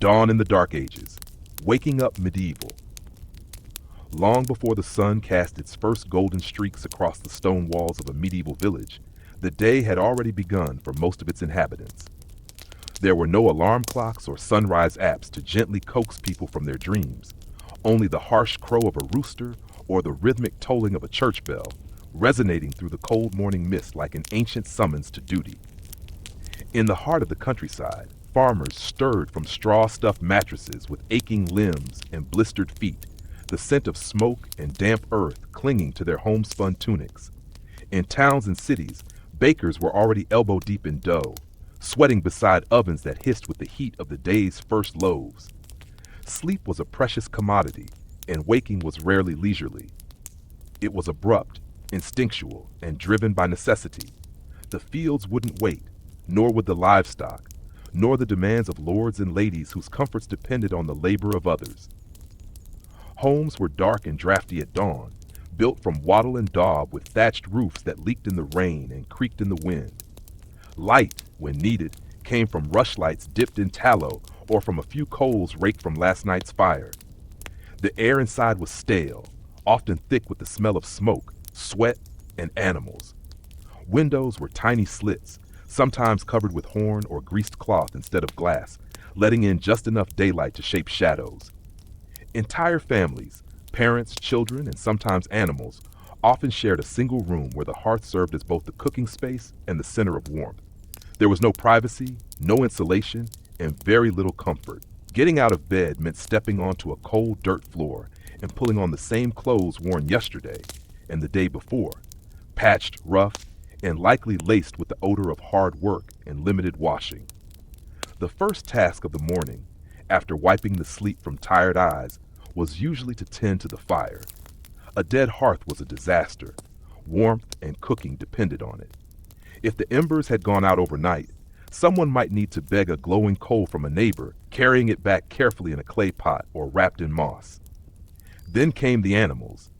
Dawn in the Dark Ages, waking up medieval. Long before the sun cast its first golden streaks across the stone walls of a medieval village, the day had already begun for most of its inhabitants. There were no alarm clocks or sunrise apps to gently coax people from their dreams, only the harsh crow of a rooster or the rhythmic tolling of a church bell, resonating through the cold morning mist like an ancient summons to duty. In the heart of the countryside, farmers stirred from straw-stuffed mattresses with aching limbs and blistered feet, the scent of smoke and damp earth clinging to their homespun tunics. In towns and cities, bakers were already elbow-deep in dough, sweating beside ovens that hissed with the heat of the day's first loaves. Sleep was a precious commodity, and waking was rarely leisurely. It was abrupt, instinctual, and driven by necessity. The fields wouldn't wait, nor would the livestock, nor the demands of lords and ladies whose comforts depended on the labor of others. Homes were dark and drafty at dawn, built from wattle and daub with thatched roofs that leaked in the rain and creaked in the wind. Light, when needed, came from rushlights dipped in tallow or from a few coals raked from last night's fire. The air inside was stale, often thick with the smell of smoke, sweat, and animals. Windows were tiny slits, sometimes covered with horn or greased cloth instead of glass, letting in just enough daylight to shape shadows. Entire families, parents, children, and sometimes animals, often shared a single room where the hearth served as both the cooking space and the center of warmth. There was no privacy, no insulation, and very little comfort. Getting out of bed meant stepping onto a cold dirt floor and pulling on the same clothes worn yesterday and the day before, patched, rough, and likely laced with the odor of hard work and limited washing. The first task of the morning, after wiping the sleep from tired eyes, was usually to tend to the fire. A dead hearth was a disaster. Warmth and cooking depended on it. If the embers had gone out overnight, someone might need to beg a glowing coal from a neighbor, carrying it back carefully in a clay pot or wrapped in moss. Then came the animals.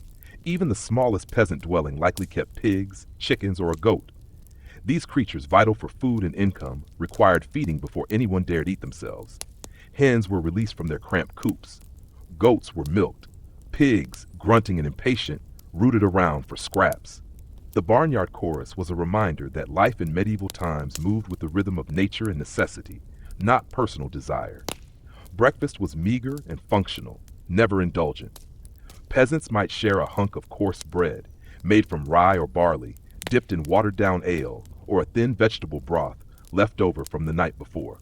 Even the smallest peasant dwelling likely kept pigs, chickens, or a goat. These creatures, vital for food and income, required feeding before anyone dared eat themselves. Hens were released from their cramped coops. Goats were milked. Pigs, grunting and impatient, rooted around for scraps. The barnyard chorus was a reminder that life in medieval times moved with the rhythm of nature and necessity, not personal desire. Breakfast was meager and functional, never indulgent. Peasants might share a hunk of coarse bread, made from rye or barley, dipped in watered-down ale, or a thin vegetable broth left over from the night before.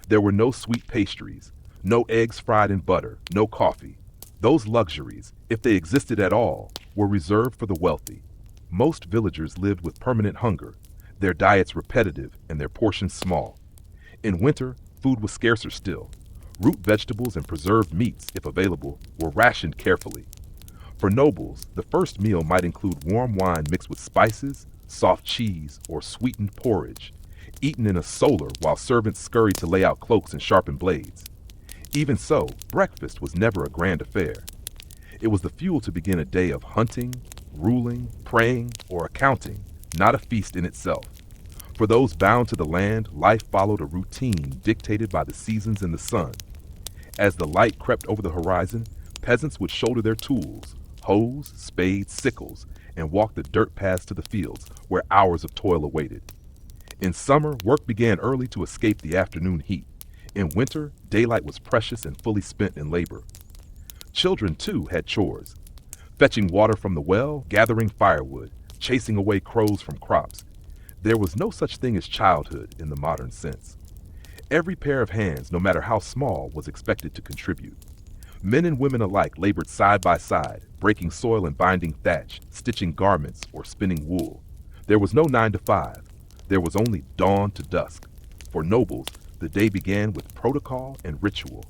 There were no sweet pastries, no eggs fried in butter, no coffee. Those luxuries, if they existed at all, were reserved for the wealthy. Most villagers lived with permanent hunger, their diets repetitive and their portions small. In winter, food was scarcer still. Root vegetables and preserved meats, if available, were rationed carefully. For nobles, the first meal might include warm wine mixed with spices, soft cheese, or sweetened porridge, eaten in a solar while servants scurried to lay out cloaks and sharpen blades. Even so, breakfast was never a grand affair. It was the fuel to begin a day of hunting, ruling, praying, or accounting, not a feast in itself. For those bound to the land, life followed a routine dictated by the seasons and the sun. As the light crept over the horizon, peasants would shoulder their tools, hoes, spades, sickles, and walk the dirt paths to the fields where hours of toil awaited. In summer, work began early to escape the afternoon heat. In winter, daylight was precious and fully spent in labor. Children, too, had chores. Fetching water from the well, gathering firewood, chasing away crows from crops. There was no such thing as childhood in the modern sense. Every pair of hands, no matter how small, was expected to contribute. Men and women alike labored side by side, breaking soil and binding thatch, stitching garments, or spinning wool. There was no 9 to 5. There was only dawn to dusk. For nobles, the day began with protocol and ritual.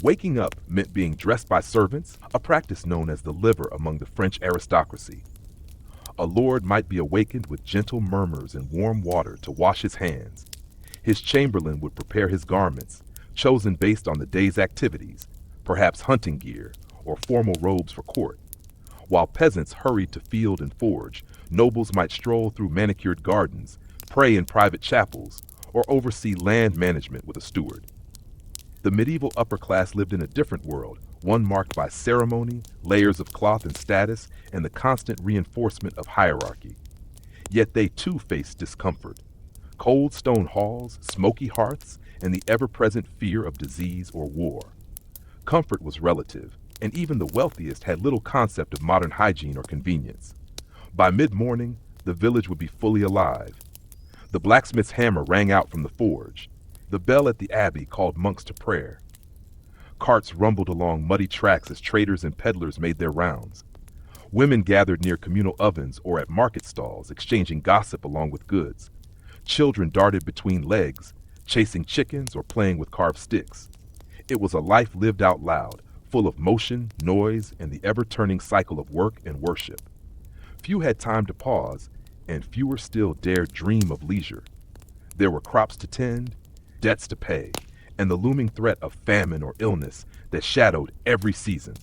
Waking up meant being dressed by servants, a practice known as the liver among the French aristocracy. A lord might be awakened with gentle murmurs and warm water to wash his hands. His chamberlain would prepare his garments, chosen based on the day's activities, perhaps hunting gear or formal robes for court. While peasants hurried to field and forge, nobles might stroll through manicured gardens, pray in private chapels, or oversee land management with a steward. The medieval upper class lived in a different world, one marked by ceremony, layers of cloth and status, and the constant reinforcement of hierarchy. Yet they too faced discomfort. Cold stone halls, smoky hearths, and the ever-present fear of disease or war. Comfort was relative, and even the wealthiest had little concept of modern hygiene or convenience. By mid-morning, the village would be fully alive. The blacksmith's hammer rang out from the forge. The bell at the abbey called monks to prayer. Carts rumbled along muddy tracks as traders and peddlers made their rounds. Women gathered near communal ovens or at market stalls, exchanging gossip along with goods. Children darted between legs, chasing chickens or playing with carved sticks. It was a life lived out loud, full of motion, noise, and the ever-turning cycle of work and worship. Few had time to pause, and fewer still dared dream of leisure. There were crops to tend, debts to pay, and the looming threat of famine or illness that shadowed every season.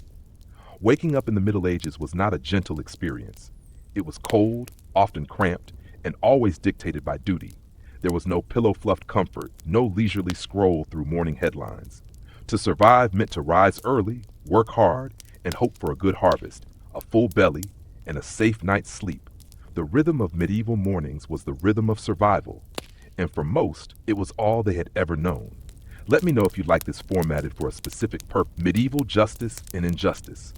Waking up in the Middle Ages was not a gentle experience. It was cold, often cramped, and always dictated by duty. There was no pillow-fluffed comfort, no leisurely scroll through morning headlines. To survive meant to rise early, work hard, and hope for a good harvest, a full belly, and a safe night's sleep. The rhythm of medieval mornings was the rhythm of survival, and for most, it was all they had ever known. Let me know if you'd like this formatted for a specific purpose. Medieval justice and injustice.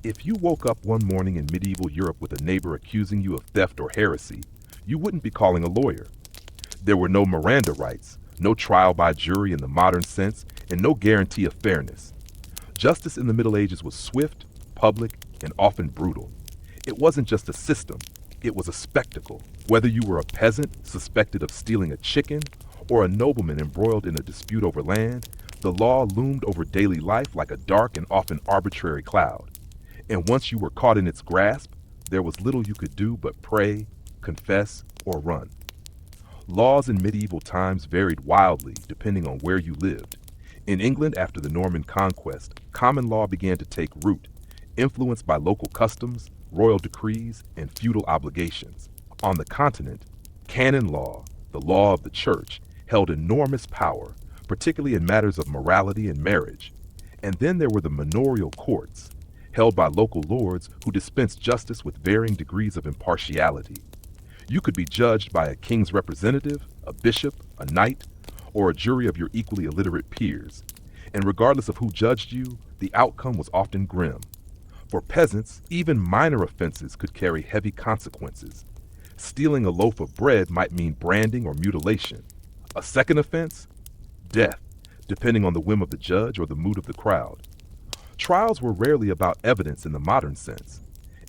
If you woke up one morning in medieval Europe with a neighbor accusing you of theft or heresy, you wouldn't be calling a lawyer. There were no Miranda rights, no trial by jury in the modern sense, and no guarantee of fairness. Justice in the Middle Ages was swift, public, and often brutal. It wasn't just a system, it was a spectacle. Whether you were a peasant suspected of stealing a chicken or a nobleman embroiled in a dispute over land, the law loomed over daily life like a dark and often arbitrary cloud. And once you were caught in its grasp, there was little you could do but pray, confess, or run. Laws in medieval times varied wildly depending on where you lived. In England after the Norman conquest, common law began to take root, influenced by local customs, royal decrees, and feudal obligations. On the continent, canon law, the law of the church, held enormous power, particularly in matters of morality and marriage. And then there were the manorial courts, held by local lords who dispensed justice with varying degrees of impartiality. You could be judged by a king's representative, a bishop, a knight, or a jury of your equally illiterate peers. And regardless of who judged you, the outcome was often grim. For peasants, even minor offenses could carry heavy consequences. Stealing a loaf of bread might mean branding or mutilation. A second offense? Death, depending on the whim of the judge or the mood of the crowd. Trials were rarely about evidence in the modern sense.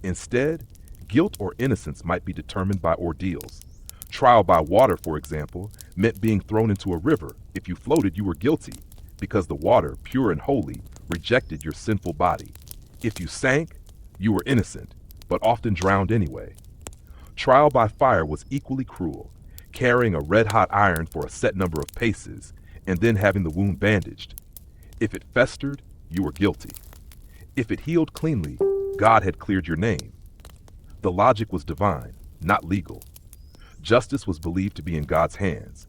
Instead, guilt or innocence might be determined by ordeals. Trial by water, for example, meant being thrown into a river. If you floated, you were guilty, because the water, pure and holy, rejected your sinful body. If you sank, you were innocent, but often drowned anyway. Trial by fire was equally cruel, carrying a red-hot iron for a set number of paces, and then having the wound bandaged. If it festered, you were guilty. If it healed cleanly, God had cleared your name. The logic was divine, not legal. Justice was believed to be in God's hands.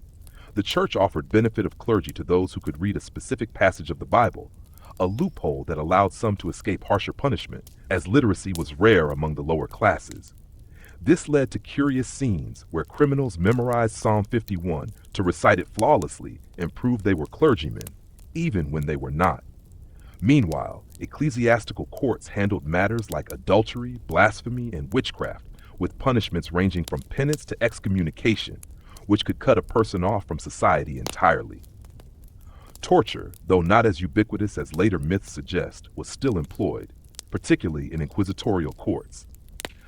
The church offered benefit of clergy to those who could read a specific passage of the Bible, a loophole that allowed some to escape harsher punishment, as literacy was rare among the lower classes. This led to curious scenes where criminals memorized Psalm 51 to recite it flawlessly and prove they were clergymen, even when they were not. Meanwhile, ecclesiastical courts handled matters like adultery, blasphemy, and witchcraft, with punishments ranging from penance to excommunication, which could cut a person off from society entirely. Torture, though not as ubiquitous as later myths suggest, was still employed, particularly in inquisitorial courts.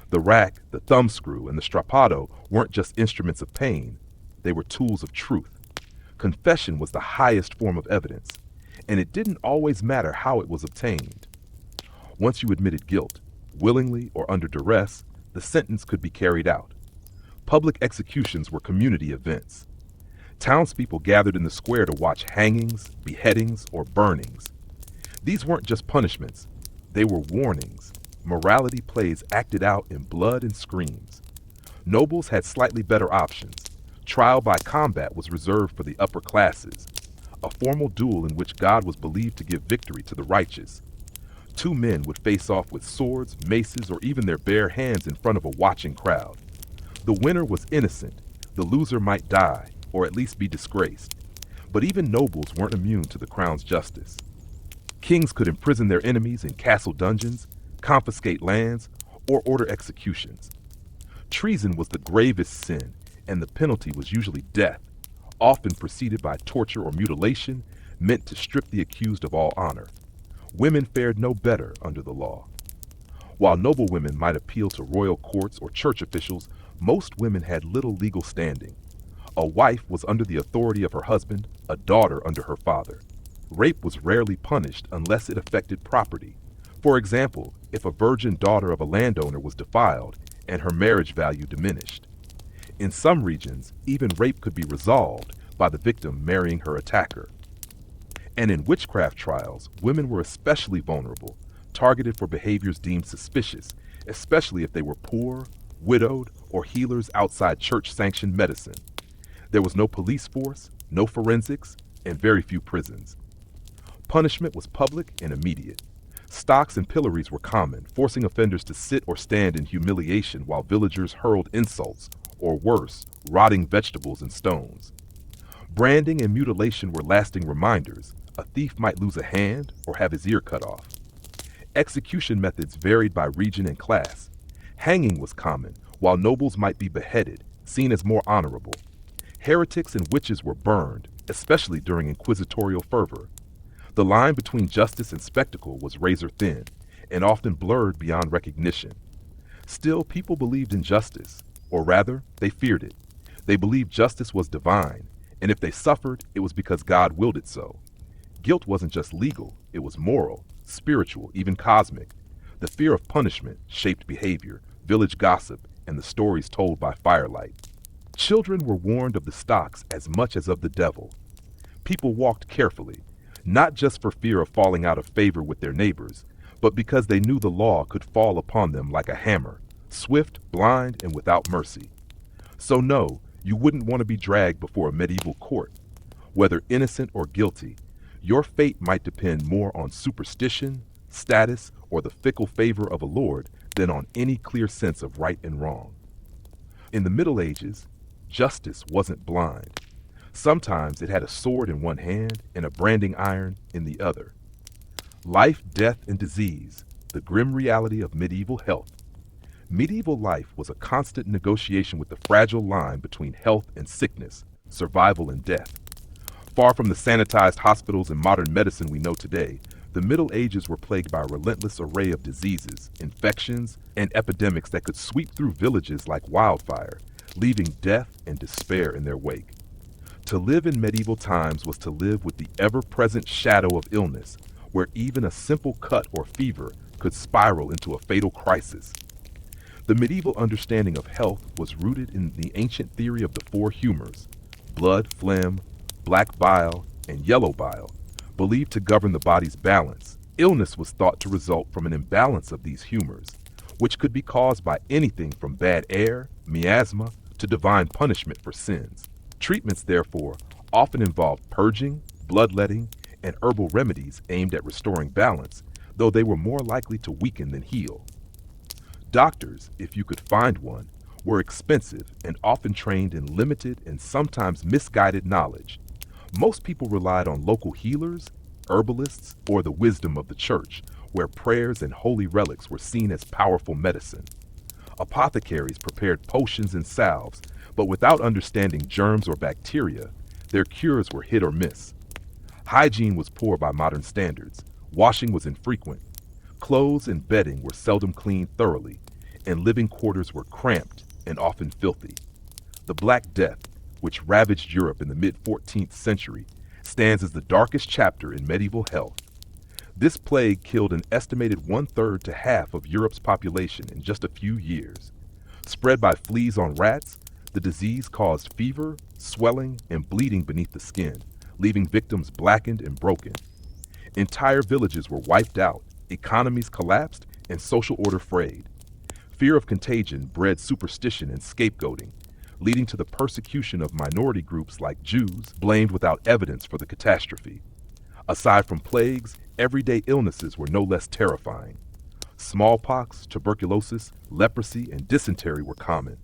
The rack, the thumbscrew, and the strappado weren't just instruments of pain, they were tools of truth. Confession was the highest form of evidence, and it didn't always matter how it was obtained. Once you admitted guilt, willingly or under duress, the sentence could be carried out. Public executions were community events. Townspeople gathered in the square to watch hangings, beheadings, or burnings. These weren't just punishments, they were warnings. Morality plays acted out in blood and screams. Nobles had slightly better options. Trial by combat was reserved for the upper classes. a formal duel in which God was believed to give victory to the righteous. Two men would face off with swords, maces, or even their bare hands in front of a watching crowd. The winner was innocent, the loser might die, or at least be disgraced. But even nobles weren't immune to the crown's justice. Kings could imprison their enemies in castle dungeons, confiscate lands, or order executions. Treason was the gravest sin, and the penalty was usually death, often preceded by torture or mutilation, meant to strip the accused of all honor. Women fared no better under the law. While noblewomen might appeal to royal courts or church officials, most women had little legal standing. A wife was under the authority of her husband, a daughter under her father. Rape was rarely punished unless it affected property. For example, if a virgin daughter of a landowner was defiled and her marriage value diminished. In some regions, even rape could be resolved by the victim marrying her attacker. And in witchcraft trials, women were especially vulnerable, targeted for behaviors deemed suspicious, especially if they were poor, widowed, or healers outside church-sanctioned medicine. There was no police force, no forensics, and very few prisons. Punishment was public and immediate. Stocks and pillories were common, forcing offenders to sit or stand in humiliation while villagers hurled insults, or worse, rotting vegetables and stones. Branding and mutilation were lasting reminders. A thief might lose a hand or have his ear cut off. Execution methods varied by region and class. Hanging was common, while nobles might be beheaded, seen as more honorable. Heretics and witches were burned, especially during inquisitorial fervor. The line between justice and spectacle was razor thin, and often blurred beyond recognition. Still, people believed in justice, or rather, they feared it. They believed justice was divine, and if they suffered, it was because God willed it so. Guilt wasn't just legal, it was moral, spiritual, even cosmic. The fear of punishment shaped behavior, village gossip, and the stories told by firelight. Children were warned of the stocks as much as of the devil. People walked carefully, not just for fear of falling out of favor with their neighbors, but because they knew the law could fall upon them like a hammer, swift, blind, and without mercy. So no, you wouldn't want to be dragged before a medieval court. Whether innocent or guilty, your fate might depend more on superstition, status, or the fickle favor of a lord than on any clear sense of right and wrong. In the Middle Ages, justice wasn't blind. Sometimes it had a sword in one hand and a branding iron in the other. Life, death, and disease, the grim reality of medieval health. Medieval life was a constant negotiation with the fragile line between health and sickness, survival and death. Far from the sanitized hospitals and modern medicine we know today, the Middle Ages were plagued by a relentless array of diseases, infections, and epidemics that could sweep through villages like wildfire, leaving death and despair in their wake. To live in medieval times was to live with the ever-present shadow of illness, where even a simple cut or fever could spiral into a fatal crisis. The medieval understanding of health was rooted in the ancient theory of the four humors: blood, phlegm, black bile, and yellow bile, believed to govern the body's balance. Illness was thought to result from an imbalance of these humors, which could be caused by anything from bad air, miasma, to divine punishment for sins. Treatments, therefore, often involved purging, bloodletting, and herbal remedies aimed at restoring balance, though they were more likely to weaken than heal. Doctors, if you could find one, were expensive and often trained in limited and sometimes misguided knowledge. Most people relied on local healers, herbalists, or the wisdom of the church, where prayers and holy relics were seen as powerful medicine. Apothecaries prepared potions and salves, but without understanding germs or bacteria, their cures were hit or miss. Hygiene was poor by modern standards. Washing was infrequent. Clothes and bedding were seldom cleaned thoroughly, and living quarters were cramped and often filthy. The Black Death, which ravaged Europe in the mid-14th century, stands as the darkest chapter in medieval health. This plague killed an estimated 1/3 to half of Europe's population in just a few years. Spread by fleas on rats, the disease caused fever, swelling, and bleeding beneath the skin, leaving victims blackened and broken. Entire villages were wiped out, economies collapsed, and social order frayed. Fear of contagion bred superstition and scapegoating. leading to the persecution of minority groups like Jews, blamed without evidence for the catastrophe. Aside from plagues, everyday illnesses were no less terrifying. Smallpox, tuberculosis, leprosy, and dysentery were common.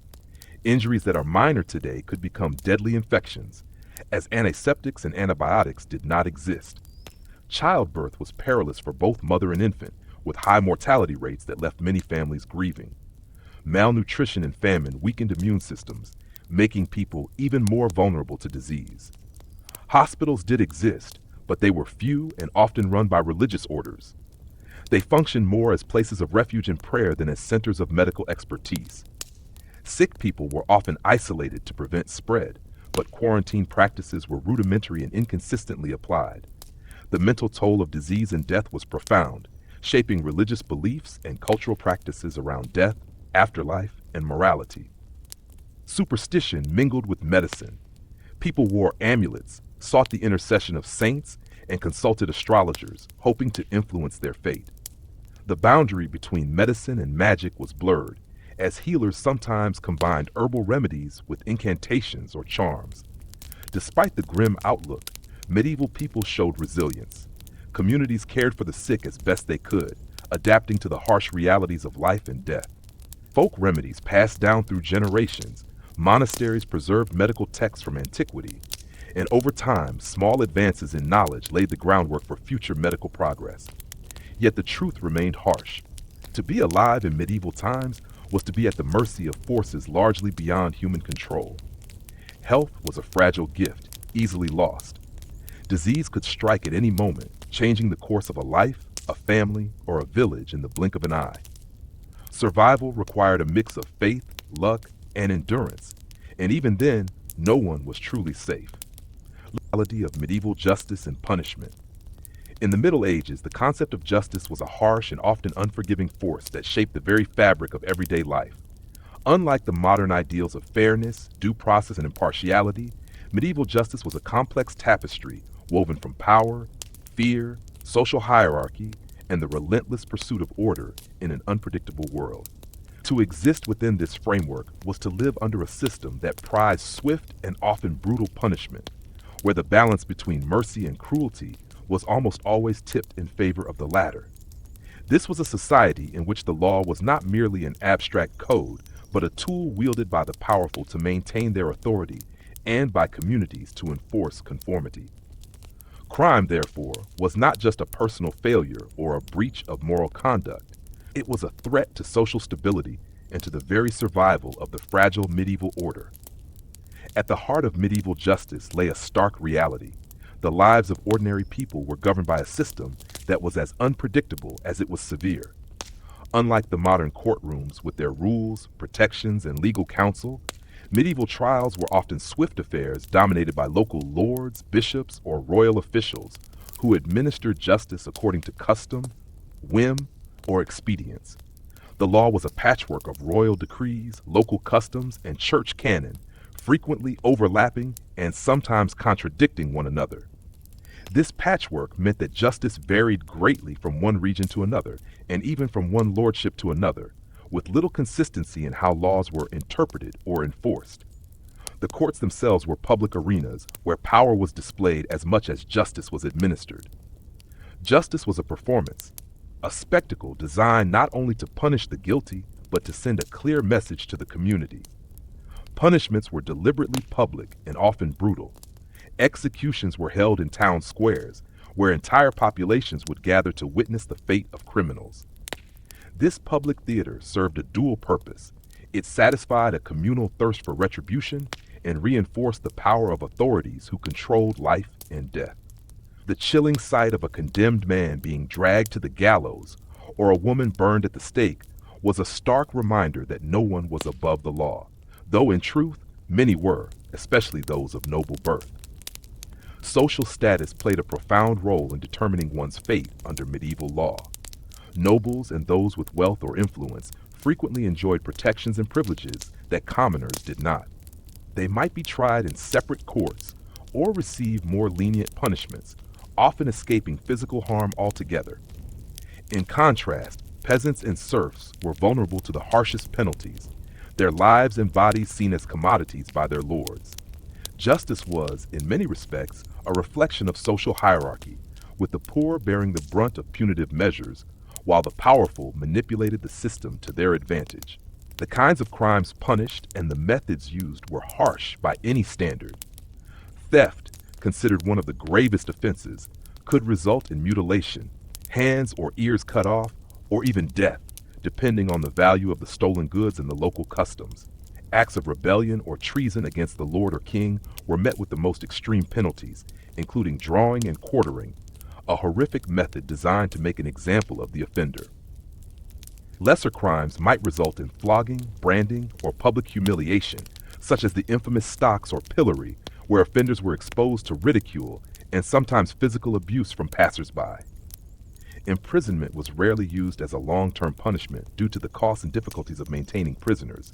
Injuries that are minor today could become deadly infections, as antiseptics and antibiotics did not exist. Childbirth was perilous for both mother and infant, with high mortality rates that left many families grieving. Malnutrition and famine weakened immune systems, making people even more vulnerable to disease. Hospitals did exist, but they were few and often run by religious orders. They functioned more as places of refuge and prayer than as centers of medical expertise. Sick people were often isolated to prevent spread, but quarantine practices were rudimentary and inconsistently applied. The mental toll of disease and death was profound, shaping religious beliefs and cultural practices around death, afterlife, and morality. Superstition mingled with medicine. People wore amulets, sought the intercession of saints, and consulted astrologers, hoping to influence their fate. The boundary between medicine and magic was blurred, as healers sometimes combined herbal remedies with incantations or charms. Despite the grim outlook, medieval people showed resilience. Communities cared for the sick as best they could, adapting to the harsh realities of life and death. Folk remedies passed down through generations, monasteries preserved medical texts from antiquity, and over time, small advances in knowledge laid the groundwork for future medical progress. Yet the truth remained harsh. To be alive in medieval times was to be at the mercy of forces largely beyond human control. Health was a fragile gift, easily lost. Disease could strike at any moment, changing the course of a life, a family, or a village in the blink of an eye. Survival required a mix of faith, luck, and endurance, and even then, no one was truly safe. The reality of medieval justice and punishment. In the Middle Ages, the concept of justice was a harsh and often unforgiving force that shaped the very fabric of everyday life. Unlike the modern ideals of fairness, due process, and impartiality, medieval justice was a complex tapestry woven from power, fear, social hierarchy, and the relentless pursuit of order in an unpredictable world. To exist within this framework was to live under a system that prized swift and often brutal punishment, where the balance between mercy and cruelty was almost always tipped in favor of the latter. This was a society in which the law was not merely an abstract code, but a tool wielded by the powerful to maintain their authority and by communities to enforce conformity. Crime, therefore, was not just a personal failure or a breach of moral conduct. It was a threat to social stability and to the very survival of the fragile medieval order. At the heart of medieval justice lay a stark reality. The lives of ordinary people were governed by a system that was as unpredictable as it was severe. Unlike the modern courtrooms with their rules, protections, and legal counsel, medieval trials were often swift affairs dominated by local lords, bishops, or royal officials who administered justice according to custom, whim, or expedience. The law was a patchwork of royal decrees, local customs, and church canon, frequently overlapping and sometimes contradicting one another. This patchwork meant that justice varied greatly from one region to another, and even from one lordship to another, with little consistency in how laws were interpreted or enforced. The courts themselves were public arenas where power was displayed as much as justice was administered. Justice was a performance, a spectacle designed not only to punish the guilty, but to send a clear message to the community. Punishments were deliberately public and often brutal. Executions were held in town squares, where entire populations would gather to witness the fate of criminals. This public theater served a dual purpose. It satisfied a communal thirst for retribution and reinforced the power of authorities who controlled life and death. The chilling sight of a condemned man being dragged to the gallows or a woman burned at the stake was a stark reminder that no one was above the law, though in truth, many were, especially those of noble birth. Social status played a profound role in determining one's fate under medieval law. Nobles and those with wealth or influence frequently enjoyed protections and privileges that commoners did not. They might be tried in separate courts or receive more lenient punishments, often escaping physical harm altogether. In contrast, peasants and serfs were vulnerable to the harshest penalties. their lives and bodies seen as commodities by their lords. Justice was, in many respects, a reflection of social hierarchy, with the poor bearing the brunt of punitive measures, while the powerful manipulated the system to their advantage. The kinds of crimes punished and the methods used were harsh by any standard. Theft, considered one of the gravest offenses, could result in mutilation, hands or ears cut off, or even death, depending on the value of the stolen goods and the local customs. Acts of rebellion or treason against the lord or king were met with the most extreme penalties, including drawing and quartering, a horrific method designed to make an example of the offender. Lesser crimes might result in flogging, branding, or public humiliation, such as the infamous stocks or pillory, where offenders were exposed to ridicule and sometimes physical abuse from passersby. Imprisonment was rarely used as a long-term punishment due to the costs and difficulties of maintaining prisoners.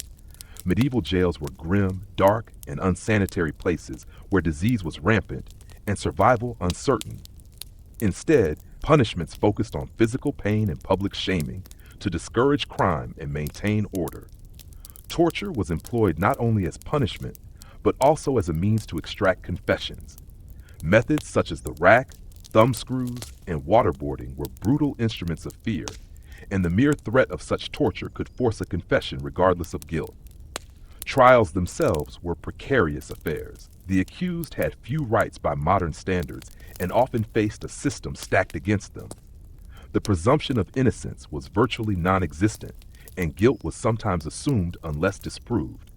Medieval jails were grim, dark, and unsanitary places where disease was rampant and survival uncertain. Instead, punishments focused on physical pain and public shaming to discourage crime and maintain order. Torture was employed not only as punishment, but also as a means to extract confessions. Methods such as the rack, thumbscrews, and waterboarding were brutal instruments of fear, and the mere threat of such torture could force a confession regardless of guilt. Trials themselves were precarious affairs. The accused had few rights by modern standards and often faced a system stacked against them. The presumption of innocence was virtually non-existent, and guilt was sometimes assumed unless disproved.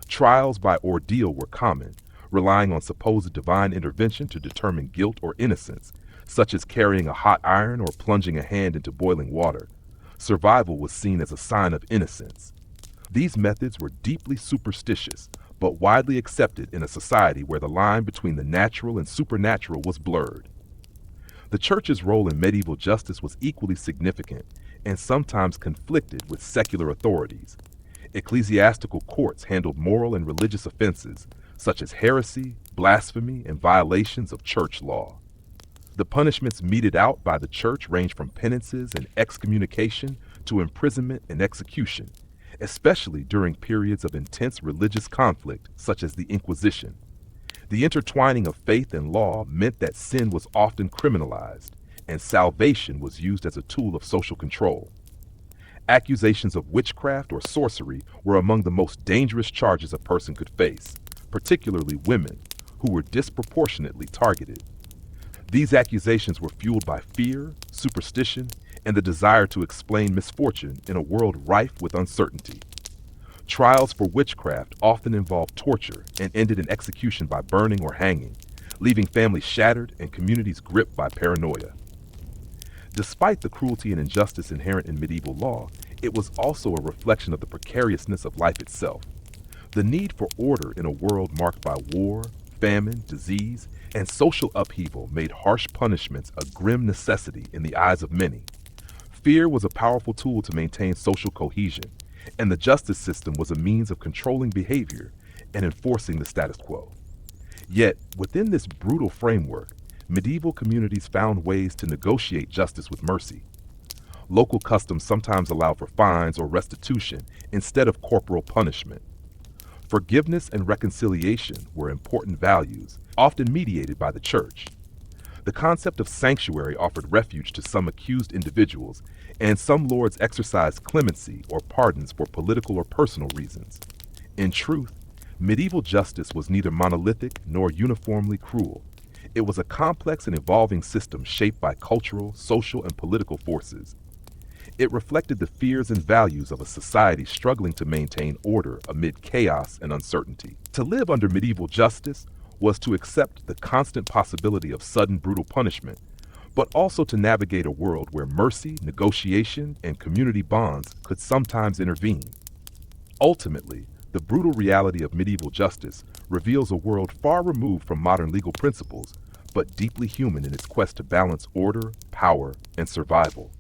Trials by ordeal were common, relying on supposed divine intervention to determine guilt or innocence, such as carrying a hot iron or plunging a hand into boiling water. Survival was seen as a sign of innocence. These methods were deeply superstitious, but widely accepted in a society where the line between the natural and supernatural was blurred. The church's role in medieval justice was equally significant and sometimes conflicted with secular authorities. Ecclesiastical courts handled moral and religious offenses, such as heresy, blasphemy, and violations of church law. The punishments meted out by the church ranged from penances and excommunication to imprisonment and execution, especially during periods of intense religious conflict, such as the Inquisition. The intertwining of faith and law meant that sin was often criminalized, and salvation was used as a tool of social control. Accusations of witchcraft or sorcery were among the most dangerous charges a person could face, particularly women, who were disproportionately targeted. These accusations were fueled by fear, superstition, and the desire to explain misfortune in a world rife with uncertainty. Trials for witchcraft often involved torture and ended in execution by burning or hanging, leaving families shattered and communities gripped by paranoia. Despite the cruelty and injustice inherent in medieval law, it was also a reflection of the precariousness of life itself. The need for order in a world marked by war, famine, disease, and social upheaval made harsh punishments a grim necessity in the eyes of many. Fear was a powerful tool to maintain social cohesion, and the justice system was a means of controlling behavior and enforcing the status quo. Yet, within this brutal framework, medieval communities found ways to negotiate justice with mercy. Local customs sometimes allowed for fines or restitution instead of corporal punishment. Forgiveness and reconciliation were important values, often mediated by the church. The concept of sanctuary offered refuge to some accused individuals, and some lords exercised clemency or pardons for political or personal reasons. In truth, medieval justice was neither monolithic nor uniformly cruel. It was a complex and evolving system shaped by cultural, social, and political forces. It reflected the fears and values of a society struggling to maintain order amid chaos and uncertainty. To live under medieval justice was to accept the constant possibility of sudden brutal punishment, but also to navigate a world where mercy, negotiation, and community bonds could sometimes intervene. Ultimately, the brutal reality of medieval justice reveals a world far removed from modern legal principles, but deeply human in its quest to balance order, power, and survival.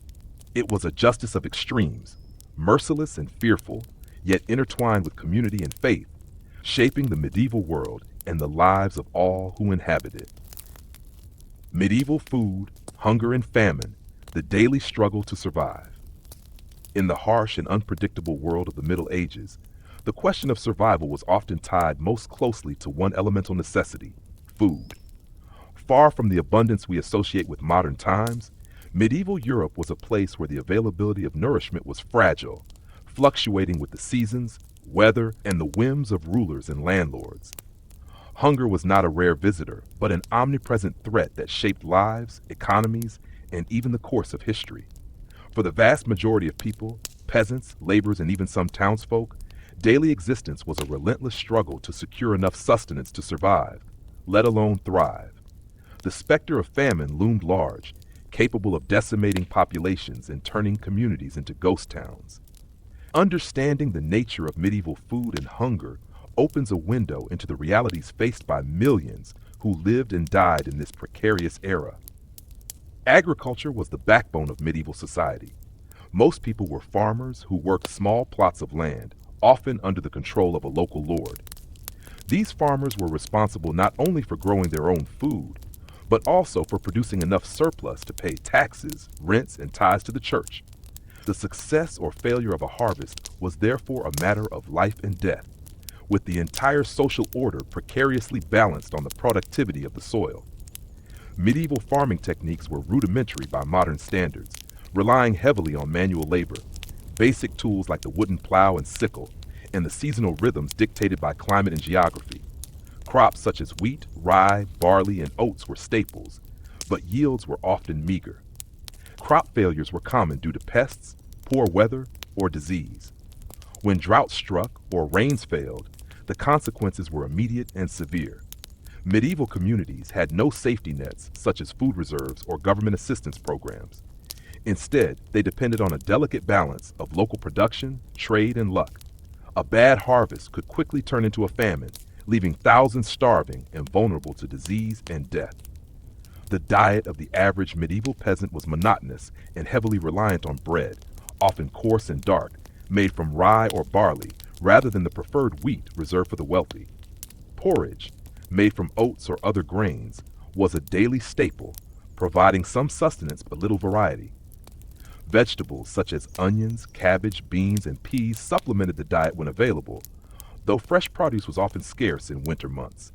It was a justice of extremes, merciless and fearful, yet intertwined with community and faith, shaping the medieval world and the lives of all who inhabit it. Medieval food, hunger, and famine, the daily struggle to survive. In the harsh and unpredictable world of the Middle Ages, The question of survival was often tied most closely to one elemental necessity: food. Far from the abundance we associate with modern times, medieval Europe was a place where the availability of nourishment was fragile, fluctuating with the seasons, weather, and the whims of rulers and landlords. Hunger was not a rare visitor, but an omnipresent threat that shaped lives, economies, and even the course of history. For the vast majority of people, peasants, laborers, and even some townsfolk, daily existence was a relentless struggle to secure enough sustenance to survive, let alone thrive. The specter of famine loomed large, capable of decimating populations and turning communities into ghost towns. Understanding the nature of medieval food and hunger opens a window into the realities faced by millions who lived and died in this precarious era. Agriculture was the backbone of medieval society. Most people were farmers who worked small plots of land, often under the control of a local lord. These farmers were responsible not only for growing their own food, but also for producing enough surplus to pay taxes, rents, and tithes to the church. The success or failure of a harvest was therefore a matter of life and death, with the entire social order precariously balanced on the productivity of the soil. Medieval farming techniques were rudimentary by modern standards, relying heavily on manual labor, basic tools like the wooden plow and sickle, and the seasonal rhythms dictated by climate and geography. Crops such as wheat, rye, barley, and oats were staples, but yields were often meager. Crop failures were common due to pests, poor weather, or disease. When drought struck or rains failed, the consequences were immediate and severe. Medieval communities had no safety nets such as food reserves or government assistance programs. Instead, they depended on a delicate balance of local production, trade, and luck. A bad harvest could quickly turn into a famine, leaving thousands starving and vulnerable to disease and death. The diet of the average medieval peasant was monotonous and heavily reliant on bread, often coarse and dark, made from rye or barley rather than the preferred wheat reserved for the wealthy. Porridge, made from oats or other grains, was a daily staple, providing some sustenance but little variety. Vegetables such as onions, cabbage, beans, and peas supplemented the diet when available, though fresh produce was often scarce in winter months.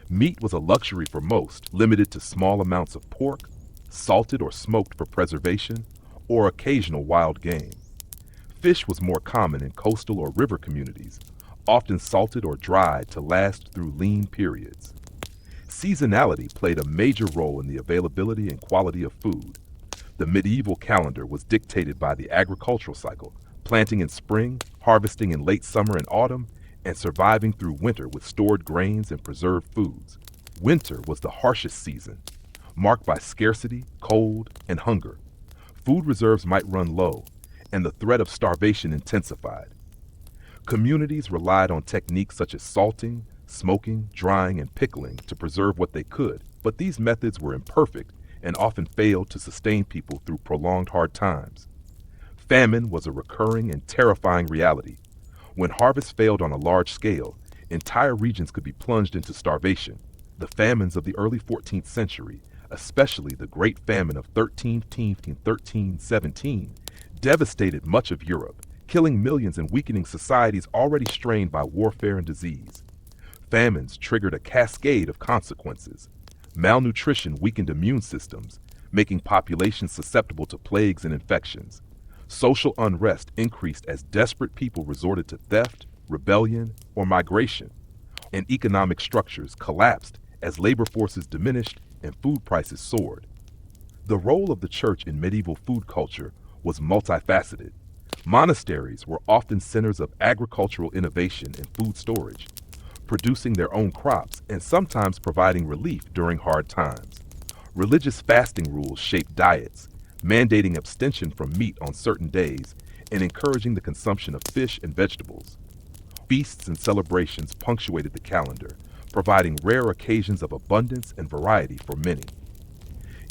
Meat was a luxury for most, limited to small amounts of pork, salted or smoked for preservation, or occasional wild game. Fish was more common in coastal or river communities, often salted or dried to last through lean periods. Seasonality played a major role in the availability and quality of food. The medieval calendar was dictated by the agricultural cycle, planting in spring, harvesting in late summer and autumn, and surviving through winter with stored grains and preserved foods. Winter was the harshest season, marked by scarcity, cold, and hunger. Food reserves might run low, and the threat of starvation intensified. Communities relied on techniques such as salting, smoking, drying, and pickling to preserve what they could, but these methods were imperfect and often failed to sustain people through prolonged hard times. Famine was a recurring and terrifying reality. When harvest failed on a large scale, entire regions could be plunged into starvation. The famines of the early 14th century, especially the Great Famine of 1315 and 1317, devastated much of Europe, killing millions and weakening societies already strained by warfare and disease. Famines triggered a cascade of consequences. Malnutrition weakened immune systems, making populations susceptible to plagues and infections. Social unrest increased as desperate people resorted to theft, rebellion, or migration. And economic structures collapsed as labor forces diminished and food prices soared. The role of the church in medieval food culture was multifaceted. Monasteries were often centers of agricultural innovation and food storage, producing their own crops and sometimes providing relief during hard times. Religious fasting rules shaped diets, mandating abstention from meat on certain days and encouraging the consumption of fish and vegetables. Feasts and celebrations punctuated the calendar, providing rare occasions of abundance and variety for many.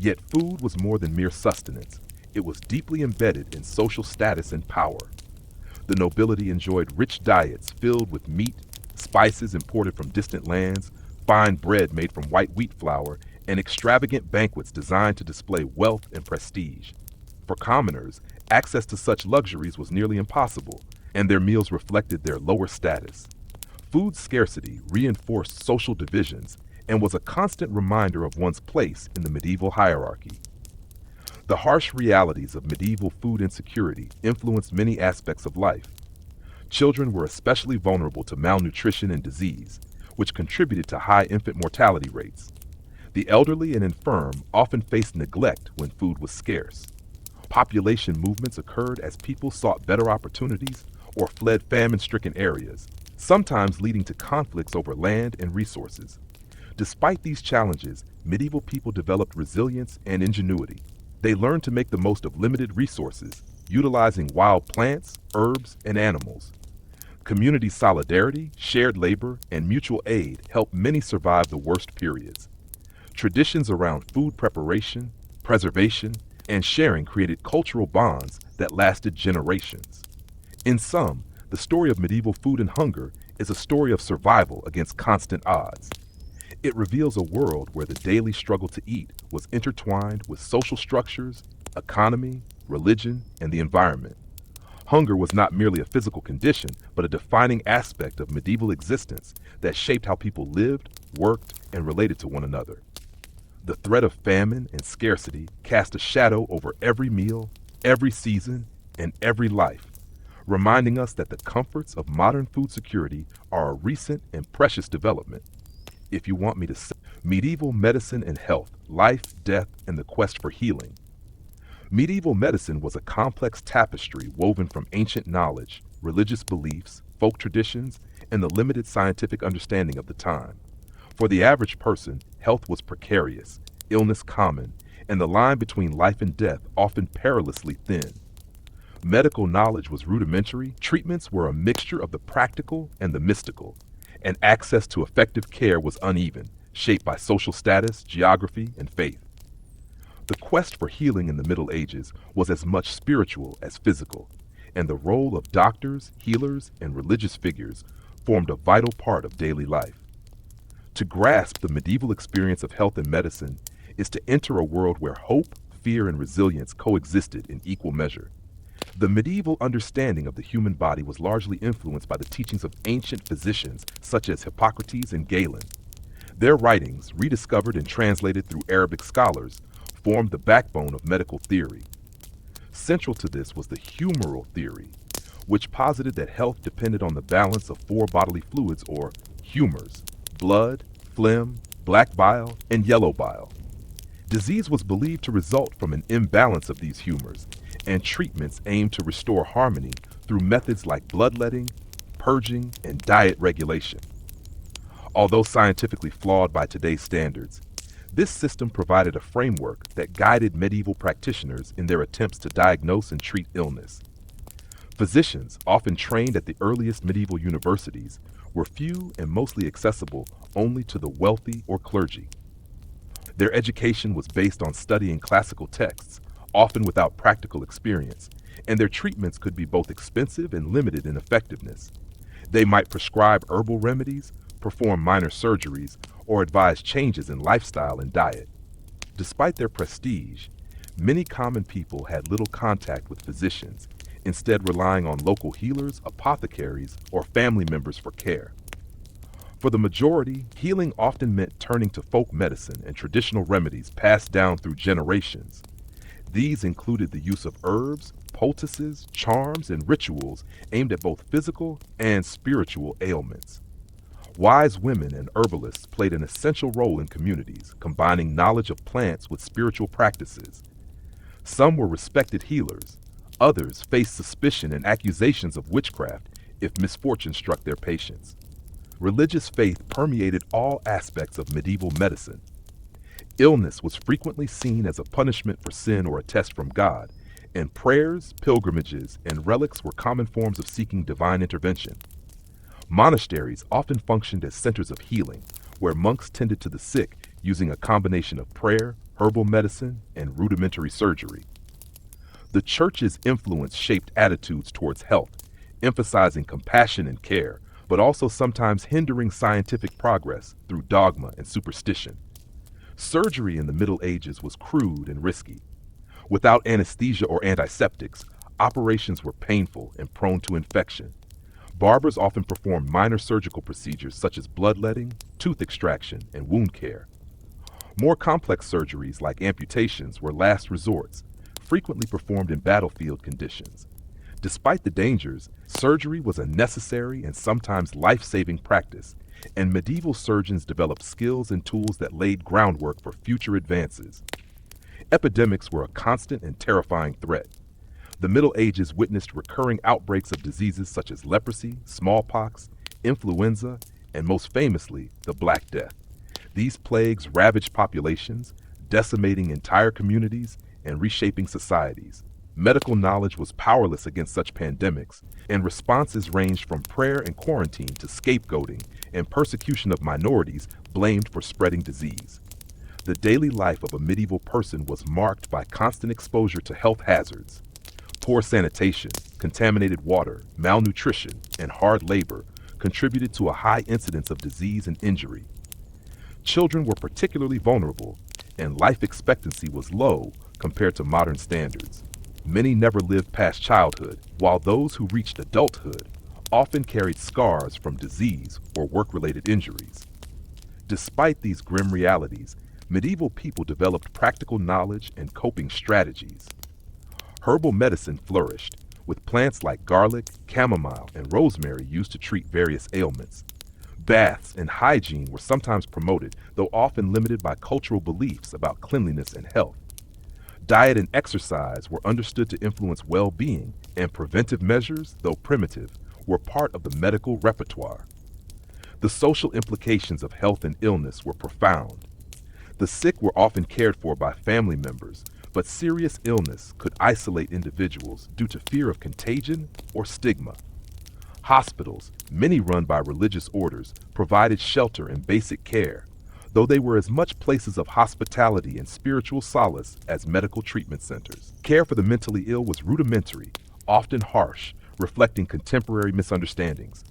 Yet food was more than mere sustenance. It was deeply embedded in social status and power. The nobility enjoyed rich diets filled with meat, spices imported from distant lands, fine bread made from white wheat flour, and extravagant banquets designed to display wealth and prestige. For commoners, access to such luxuries was nearly impossible, and their meals reflected their lower status. Food scarcity reinforced social divisions and was a constant reminder of one's place in the medieval hierarchy. The harsh realities of medieval food insecurity influenced many aspects of life. Children were especially vulnerable to malnutrition and disease, which contributed to high infant mortality rates. The elderly and infirm often faced neglect when food was scarce. Population movements occurred as people sought better opportunities or fled famine-stricken areas, sometimes leading to conflicts over land and resources. Despite these challenges, medieval people developed resilience and ingenuity. They learned to make the most of limited resources, utilizing wild plants, herbs, and animals. Community solidarity, shared labor, and mutual aid helped many survive the worst periods. Traditions around food preparation, preservation, and sharing created cultural bonds that lasted generations. In sum, the story of medieval food and hunger is a story of survival against constant odds. It reveals a world where the daily struggle to eat was intertwined with social structures, economy, religion, and the environment. Hunger was not merely a physical condition, but a defining aspect of medieval existence that shaped how people lived, worked, and related to one another. The threat of famine and scarcity cast a shadow over every meal, every season, and every life, reminding us that the comforts of modern food security are a recent and precious development. If you want me to say, medieval medicine and health, life, death, and the quest for healing. Medieval medicine was a complex tapestry woven from ancient knowledge, religious beliefs, folk traditions, and the limited scientific understanding of the time. For the average person, health was precarious, illness common, and the line between life and death often perilously thin. Medical knowledge was rudimentary, treatments were a mixture of the practical and the mystical, and access to effective care was uneven, shaped by social status, geography, and faith. The quest for healing in the Middle Ages was as much spiritual as physical, and the role of doctors, healers, and religious figures formed a vital part of daily life. To grasp the medieval experience of health and medicine is to enter a world where hope, fear, and resilience coexisted in equal measure. The medieval understanding of the human body was largely influenced by the teachings of ancient physicians such as Hippocrates and Galen. Their writings, rediscovered and translated through Arabic scholars, formed the backbone of medical theory. Central to this was the humoral theory, which posited that health depended on the balance of four bodily fluids or humors: blood, phlegm, black bile, and yellow bile. Disease was believed to result from an imbalance of these humors, and treatments aimed to restore harmony through methods like bloodletting, purging, and diet regulation. Although scientifically flawed by today's standards, this system provided a framework that guided medieval practitioners in their attempts to diagnose and treat illness. Physicians, often trained at the earliest medieval universities, were few and mostly accessible only to the wealthy or clergy. Their education was based on studying classical texts, often without practical experience, and their treatments could be both expensive and limited in effectiveness. They might prescribe herbal remedies, perform minor surgeries, or advise changes in lifestyle and diet. Despite their prestige, many common people had little contact with physicians, instead relying on local healers, apothecaries, or family members for care. For the majority, healing often meant turning to folk medicine and traditional remedies passed down through generations. These included the use of herbs, poultices, charms, and rituals aimed at both physical and spiritual ailments. Wise women and herbalists played an essential role in communities, combining knowledge of plants with spiritual practices. Some were respected healers. Others faced suspicion and accusations of witchcraft if misfortune struck their patients. Religious faith permeated all aspects of medieval medicine. Illness was frequently seen as a punishment for sin or a test from God, and prayers, pilgrimages, and relics were common forms of seeking divine intervention. Monasteries often functioned as centers of healing, where monks tended to the sick using a combination of prayer, herbal medicine, and rudimentary surgery. The church's influence shaped attitudes towards health, emphasizing compassion and care, but also sometimes hindering scientific progress through dogma and superstition. Surgery in the Middle Ages was crude and risky. Without anesthesia or antiseptics, Operations were painful and prone to infection. Barbers often performed minor surgical procedures such as bloodletting, tooth extraction, and wound care. More complex surgeries like amputations were last resorts, frequently performed in battlefield conditions. Despite the dangers, surgery was a necessary and sometimes life-saving practice, and medieval surgeons developed skills and tools that laid groundwork for future advances. Epidemics were a constant and terrifying threat. The Middle Ages witnessed recurring outbreaks of diseases such as leprosy, smallpox, influenza, and most famously, the Black Death. These plagues ravaged populations, decimating entire communities and reshaping societies. Medical knowledge was powerless against such pandemics, and responses ranged from prayer and quarantine to scapegoating and persecution of minorities blamed for spreading disease. The daily life of a medieval person was marked by constant exposure to health hazards. Poor sanitation, contaminated water, malnutrition, and hard labor contributed to a high incidence of disease and injury. Children were particularly vulnerable, and life expectancy was low compared to modern standards. Many never lived past childhood, while those who reached adulthood often carried scars from disease or work-related injuries. Despite these grim realities, medieval people developed practical knowledge and coping strategies. Herbal medicine flourished, with plants like garlic, chamomile, and rosemary used to treat various ailments. Baths and hygiene were sometimes promoted, though often limited by cultural beliefs about cleanliness and health. Diet and exercise were understood to influence well-being, and preventive measures, though primitive, were part of the medical repertoire. The social implications of health and illness were profound. The sick were often cared for by family members, but serious illness could isolate individuals due to fear of contagion or stigma. Hospitals, many run by religious orders, provided shelter and basic care, though they were as much places of hospitality and spiritual solace as medical treatment centers. Care for the mentally ill was rudimentary, often harsh, reflecting contemporary misunderstandings.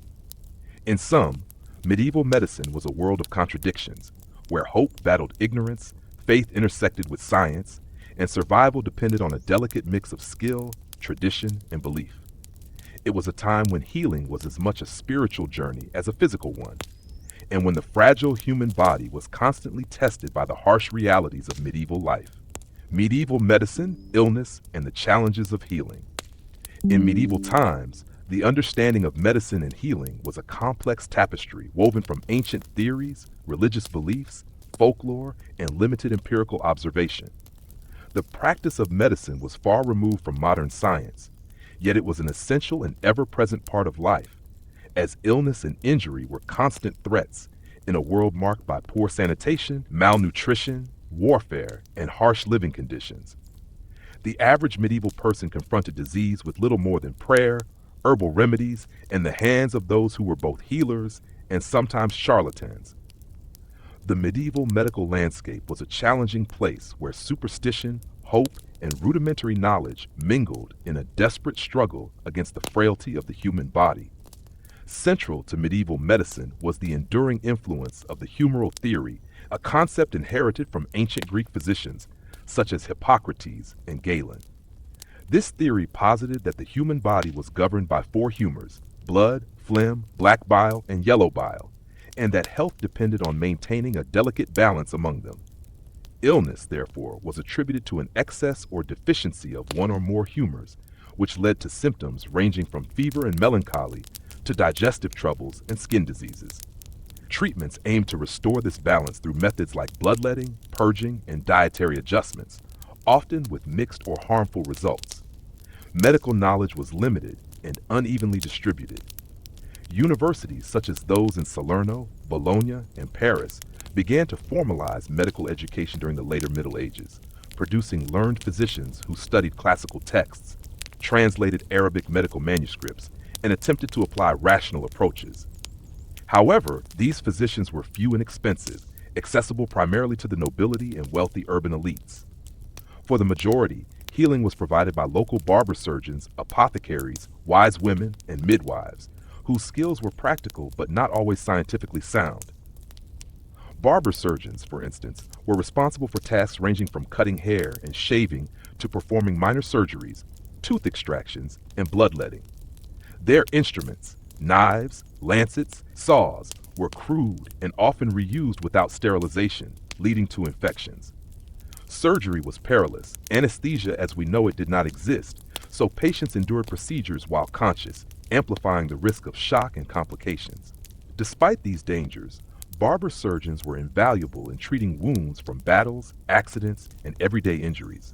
In sum, medieval medicine was a world of contradictions, where hope battled ignorance, faith intersected with science, and survival depended on a delicate mix of skill, tradition, and belief. It was a time when healing was as much a spiritual journey as a physical one, and when the fragile human body was constantly tested by the harsh realities of medieval life. Medieval medicine, illness, and the challenges of healing. In medieval times, the understanding of medicine and healing was a complex tapestry woven from ancient theories, religious beliefs, folklore, and limited empirical observation. The practice of medicine was far removed from modern science, yet it was an essential and ever-present part of life, as illness and injury were constant threats in a world marked by poor sanitation, malnutrition, warfare, and harsh living conditions. The average medieval person confronted disease with little more than prayer, herbal remedies, and the hands of those who were both healers and sometimes charlatans. The medieval medical landscape was a challenging place where superstition, hope, and rudimentary knowledge mingled in a desperate struggle against the frailty of the human body. Central to medieval medicine was the enduring influence of the humoral theory, a concept inherited from ancient Greek physicians such as Hippocrates and Galen. This theory posited that the human body was governed by four humors: blood, phlegm, black bile, and yellow bile, and that health depended on maintaining a delicate balance among them. Illness, therefore, was attributed to an excess or deficiency of one or more humors, which led to symptoms ranging from fever and melancholy to digestive troubles and skin diseases. Treatments aimed to restore this balance through methods like bloodletting, purging, and dietary adjustments, often with mixed or harmful results. Medical knowledge was limited and unevenly distributed. Universities such as those in Salerno, Bologna, and Paris began to formalize medical education during the later Middle Ages, producing learned physicians who studied classical texts, translated Arabic medical manuscripts, and attempted to apply rational approaches. However, these physicians were few and expensive, accessible primarily to the nobility and wealthy urban elites. For the majority, healing was provided by local barber surgeons, apothecaries, wise women, and midwives, whose skills were practical but not always scientifically sound. Barber surgeons, for instance, were responsible for tasks ranging from cutting hair and shaving to performing minor surgeries, tooth extractions, and bloodletting. Their instruments, knives, lancets, saws, were crude and often reused without sterilization, leading to infections. Surgery was perilous. Anesthesia as we know it did not exist, so patients endured procedures while conscious, amplifying the risk of shock and complications. Despite these dangers, barber surgeons were invaluable in treating wounds from battles, accidents, and everyday injuries.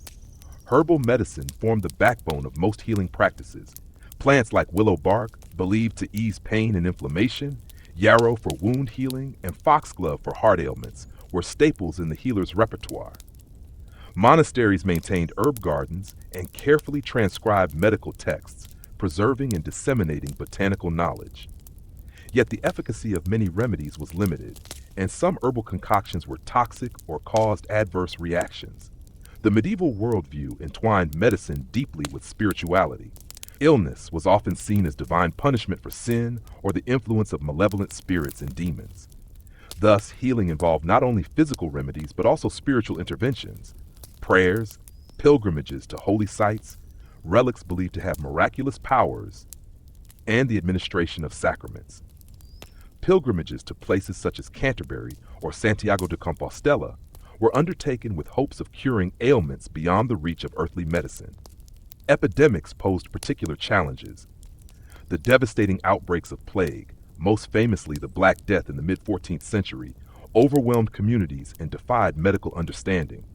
Herbal medicine formed the backbone of most healing practices. Plants like willow bark, believed to ease pain and inflammation, yarrow for wound healing, and foxglove for heart ailments, were staples in the healer's repertoire. Monasteries maintained herb gardens and carefully transcribed medical texts, preserving and disseminating botanical knowledge. Yet the efficacy of many remedies was limited, and some herbal concoctions were toxic or caused adverse reactions. The medieval worldview entwined medicine deeply with spirituality. Illness was often seen as divine punishment for sin or the influence of malevolent spirits and demons. Thus, healing involved not only physical remedies but also spiritual interventions, prayers, pilgrimages to holy sites, relics believed to have miraculous powers, and the administration of sacraments. Pilgrimages to places such as Canterbury or Santiago de Compostela were undertaken with hopes of curing ailments beyond the reach of earthly medicine. Epidemics posed particular challenges. The devastating outbreaks of plague, most famously the Black Death in the mid-14th century, overwhelmed communities and defied medical understanding.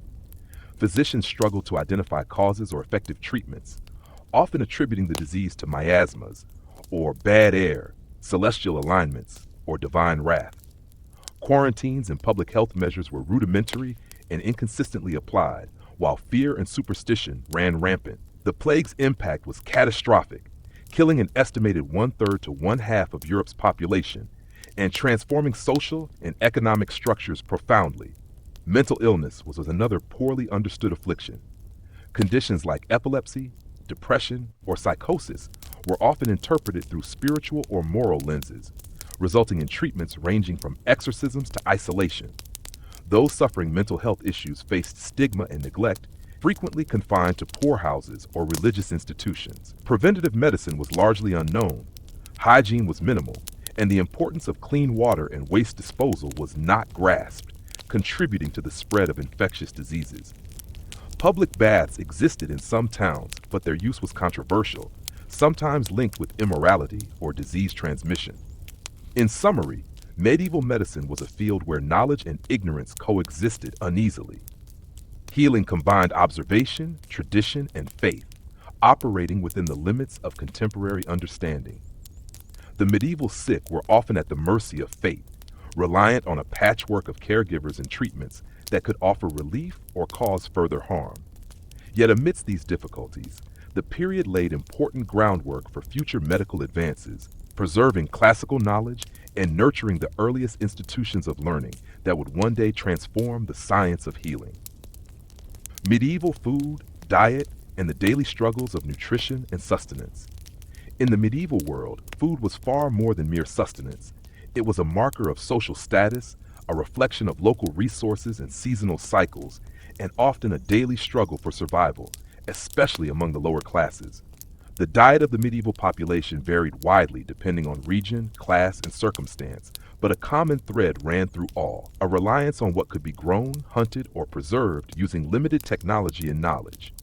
Physicians struggled to identify causes or effective treatments, often attributing the disease to miasmas, or bad air, celestial alignments, or divine wrath. Quarantines and public health measures were rudimentary and inconsistently applied, while fear and superstition ran rampant. The plague's impact was catastrophic, killing an estimated one-third to one-half of Europe's population and transforming social and economic structures profoundly. Mental illness was another poorly understood affliction. Conditions like epilepsy, depression, or psychosis were often interpreted through spiritual or moral lenses, resulting in treatments ranging from exorcisms to isolation. Those suffering mental health issues faced stigma and neglect, frequently confined to poorhouses or religious institutions. Preventative medicine was largely unknown, hygiene was minimal, and the importance of clean water and waste disposal was not grasped, contributing to the spread of infectious diseases. Public baths existed in some towns, but their use was controversial, sometimes linked with immorality or disease transmission. In summary, medieval medicine was a field where knowledge and ignorance coexisted uneasily. Healing combined observation, tradition, and faith, operating within the limits of contemporary understanding. The medieval sick were often at the mercy of fate, reliant on a patchwork of caregivers and treatments that could offer relief or cause further harm. Yet amidst these difficulties, the period laid important groundwork for future medical advances, preserving classical knowledge and nurturing the earliest institutions of learning that would one day transform the science of healing. Medieval food, diet, and the daily struggles of nutrition and sustenance. In the medieval world, food was far more than mere sustenance. It was a marker of social status, a reflection of local resources and seasonal cycles, and often a daily struggle for survival, especially among the lower classes. The diet of the medieval population varied widely depending on region, class, and circumstance, but a common thread ran through all, a reliance on what could be grown, hunted, or preserved using limited technology and knowledge.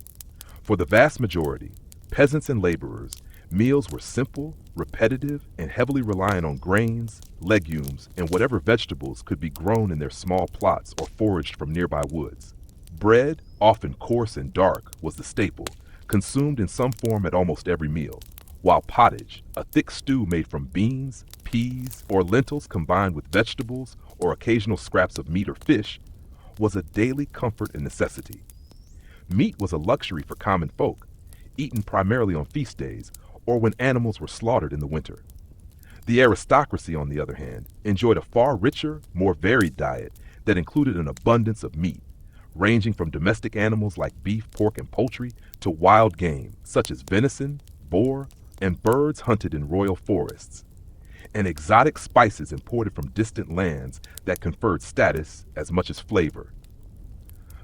For the vast majority, peasants and laborers, meals were simple, repetitive, and heavily reliant on grains, legumes, and whatever vegetables could be grown in their small plots or foraged from nearby woods. Bread, often coarse and dark, was the staple, consumed in some form at almost every meal, while pottage, a thick stew made from beans, peas, or lentils combined with vegetables or occasional scraps of meat or fish, was a daily comfort and necessity. Meat was a luxury for common folk, eaten primarily on feast days or when animals were slaughtered in the winter. The aristocracy, on the other hand, enjoyed a far richer, more varied diet that included an abundance of meat, ranging from domestic animals like beef, pork, and poultry to wild game, such as venison, boar, and birds hunted in royal forests, and exotic spices imported from distant lands that conferred status as much as flavor.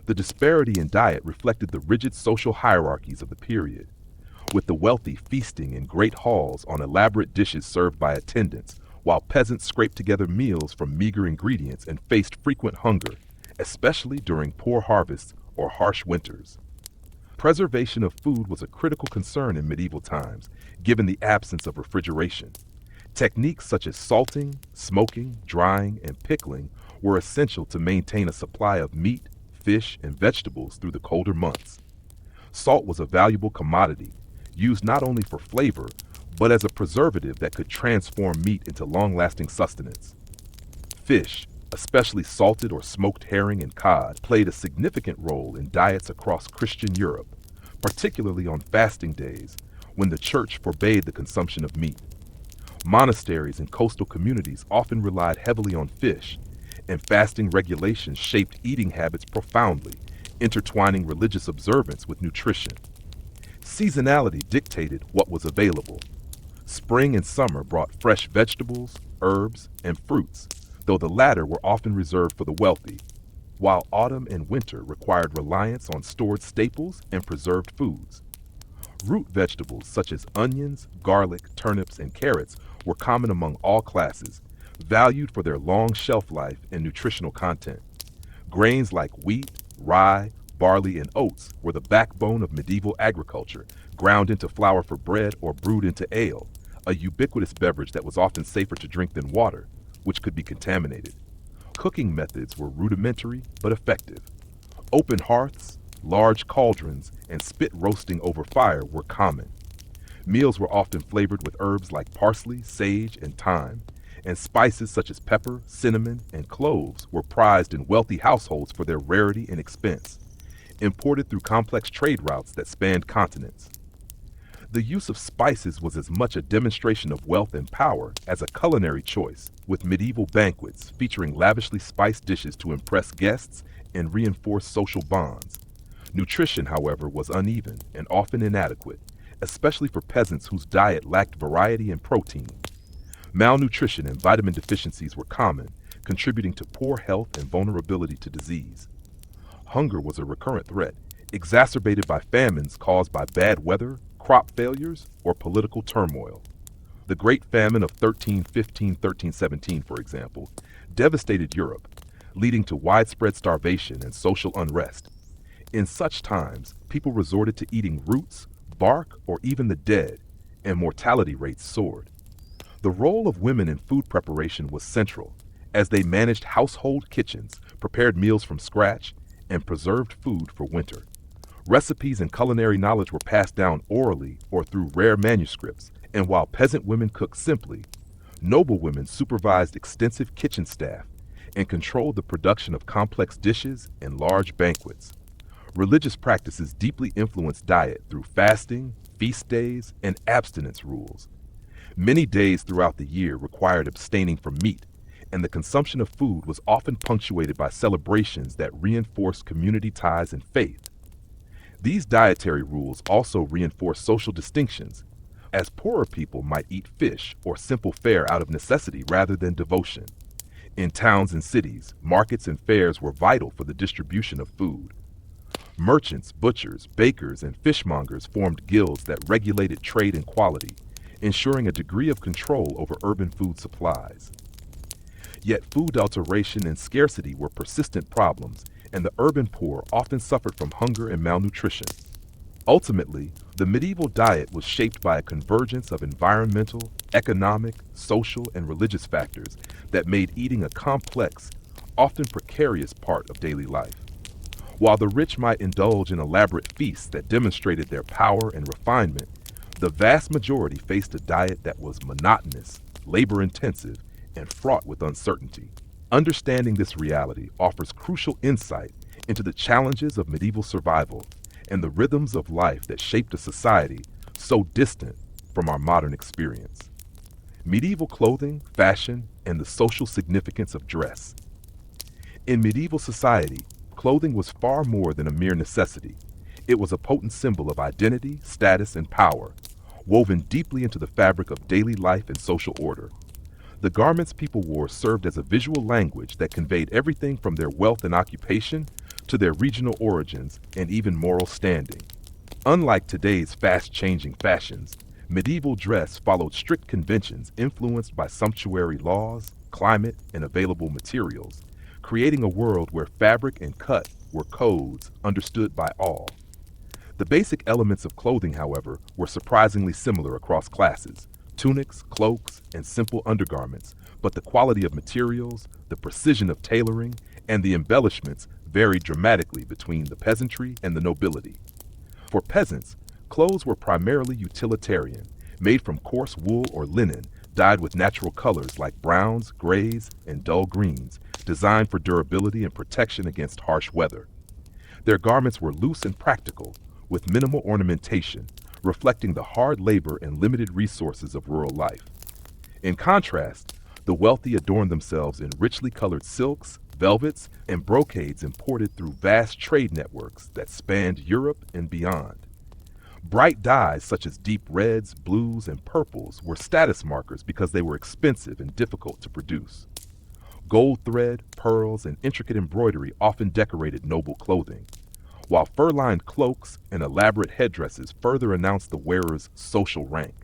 The disparity in diet reflected the rigid social hierarchies of the period. with the wealthy feasting in great halls on elaborate dishes served by attendants, while peasants scraped together meals from meager ingredients and faced frequent hunger, especially during poor harvests or harsh winters. Preservation of food was a critical concern in medieval times, given the absence of refrigeration. Techniques such as salting, smoking, drying, and pickling were essential to maintain a supply of meat, fish, and vegetables through the colder months. Salt was a valuable commodity, used not only for flavor, but as a preservative that could transform meat into long-lasting sustenance. Fish, especially salted or smoked herring and cod, played a significant role in diets across Christian Europe, particularly on fasting days when the church forbade the consumption of meat. Monasteries and coastal communities often relied heavily on fish, and fasting regulations shaped eating habits profoundly, intertwining religious observance with nutrition. Seasonality dictated what was available. Spring and summer brought fresh vegetables, herbs, and fruits, though the latter were often reserved for the wealthy, while autumn and winter required reliance on stored staples and preserved foods. Root vegetables such as onions, garlic, turnips, and carrots were common among all classes, valued for their long shelf life and nutritional content. Grains like wheat, rye, barley, and oats were the backbone of medieval agriculture, ground into flour for bread or brewed into ale, a ubiquitous beverage that was often safer to drink than water, which could be contaminated. Cooking methods were rudimentary but effective. Open hearths, large cauldrons, and spit roasting over fire were common. Meals were often flavored with herbs like parsley, sage, and thyme, and spices such as pepper, cinnamon, and cloves were prized in wealthy households for their rarity and expense, imported through complex trade routes that spanned continents. The use of spices was as much a demonstration of wealth and power as a culinary choice, with medieval banquets featuring lavishly spiced dishes to impress guests and reinforce social bonds. Nutrition, however, was uneven and often inadequate, especially for peasants whose diet lacked variety and protein. Malnutrition and vitamin deficiencies were common, contributing to poor health and vulnerability to disease. Hunger was a recurrent threat, exacerbated by famines caused by bad weather, crop failures, or political turmoil. The Great Famine of 1315-1317, for example, devastated Europe, leading to widespread starvation and social unrest. In such times, people resorted to eating roots, bark, or even the dead, and mortality rates soared. The role of women in food preparation was central, as they managed household kitchens, prepared meals from scratch, and preserved food for winter. Recipes and culinary knowledge were passed down orally or through rare manuscripts, and while peasant women cooked simply, noble women supervised extensive kitchen staff and controlled the production of complex dishes and large banquets. Religious practices deeply influenced diet through fasting, feast days, and abstinence rules. Many days throughout the year required abstaining from meat, and the consumption of food was often punctuated by celebrations that reinforced community ties and faith. These dietary rules also reinforced social distinctions, as poorer people might eat fish or simple fare out of necessity rather than devotion. In towns and cities, markets and fairs were vital for the distribution of food. Merchants, butchers, bakers, and fishmongers formed guilds that regulated trade and quality, ensuring a degree of control over urban food supplies. Yet food adulteration and scarcity were persistent problems, and the urban poor often suffered from hunger and malnutrition. Ultimately, the medieval diet was shaped by a convergence of environmental, economic, social, and religious factors that made eating a complex, often precarious part of daily life. While the rich might indulge in elaborate feasts that demonstrated their power and refinement, the vast majority faced a diet that was monotonous, labor-intensive, and fraught with uncertainty. Understanding this reality offers crucial insight into the challenges of medieval survival and the rhythms of life that shaped a society so distant from our modern experience. Medieval clothing, fashion, and the social significance of dress. In medieval society, clothing was far more than a mere necessity. It was a potent symbol of identity, status, and power, woven deeply into the fabric of daily life and social order. The garments people wore served as a visual language that conveyed everything from their wealth and occupation to their regional origins and even moral standing. Unlike today's fast-changing fashions, medieval dress followed strict conventions influenced by sumptuary laws, climate, and available materials, creating a world where fabric and cut were codes understood by all. The basic elements of clothing, however, were surprisingly similar across classes: tunics, cloaks, and simple undergarments, but the quality of materials, the precision of tailoring, and the embellishments varied dramatically between the peasantry and the nobility. For peasants, clothes were primarily utilitarian, made from coarse wool or linen, dyed with natural colors like browns, grays, and dull greens, designed for durability and protection against harsh weather. Their garments were loose and practical, with minimal ornamentation, reflecting the hard labor and limited resources of rural life. In contrast, the wealthy adorned themselves in richly colored silks, velvets, and brocades imported through vast trade networks that spanned Europe and beyond. Bright dyes such as deep reds, blues, and purples were status markers because they were expensive and difficult to produce. Gold thread, pearls, and intricate embroidery often decorated noble clothing, while fur-lined cloaks and elaborate headdresses further announced the wearer's social rank.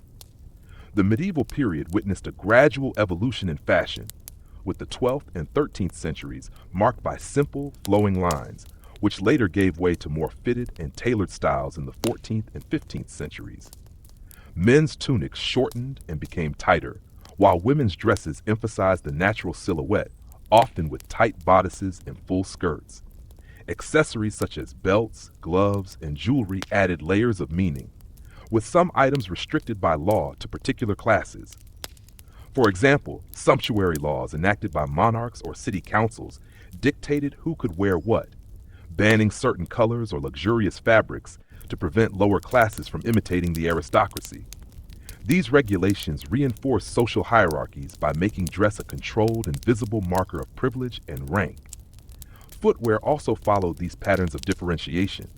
The medieval period witnessed a gradual evolution in fashion, with the 12th and 13th centuries marked by simple, flowing lines, which later gave way to more fitted and tailored styles in the 14th and 15th centuries. Men's tunics shortened and became tighter, while women's dresses emphasized the natural silhouette, often with tight bodices and full skirts. Accessories such as belts, gloves, and jewelry added layers of meaning, with some items restricted by law to particular classes. For example, sumptuary laws enacted by monarchs or city councils dictated who could wear what, banning certain colors or luxurious fabrics to prevent lower classes from imitating the aristocracy. These regulations reinforced social hierarchies by making dress a controlled and visible marker of privilege and rank. Footwear also followed these patterns of differentiation.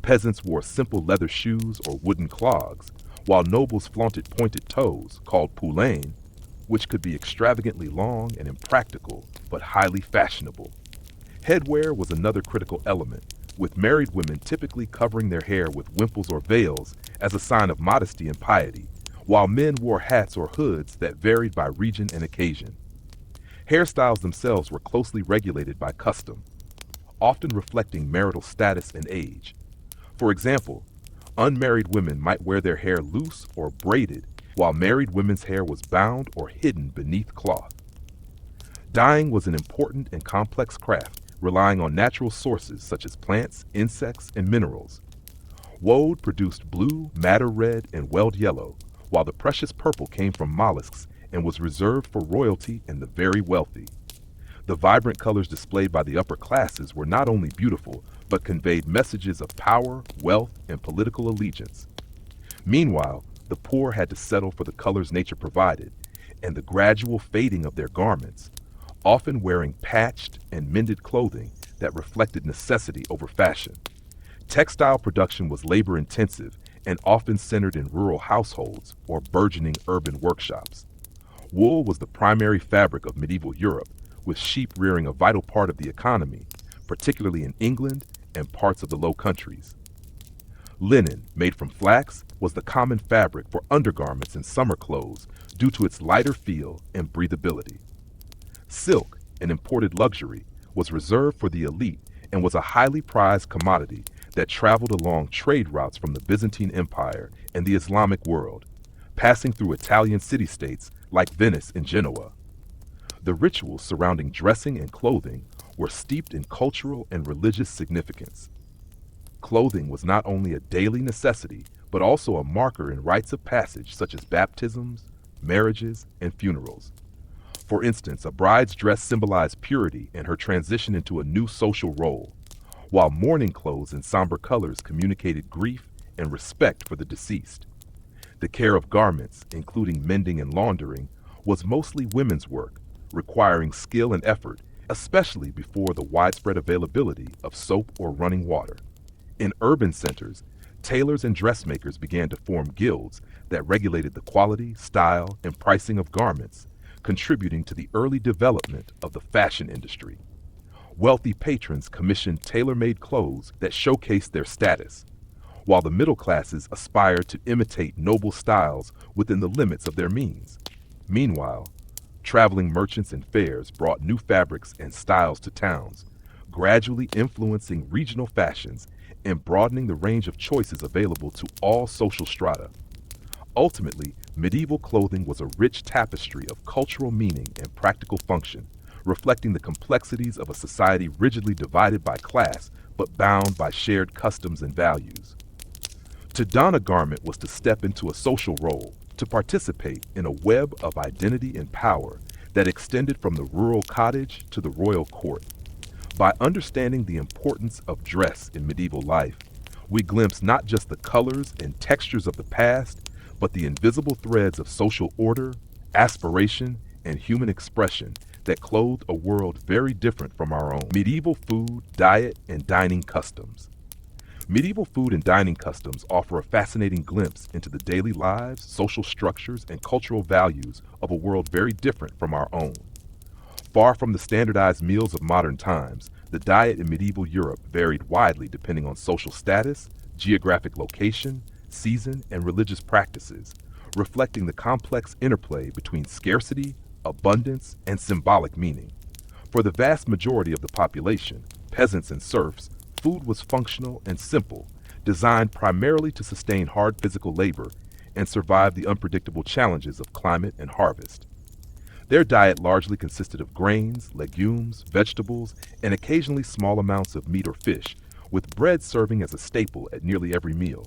Peasants wore simple leather shoes or wooden clogs, while nobles flaunted pointed toes, called poulaines, which could be extravagantly long and impractical, but highly fashionable. Headwear was another critical element, with married women typically covering their hair with wimples or veils as a sign of modesty and piety, while men wore hats or hoods that varied by region and occasion. Hairstyles themselves were closely regulated by custom, often reflecting marital status and age. For example, unmarried women might wear their hair loose or braided, while married women's hair was bound or hidden beneath cloth. Dyeing was an important and complex craft, relying on natural sources such as plants, insects, and minerals. Woad produced blue, madder red, and weld yellow, while the precious purple came from mollusks and was reserved for royalty and the very wealthy. The vibrant colors displayed by the upper classes were not only beautiful, but conveyed messages of power, wealth, and political allegiance. Meanwhile, the poor had to settle for the colors nature provided, and the gradual fading of their garments, often wearing patched and mended clothing that reflected necessity over fashion. Textile production was labor-intensive and often centered in rural households or burgeoning urban workshops. Wool was the primary fabric of medieval Europe, with sheep rearing a vital part of the economy, particularly in England and parts of the Low Countries. Linen, made from flax, was the common fabric for undergarments and summer clothes due to its lighter feel and breathability. Silk, an imported luxury, was reserved for the elite and was a highly prized commodity that traveled along trade routes from the Byzantine Empire and the Islamic world, passing through Italian city-states like Venice and Genoa. The rituals surrounding dressing and clothing were steeped in cultural and religious significance. Clothing was not only a daily necessity, but also a marker in rites of passage such as baptisms, marriages, and funerals. For instance, a bride's dress symbolized purity and her transition into a new social role, while mourning clothes in somber colors communicated grief and respect for the deceased. The care of garments, including mending and laundering, was mostly women's work, requiring skill and effort, especially before the widespread availability of soap or running water. In urban centers, tailors and dressmakers began to form guilds that regulated the quality, style, and pricing of garments, contributing to the early development of the fashion industry. Wealthy patrons commissioned tailor-made clothes that showcased their status, while the middle classes aspired to imitate noble styles within the limits of their means. Meanwhile, traveling merchants and fairs brought new fabrics and styles to towns, gradually influencing regional fashions and broadening the range of choices available to all social strata. Ultimately, medieval clothing was a rich tapestry of cultural meaning and practical function, reflecting the complexities of a society rigidly divided by class but bound by shared customs and values. To don a garment was to step into a social role, to participate in a web of identity and power that extended from the rural cottage to the royal court. By understanding the importance of dress in medieval life, we glimpse not just the colors and textures of the past, but the invisible threads of social order, aspiration, and human expression that clothed a world very different from our own. Medieval food, diet, and dining customs. Medieval food and dining customs offer a fascinating glimpse into the daily lives, social structures, and cultural values of a world very different from our own. Far from the standardized meals of modern times, the diet in medieval Europe varied widely depending on social status, geographic location, season, and religious practices, reflecting the complex interplay between scarcity, abundance, and symbolic meaning. For the vast majority of the population, peasants and serfs, food was functional and simple, designed primarily to sustain hard physical labor and survive the unpredictable challenges of climate and harvest. Their diet largely consisted of grains, legumes, vegetables, and occasionally small amounts of meat or fish, with bread serving as a staple at nearly every meal.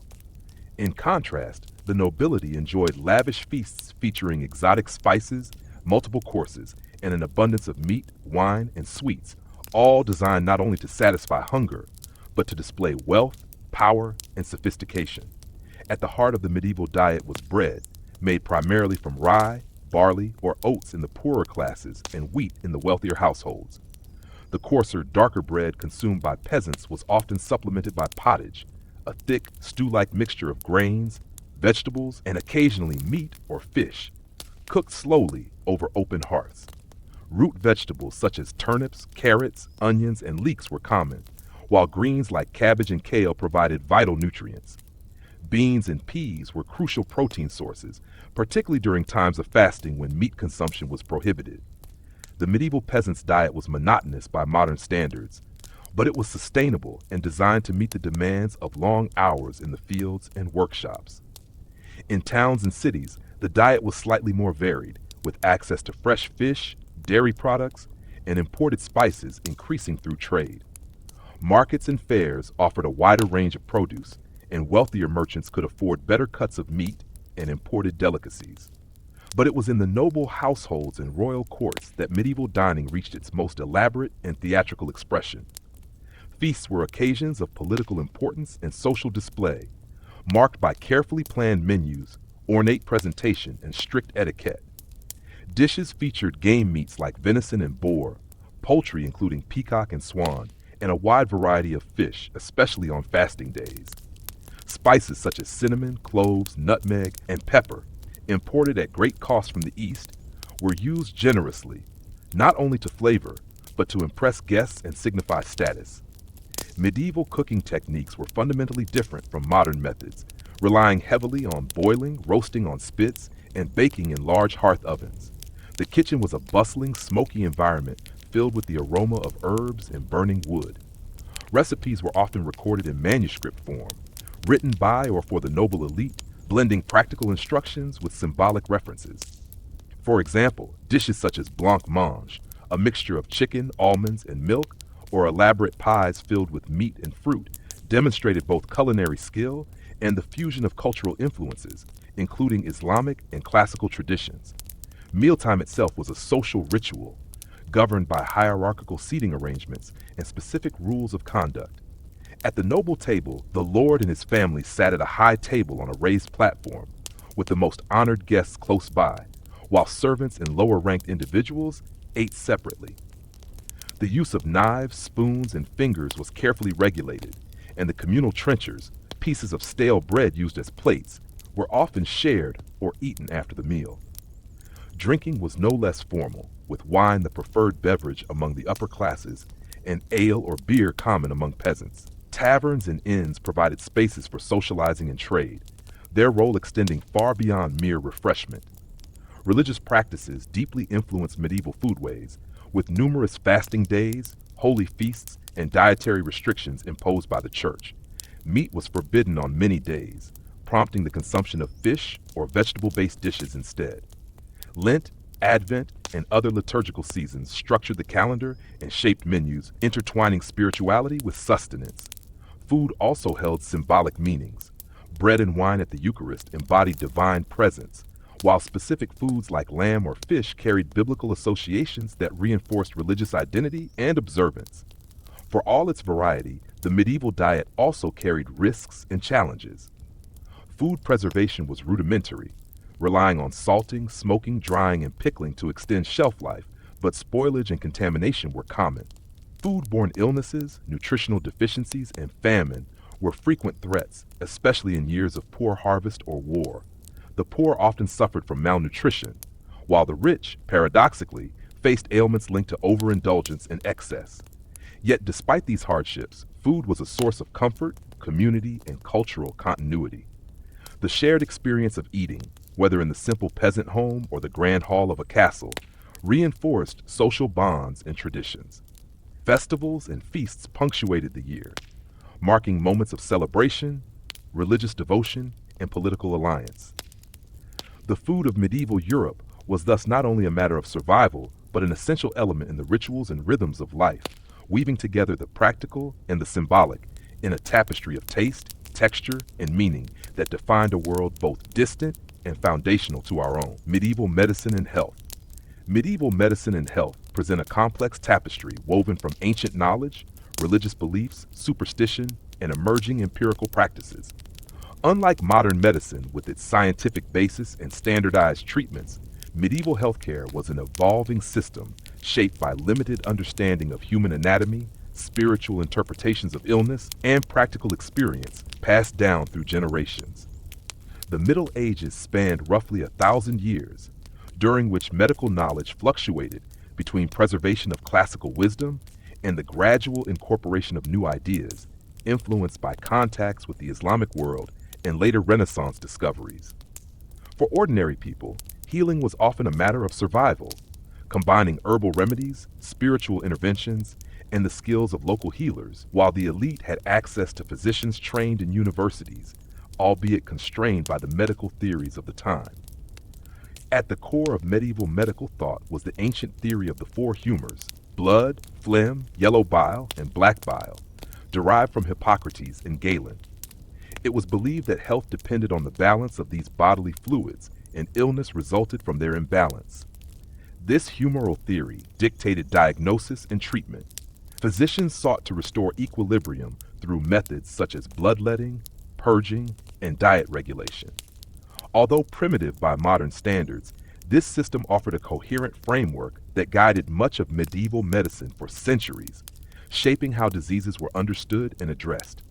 In contrast, the nobility enjoyed lavish feasts featuring exotic spices, multiple courses, and an abundance of meat, wine, and sweets, all designed not only to satisfy hunger, but to display wealth, power, and sophistication. At the heart of the medieval diet was bread, made primarily from rye, barley, or oats in the poorer classes, and wheat in the wealthier households. The coarser, darker bread consumed by peasants was often supplemented by pottage, a thick, stew-like mixture of grains, vegetables, and occasionally meat or fish, cooked slowly over open hearths. Root vegetables such as turnips, carrots, onions, and leeks were common, while greens like cabbage and kale provided vital nutrients. Beans and peas were crucial protein sources, particularly during times of fasting when meat consumption was prohibited. The medieval peasant's diet was monotonous by modern standards, but it was sustainable and designed to meet the demands of long hours in the fields and workshops. In towns and cities, the diet was slightly more varied, with access to fresh fish, dairy products, and imported spices increasing through trade. Markets and fairs offered a wider range of produce, and wealthier merchants could afford better cuts of meat and imported delicacies. But it was in the noble households and royal courts that medieval dining reached its most elaborate and theatrical expression. Feasts were occasions of political importance and social display, marked by carefully planned menus, ornate presentation, and strict etiquette. Dishes featured game meats like venison and boar, poultry including peacock and swan, and a wide variety of fish, especially on fasting days. Spices such as cinnamon, cloves, nutmeg, and pepper, imported at great cost from the East, were used generously, not only to flavor, but to impress guests and signify status. Medieval cooking techniques were fundamentally different from modern methods, relying heavily on boiling, roasting on spits, and baking in large hearth ovens. The kitchen was a bustling, smoky environment filled with the aroma of herbs and burning wood. Recipes were often recorded in manuscript form, written by or for the noble elite, blending practical instructions with symbolic references. For example, dishes such as blancmange, a mixture of chicken, almonds, and milk, or elaborate pies filled with meat and fruit, demonstrated both culinary skill and the fusion of cultural influences, including Islamic and classical traditions. Mealtime itself was a social ritual, governed by hierarchical seating arrangements and specific rules of conduct. At the noble table, the lord and his family sat at a high table on a raised platform, with the most honored guests close by, while servants and lower-ranked individuals ate separately. The use of knives, spoons, and fingers was carefully regulated, and the communal trenchers, pieces of stale bread used as plates, were often shared or eaten after the meal. Drinking was no less formal, with wine the preferred beverage among the upper classes and ale or beer common among peasants. Taverns and inns provided spaces for socializing and trade, their role extending far beyond mere refreshment. Religious practices deeply influenced medieval foodways, with numerous fasting days, holy feasts, and dietary restrictions imposed by the church. Meat was forbidden on many days, prompting the consumption of fish or vegetable-based dishes instead. Lent, Advent, and other liturgical seasons structured the calendar and shaped menus, intertwining spirituality with sustenance. Food also held symbolic meanings. Bread and wine at the Eucharist embodied divine presence, while specific foods like lamb or fish carried biblical associations that reinforced religious identity and observance. For all its variety, the medieval diet also carried risks and challenges. Food preservation was rudimentary, relying on salting, smoking, drying, and pickling to extend shelf life, but spoilage and contamination were common. Foodborne illnesses, nutritional deficiencies, and famine were frequent threats, especially in years of poor harvest or war. The poor often suffered from malnutrition, while the rich, paradoxically, faced ailments linked to overindulgence and excess. Yet despite these hardships, food was a source of comfort, community, and cultural continuity. The shared experience of eating, whether in the simple peasant home or the grand hall of a castle, reinforced social bonds and traditions. Festivals and feasts punctuated the year, marking moments of celebration, religious devotion, and political alliance. The food of medieval Europe was thus not only a matter of survival, but an essential element in the rituals and rhythms of life, weaving together the practical and the symbolic in a tapestry of taste, texture, and meaning that defined a world both distant and foundational to our own. Medieval medicine and health. Medieval medicine and health present a complex tapestry woven from ancient knowledge, religious beliefs, superstition, and emerging empirical practices. Unlike modern medicine with its scientific basis and standardized treatments, medieval healthcare was an evolving system shaped by limited understanding of human anatomy, spiritual interpretations of illness, and practical experience passed down through generations. The Middle Ages spanned roughly 1,000 years, during which medical knowledge fluctuated between preservation of classical wisdom and the gradual incorporation of new ideas, influenced by contacts with the Islamic world and later Renaissance discoveries. For ordinary people, healing was often a matter of survival, combining herbal remedies, spiritual interventions, and the skills of local healers, while the elite had access to physicians trained in universities, albeit constrained by the medical theories of the time. At the core of medieval medical thought was the ancient theory of the four humors: blood, phlegm, yellow bile, and black bile, derived from Hippocrates and Galen. It was believed that health depended on the balance of these bodily fluids, and illness resulted from their imbalance. This humoral theory dictated diagnosis and treatment. Physicians sought to restore equilibrium through methods such as bloodletting, purging, and diet regulation. Although primitive by modern standards, this system offered a coherent framework that guided much of medieval medicine for centuries, shaping how diseases were understood and addressed.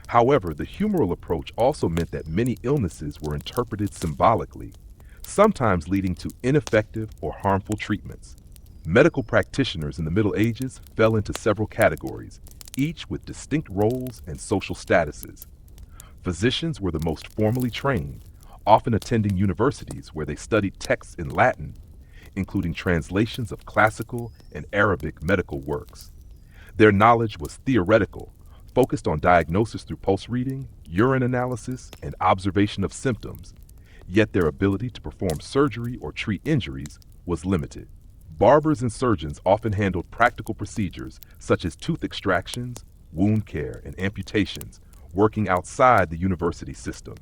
However, the humoral approach also meant that many illnesses were interpreted symbolically, sometimes leading to ineffective or harmful treatments. Medical practitioners in the Middle Ages fell into several categories, each with distinct roles and social statuses. Physicians were the most formally trained, often attending universities where they studied texts in Latin, including translations of classical and Arabic medical works. Their knowledge was theoretical, focused on diagnosis through pulse reading, urine analysis, and observation of symptoms, yet their ability to perform surgery or treat injuries was limited. Barbers and surgeons often handled practical procedures such as tooth extractions, wound care, and amputations, working outside the university system.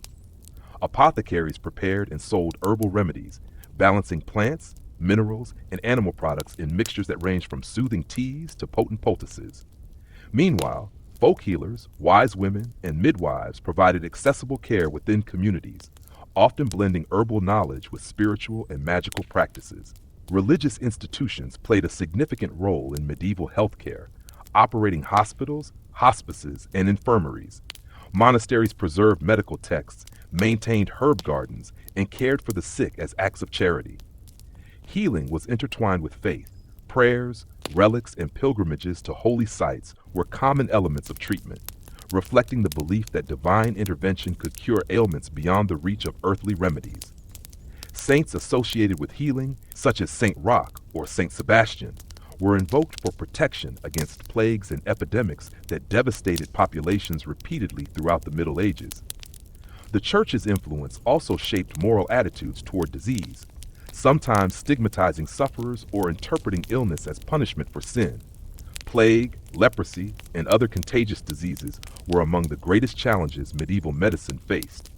Apothecaries prepared and sold herbal remedies, balancing plants, minerals, and animal products in mixtures that ranged from soothing teas to potent poultices. Meanwhile, folk healers, wise women, and midwives provided accessible care within communities, often blending herbal knowledge with spiritual and magical practices. Religious institutions played a significant role in medieval healthcare, operating hospitals, hospices, and infirmaries. Monasteries preserved medical texts, maintained herb gardens, and cared for the sick as acts of charity. Healing was intertwined with faith. Prayers, relics, and pilgrimages to holy sites were common elements of treatment, reflecting the belief that divine intervention could cure ailments beyond the reach of earthly remedies. Saints associated with healing, such as Saint Roch or Saint Sebastian, were invoked for protection against plagues and epidemics that devastated populations repeatedly throughout the Middle Ages. The Church's influence also shaped moral attitudes toward disease, sometimes stigmatizing sufferers or interpreting illness as punishment for sin. Plague, leprosy, and other contagious diseases were among the greatest challenges medieval medicine faced.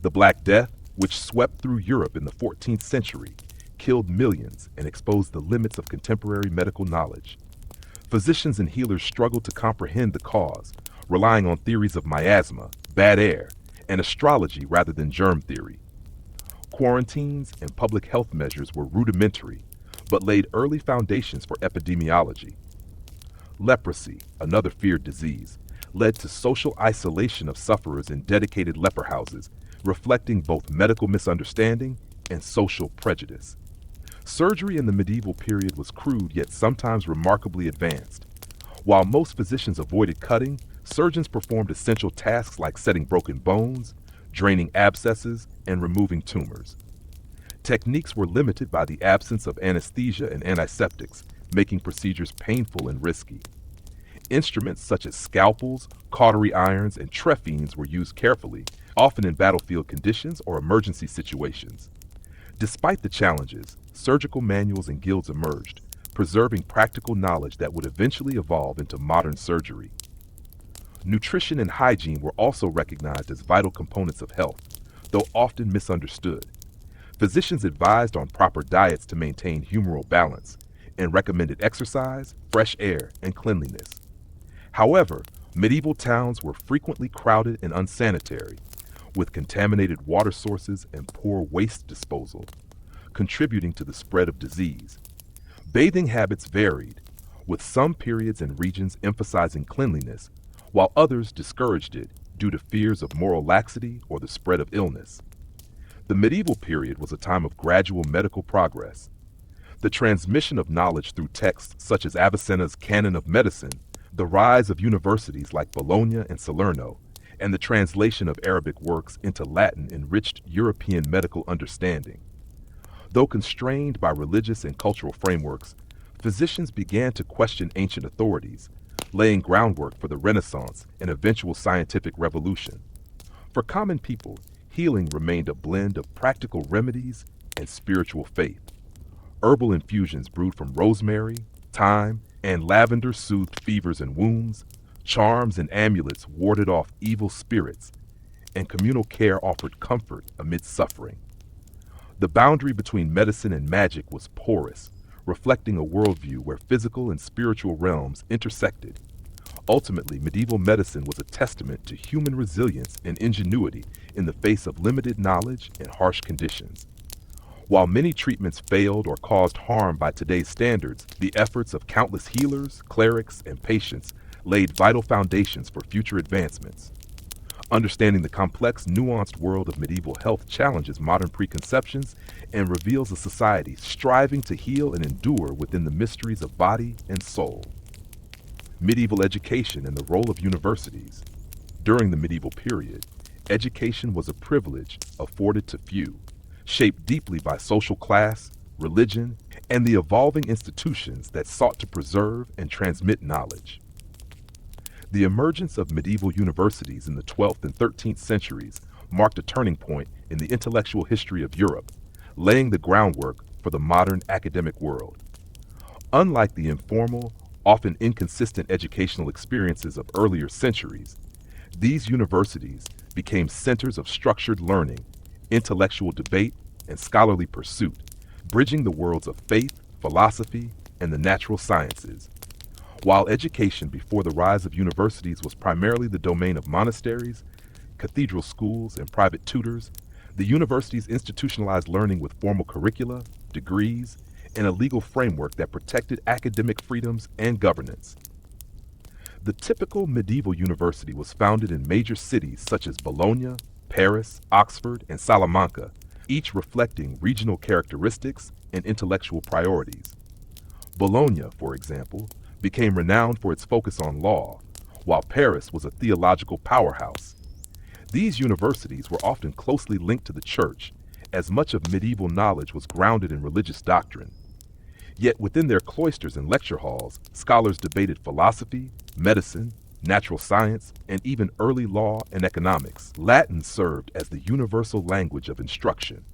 The Black Death, which swept through Europe in the 14th century, killed millions and exposed the limits of contemporary medical knowledge. Physicians and healers struggled to comprehend the cause, relying on theories of miasma, bad air, and astrology rather than germ theory. Quarantines and public health measures were rudimentary, but laid early foundations for epidemiology. Leprosy, another feared disease, led to social isolation of sufferers in dedicated leper houses, reflecting both medical misunderstanding and social prejudice. Surgery in the medieval period was crude yet sometimes remarkably advanced. While most physicians avoided cutting, surgeons performed essential tasks like setting broken bones, draining abscesses, and removing tumors. Techniques were limited by the absence of anesthesia and antiseptics, making procedures painful and risky. Instruments such as scalpels, cautery irons, and trephines were used carefully, often in battlefield conditions or emergency situations. Despite the challenges, surgical manuals and guilds emerged, preserving practical knowledge that would eventually evolve into modern surgery. Nutrition and hygiene were also recognized as vital components of health, though often misunderstood. Physicians advised on proper diets to maintain humoral balance and recommended exercise, fresh air, and cleanliness. However, medieval towns were frequently crowded and unsanitary, with contaminated water sources and poor waste disposal, contributing to the spread of disease. Bathing habits varied, with some periods and regions emphasizing cleanliness, while others discouraged it due to fears of moral laxity or the spread of illness. The medieval period was a time of gradual medical progress. The transmission of knowledge through texts such as Avicenna's Canon of Medicine, the rise of universities like Bologna and Salerno, and the translation of Arabic works into Latin enriched European medical understanding. Though constrained by religious and cultural frameworks, physicians began to question ancient authorities, laying groundwork for the Renaissance and eventual scientific revolution. For common people, healing remained a blend of practical remedies and spiritual faith. Herbal infusions brewed from rosemary, thyme, and lavender soothed fevers and wounds. Charms and amulets warded off evil spirits, and communal care offered comfort amid suffering. The boundary between medicine and magic was porous, reflecting a worldview where physical and spiritual realms intersected. Ultimately, medieval medicine was a testament to human resilience and ingenuity in the face of limited knowledge and harsh conditions. While many treatments failed or caused harm by today's standards, the efforts of countless healers, clerics, and patients laid vital foundations for future advancements. Understanding the complex, nuanced world of medieval health challenges modern preconceptions and reveals a society striving to heal and endure within the mysteries of body and soul. Medieval education and the role of universities. During the medieval period, education was a privilege afforded to few, shaped deeply by social class, religion, and the evolving institutions that sought to preserve and transmit knowledge. The emergence of medieval universities in the 12th and 13th centuries marked a turning point in the intellectual history of Europe, laying the groundwork for the modern academic world. Unlike the informal, often inconsistent educational experiences of earlier centuries, these universities became centers of structured learning, intellectual debate, and scholarly pursuit, bridging the worlds of faith, philosophy, and the natural sciences. While education before the rise of universities was primarily the domain of monasteries, cathedral schools, and private tutors, the universities institutionalized learning with formal curricula, degrees, and a legal framework that protected academic freedoms and governance. The typical medieval university was founded in major cities such as Bologna, Paris, Oxford, and Salamanca, each reflecting regional characteristics and intellectual priorities. Bologna, for example, became renowned for its focus on law, while Paris was a theological powerhouse. These universities were often closely linked to the church, as much of medieval knowledge was grounded in religious doctrine. Yet within their cloisters and lecture halls, scholars debated philosophy, medicine, natural science, and even early law and economics. Latin served as the universal language of instruction,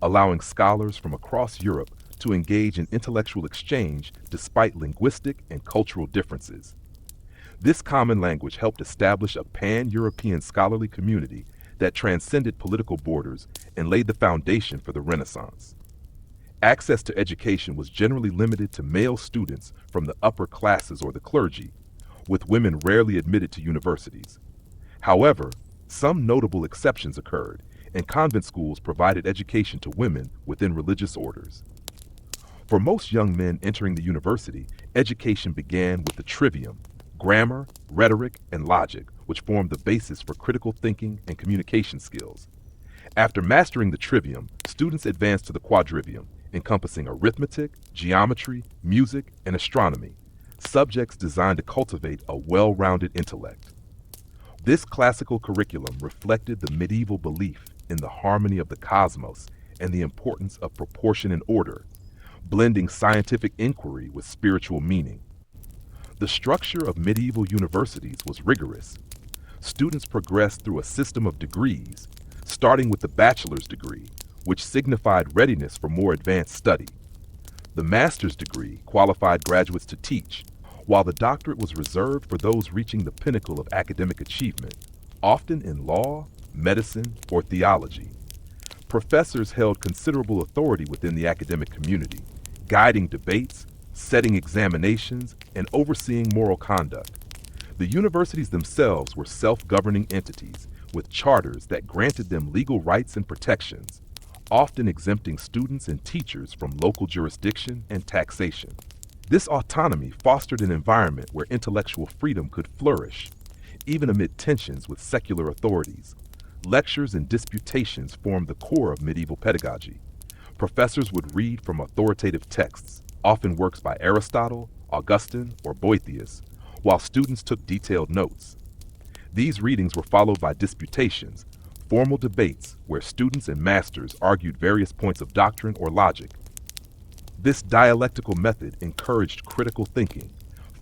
allowing scholars from across Europe to engage in intellectual exchange despite linguistic and cultural differences. This common language helped establish a pan-European scholarly community that transcended political borders and laid the foundation for the Renaissance. Access to education was generally limited to male students from the upper classes or the clergy, with women rarely admitted to universities. However, some notable exceptions occurred, and convent schools provided education to women within religious orders. For most young men entering the university, education began with the trivium, grammar, rhetoric, and logic, which formed the basis for critical thinking and communication skills. After mastering the trivium, students advanced to the quadrivium, encompassing arithmetic, geometry, music, and astronomy, subjects designed to cultivate a well-rounded intellect. This classical curriculum reflected the medieval belief in the harmony of the cosmos and the importance of proportion and order, blending scientific inquiry with spiritual meaning. The structure of medieval universities was rigorous. Students progressed through a system of degrees, starting with the bachelor's degree, which signified readiness for more advanced study. The master's degree qualified graduates to teach, while the doctorate was reserved for those reaching the pinnacle of academic achievement, often in law, medicine, or theology. Professors held considerable authority within the academic community, guiding debates, setting examinations, and overseeing moral conduct. The universities themselves were self-governing entities with charters that granted them legal rights and protections, often exempting students and teachers from local jurisdiction and taxation. This autonomy fostered an environment where intellectual freedom could flourish, even amid tensions with secular authorities. Lectures and disputations formed the core of medieval pedagogy. Professors would read from authoritative texts, often works by Aristotle, Augustine, or Boethius, while students took detailed notes. These readings were followed by disputations, formal debates where students and masters argued various points of doctrine or logic. This dialectical method encouraged critical thinking,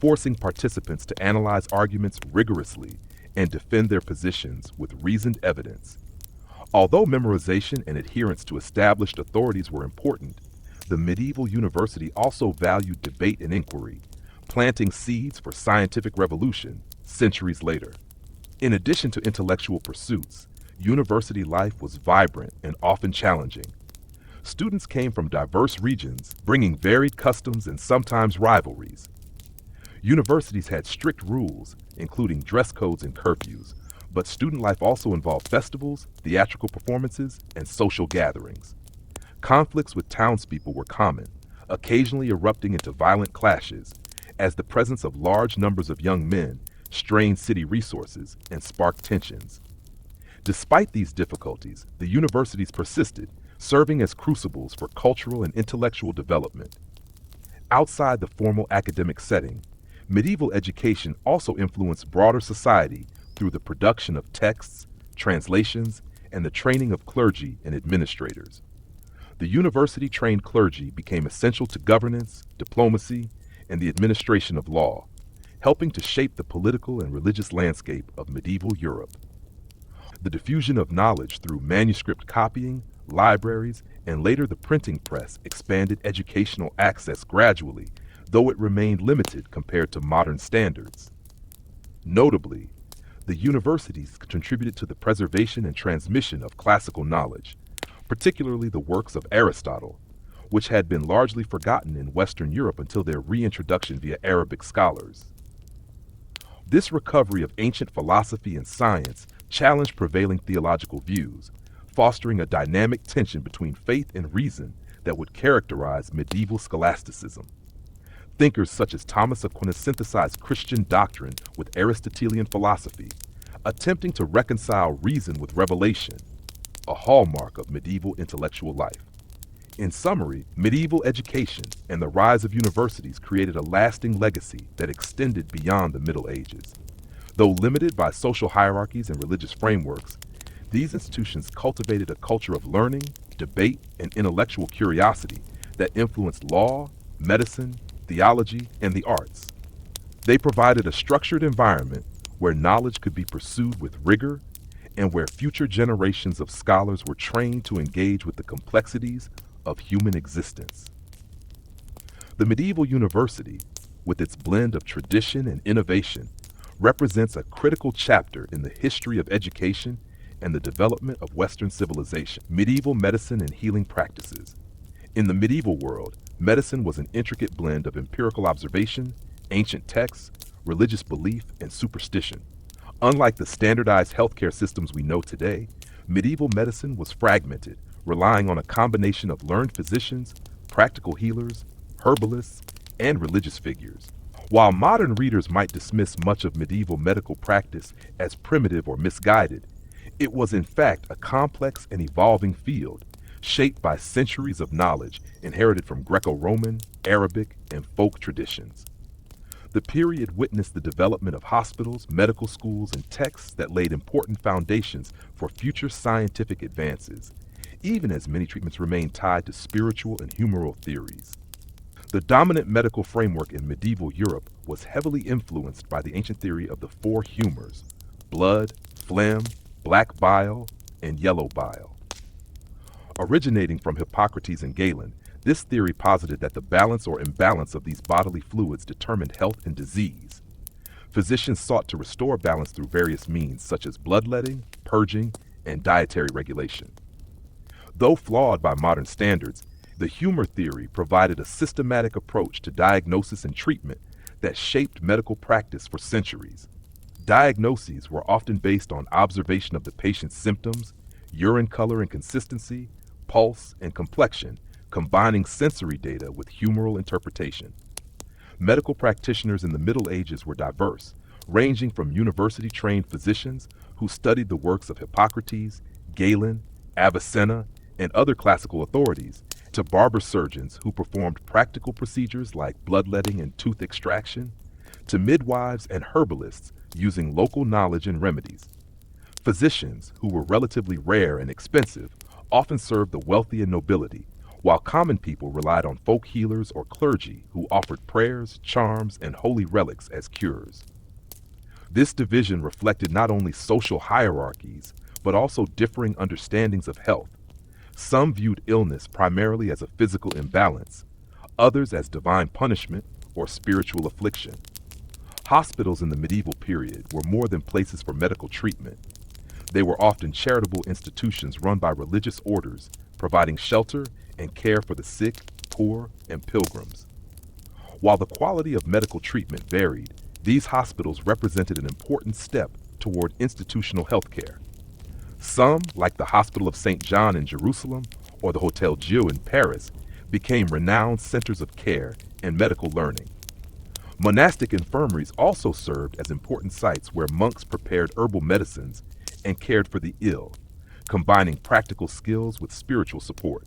forcing participants to analyze arguments rigorously and defend their positions with reasoned evidence. Although memorization and adherence to established authorities were important, the medieval university also valued debate and inquiry, planting seeds for scientific revolution centuries later. In addition to intellectual pursuits, university life was vibrant and often challenging. Students came from diverse regions, bringing varied customs and sometimes rivalries. Universities had strict rules, including dress codes and curfews, but student life also involved festivals, theatrical performances, and social gatherings. Conflicts with townspeople were common, occasionally erupting into violent clashes, as the presence of large numbers of young men strained city resources and sparked tensions. Despite these difficulties, the universities persisted, serving as crucibles for cultural and intellectual development. Outside the formal academic setting, medieval education also influenced broader society through the production of texts, translations, and the training of clergy and administrators. The university-trained clergy became essential to governance, diplomacy, and the administration of law, helping to shape the political and religious landscape of medieval Europe. The diffusion of knowledge through manuscript copying, libraries, and later the printing press expanded educational access gradually, though it remained limited compared to modern standards. Notably, the universities contributed to the preservation and transmission of classical knowledge, particularly the works of Aristotle, which had been largely forgotten in Western Europe until their reintroduction via Arabic scholars. This recovery of ancient philosophy and science challenged prevailing theological views, fostering a dynamic tension between faith and reason that would characterize medieval scholasticism. Thinkers such as Thomas Aquinas synthesized Christian doctrine with Aristotelian philosophy, attempting to reconcile reason with revelation, a hallmark of medieval intellectual life. In summary, medieval education and the rise of universities created a lasting legacy that extended beyond the Middle Ages. Though limited by social hierarchies and religious frameworks, these institutions cultivated a culture of learning, debate, and intellectual curiosity that influenced law, medicine, theology, and the arts. They provided a structured environment where knowledge could be pursued with rigor and where future generations of scholars were trained to engage with the complexities of human existence. The medieval university, with its blend of tradition and innovation, represents a critical chapter in the history of education and the development of Western civilization. Medieval medicine and healing practices. In the medieval world, medicine was an intricate blend of empirical observation, ancient texts, religious belief, and superstition. Unlike the standardized healthcare systems we know today, medieval medicine was fragmented, relying on a combination of learned physicians, practical healers, herbalists, and religious figures. While modern readers might dismiss much of medieval medical practice as primitive or misguided, it was in fact a complex and evolving field, shaped by centuries of knowledge inherited from Greco-Roman, Arabic, and folk traditions. The period witnessed the development of hospitals, medical schools, and texts that laid important foundations for future scientific advances, even as many treatments remained tied to spiritual and humoral theories. The dominant medical framework in medieval Europe was heavily influenced by the ancient theory of the four humors: blood, phlegm, black bile, and yellow bile. Originating from Hippocrates and Galen, this theory posited that the balance or imbalance of these bodily fluids determined health and disease. Physicians sought to restore balance through various means such as bloodletting, purging, and dietary regulation. Though flawed by modern standards, the humor theory provided a systematic approach to diagnosis and treatment that shaped medical practice for centuries. Diagnoses were often based on observation of the patient's symptoms, urine color and consistency, pulse, and complexion, combining sensory data with humoral interpretation. Medical practitioners in the Middle Ages were diverse, ranging from university-trained physicians who studied the works of Hippocrates, Galen, Avicenna, and other classical authorities, to barber surgeons who performed practical procedures like bloodletting and tooth extraction, to midwives and herbalists using local knowledge and remedies. Physicians, who were relatively rare and expensive, often served the wealthy and nobility, while common people relied on folk healers or clergy who offered prayers, charms, and holy relics as cures. This division reflected not only social hierarchies, but also differing understandings of health. Some viewed illness primarily as a physical imbalance, others as divine punishment or spiritual affliction. Hospitals in the medieval period were more than places for medical treatment. They were often charitable institutions run by religious orders, providing shelter and care for the sick, poor, and pilgrims. While the quality of medical treatment varied, these hospitals represented an important step toward institutional health care. Some, like the Hospital of St. John in Jerusalem or the Hotel Dieu in Paris, became renowned centers of care and medical learning. Monastic infirmaries also served as important sites where monks prepared herbal medicines and cared for the ill, combining practical skills with spiritual support.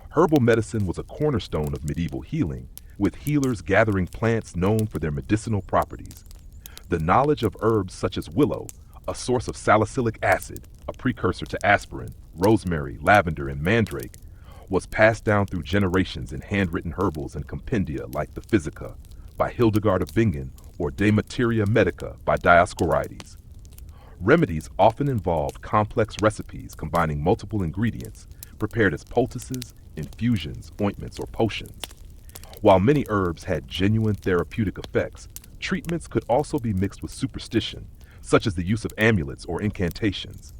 Herbal medicine was a cornerstone of medieval healing, with healers gathering plants known for their medicinal properties. The knowledge of herbs such as willow, a source of salicylic acid, a precursor to aspirin, rosemary, lavender, and mandrake, was passed down through generations in handwritten herbals and compendia like the Physica by Hildegard of Bingen or De Materia Medica by Dioscorides. Remedies often involved complex recipes combining multiple ingredients, prepared as poultices, infusions, ointments, or potions. While many herbs had genuine therapeutic effects, treatments could also be mixed with superstition, such as the use of amulets or incantations.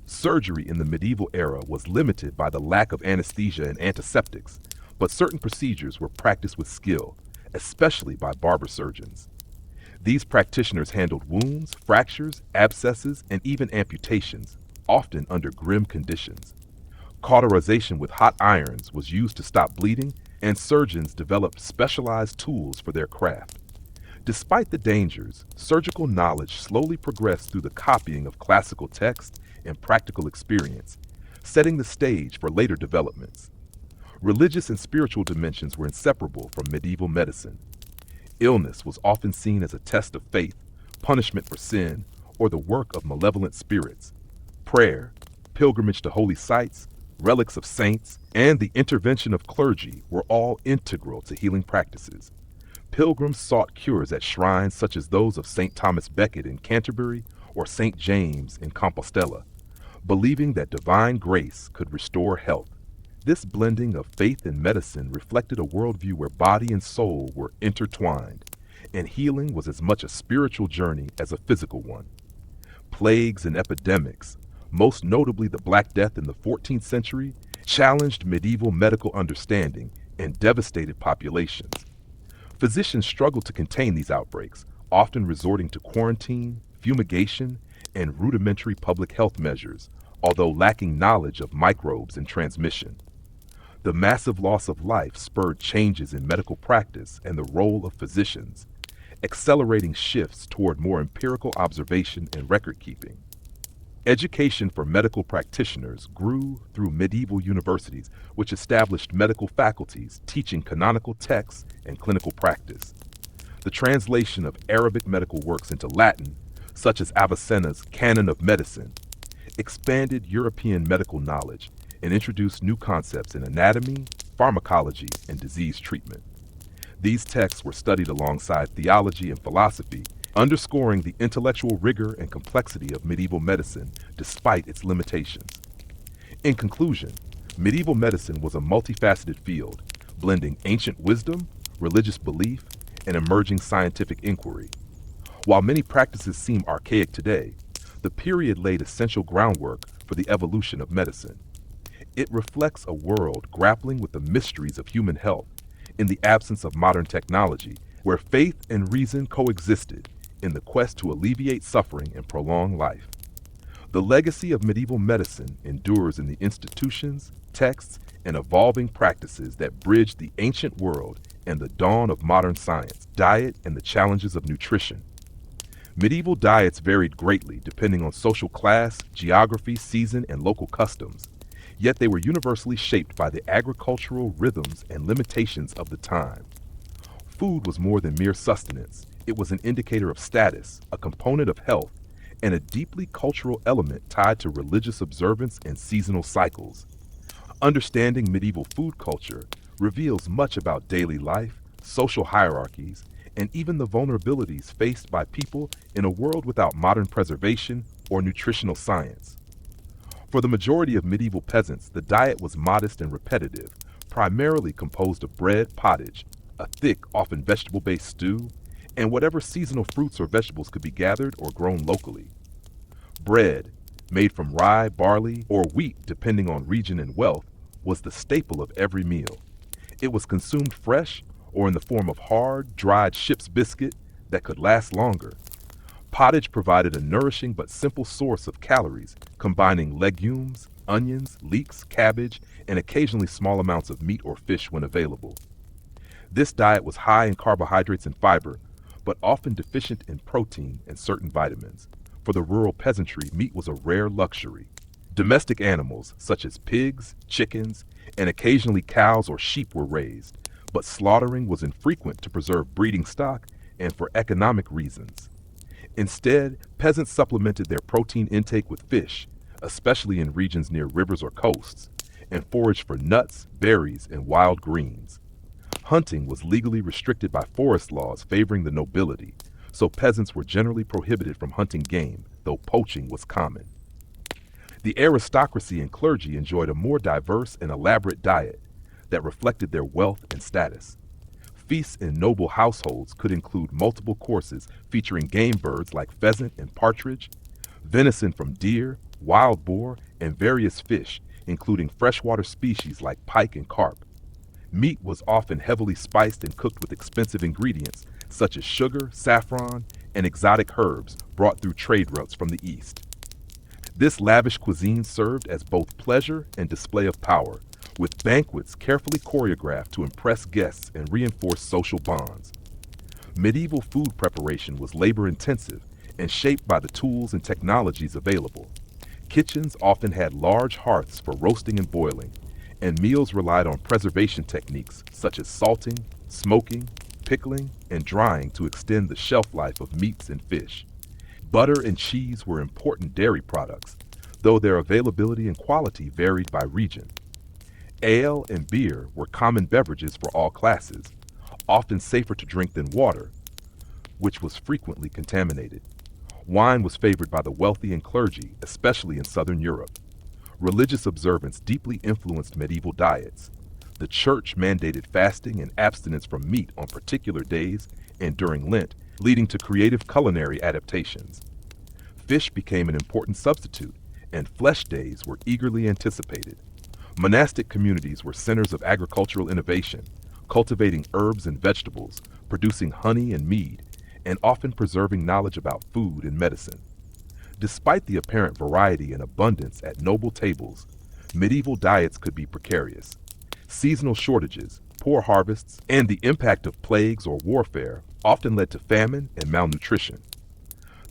Surgery in the medieval era was limited by the lack of anesthesia and antiseptics, but certain procedures were practiced with skill, especially by barber surgeons. These practitioners handled wounds, fractures, abscesses, and even amputations, often under grim conditions. Cauterization with hot irons was used to stop bleeding, and surgeons developed specialized tools for their craft. Despite the dangers, surgical knowledge slowly progressed through the copying of classical texts and practical experience, setting the stage for later developments. Religious and spiritual dimensions were inseparable from medieval medicine. Illness was often seen as a test of faith, punishment for sin, or the work of malevolent spirits. Prayer, pilgrimage to holy sites, relics of saints, and the intervention of clergy were all integral to healing practices. Pilgrims sought cures at shrines such as those of St. Thomas Becket in Canterbury or St. James in Compostela, believing that divine grace could restore health. This blending of faith and medicine reflected a worldview where body and soul were intertwined, and healing was as much a spiritual journey as a physical one. Plagues and epidemics, most notably the Black Death in the 14th century, challenged medieval medical understanding and devastated populations. Physicians struggled to contain these outbreaks, often resorting to quarantine, fumigation, and rudimentary public health measures, although lacking knowledge of microbes and transmission. The massive loss of life spurred changes in medical practice and the role of physicians, accelerating shifts toward more empirical observation and record keeping. Education for medical practitioners grew through medieval universities, which established medical faculties teaching canonical texts and clinical practice. The translation of Arabic medical works into Latin, such as Avicenna's Canon of Medicine, expanded European medical knowledge and introduced new concepts in anatomy, pharmacology, and disease treatment. These texts were studied alongside theology and philosophy, underscoring the intellectual rigor and complexity of medieval medicine despite its limitations. In conclusion, medieval medicine was a multifaceted field, blending ancient wisdom, religious belief, and emerging scientific inquiry. While many practices seem archaic today, the period laid essential groundwork for the evolution of medicine. It reflects a world grappling with the mysteries of human health in the absence of modern technology, where faith and reason coexisted in the quest to alleviate suffering and prolong life. The legacy of medieval medicine endures in the institutions, texts, and evolving practices that bridge the ancient world and the dawn of modern science, diet, and the challenges of nutrition. Medieval diets varied greatly depending on social class, geography, season, and local customs. Yet they were universally shaped by the agricultural rhythms and limitations of the time. Food was more than mere sustenance. It was an indicator of status, a component of health, and a deeply cultural element tied to religious observance and seasonal cycles. Understanding medieval food culture reveals much about daily life, social hierarchies, and even the vulnerabilities faced by people in a world without modern preservation or nutritional science. For the majority of medieval peasants, the diet was modest and repetitive, primarily composed of bread, pottage, a thick, often vegetable-based stew, and whatever seasonal fruits or vegetables could be gathered or grown locally. Bread, made from rye, barley, or wheat depending on region and wealth, was the staple of every meal. It was consumed fresh or in the form of hard, dried ship's biscuit that could last longer. Pottage provided a nourishing but simple source of calories, combining legumes, onions, leeks, cabbage, and occasionally small amounts of meat or fish when available. This diet was high in carbohydrates and fiber, but often deficient in protein and certain vitamins. For the rural peasantry, meat was a rare luxury. Domestic animals, such as pigs, chickens, and occasionally cows or sheep were raised, but slaughtering was infrequent to preserve breeding stock and for economic reasons. Instead, peasants supplemented their protein intake with fish, especially in regions near rivers or coasts, and foraged for nuts, berries, and wild greens. Hunting was legally restricted by forest laws favoring the nobility, so peasants were generally prohibited from hunting game, though poaching was common. The aristocracy and clergy enjoyed a more diverse and elaborate diet that reflected their wealth and status. Feasts in noble households could include multiple courses featuring game birds like pheasant and partridge, venison from deer, wild boar, and various fish, including freshwater species like pike and carp. Meat was often heavily spiced and cooked with expensive ingredients such as sugar, saffron, and exotic herbs brought through trade routes from the east. This lavish cuisine served as both pleasure and display of power, with banquets carefully choreographed to impress guests and reinforce social bonds. Medieval food preparation was labor-intensive and shaped by the tools and technologies available. Kitchens often had large hearths for roasting and boiling, and meals relied on preservation techniques such as salting, smoking, pickling, and drying to extend the shelf life of meats and fish. Butter and cheese were important dairy products, though their availability and quality varied by region. Ale and beer were common beverages for all classes, often safer to drink than water, which was frequently contaminated. Wine was favored by the wealthy and clergy, especially in southern Europe. Religious observance deeply influenced medieval diets. The church mandated fasting and abstinence from meat on particular days and during Lent, leading to creative culinary adaptations. Fish became an important substitute, and flesh days were eagerly anticipated. Monastic communities were centers of agricultural innovation, cultivating herbs and vegetables, producing honey and mead, and often preserving knowledge about food and medicine. Despite the apparent variety and abundance at noble tables, medieval diets could be precarious. Seasonal shortages, poor harvests, and the impact of plagues or warfare often led to famine and malnutrition.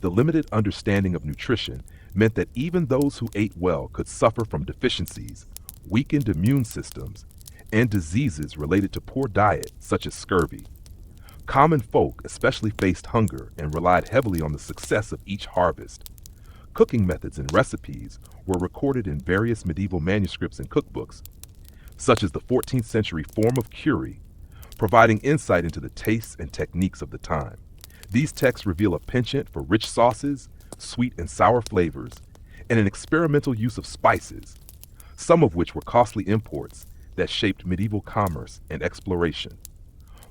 The limited understanding of nutrition meant that even those who ate well could suffer from deficiencies, weakened immune systems, and diseases related to poor diet, such as scurvy. Common folk especially faced hunger and relied heavily on the success of each harvest. Cooking methods and recipes were recorded in various medieval manuscripts and cookbooks, such as the 14th century form of curry, providing insight into the tastes and techniques of the time. These texts reveal a penchant for rich sauces, sweet and sour flavors, and an experimental use of spices, some of which were costly imports that shaped medieval commerce and exploration.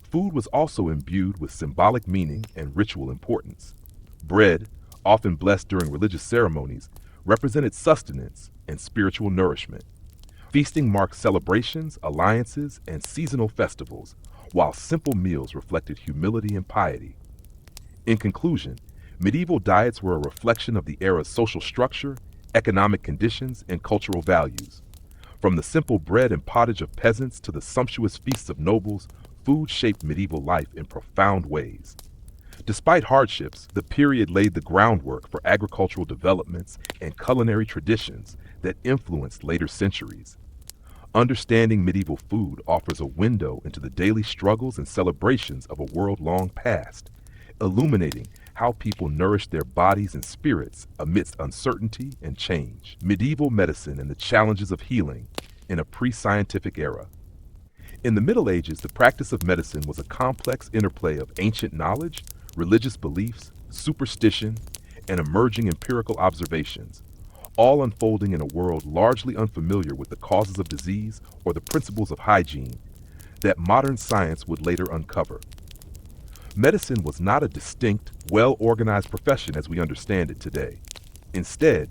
Food was also imbued with symbolic meaning and ritual importance. Bread, often blessed during religious ceremonies, represented sustenance and spiritual nourishment. Feasting marked celebrations, alliances, and seasonal festivals, while simple meals reflected humility and piety. In conclusion, medieval diets were a reflection of the era's social structure, economic conditions, and cultural values. From the simple bread and pottage of peasants to the sumptuous feasts of nobles, food shaped medieval life in profound ways. Despite hardships, the period laid the groundwork for agricultural developments and culinary traditions that influenced later centuries. Understanding medieval food offers a window into the daily struggles and celebrations of a world long past, illuminating how people nourished their bodies and spirits amidst uncertainty and change. Medieval medicine and the challenges of healing in a pre-scientific era. In the Middle Ages, the practice of medicine was a complex interplay of ancient knowledge, religious beliefs, superstition, and emerging empirical observations, all unfolding in a world largely unfamiliar with the causes of disease or the principles of hygiene that modern science would later uncover. Medicine was not a distinct, well-organized profession as we understand it today. Instead,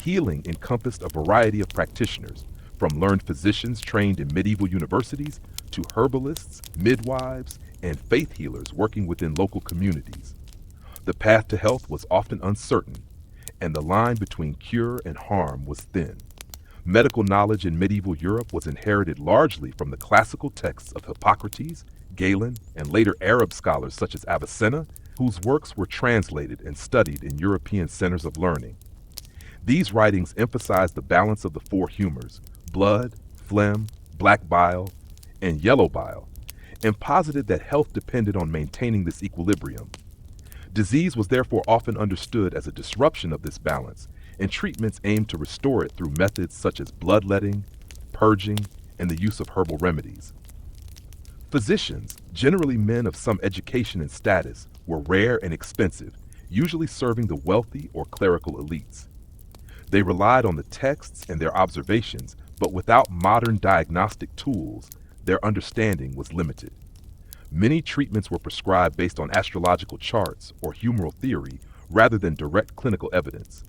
healing encompassed a variety of practitioners, from learned physicians trained in medieval universities to herbalists, midwives, and faith healers working within local communities. The path to health was often uncertain, and the line between cure and harm was thin. Medical knowledge in medieval Europe was inherited largely from the classical texts of Hippocrates, Galen, and later Arab scholars such as Avicenna, whose works were translated and studied in European centers of learning. These writings emphasized the balance of the four humors, blood, phlegm, black bile, and yellow bile, and posited that health depended on maintaining this equilibrium. Disease was therefore often understood as a disruption of this balance, and treatments aimed to restore it through methods such as bloodletting, purging, and the use of herbal remedies. Physicians, generally men of some education and status, were rare and expensive, usually serving the wealthy or clerical elites. They relied on the texts and their observations, but without modern diagnostic tools, their understanding was limited. Many treatments were prescribed based on astrological charts or humoral theory rather than direct clinical evidence.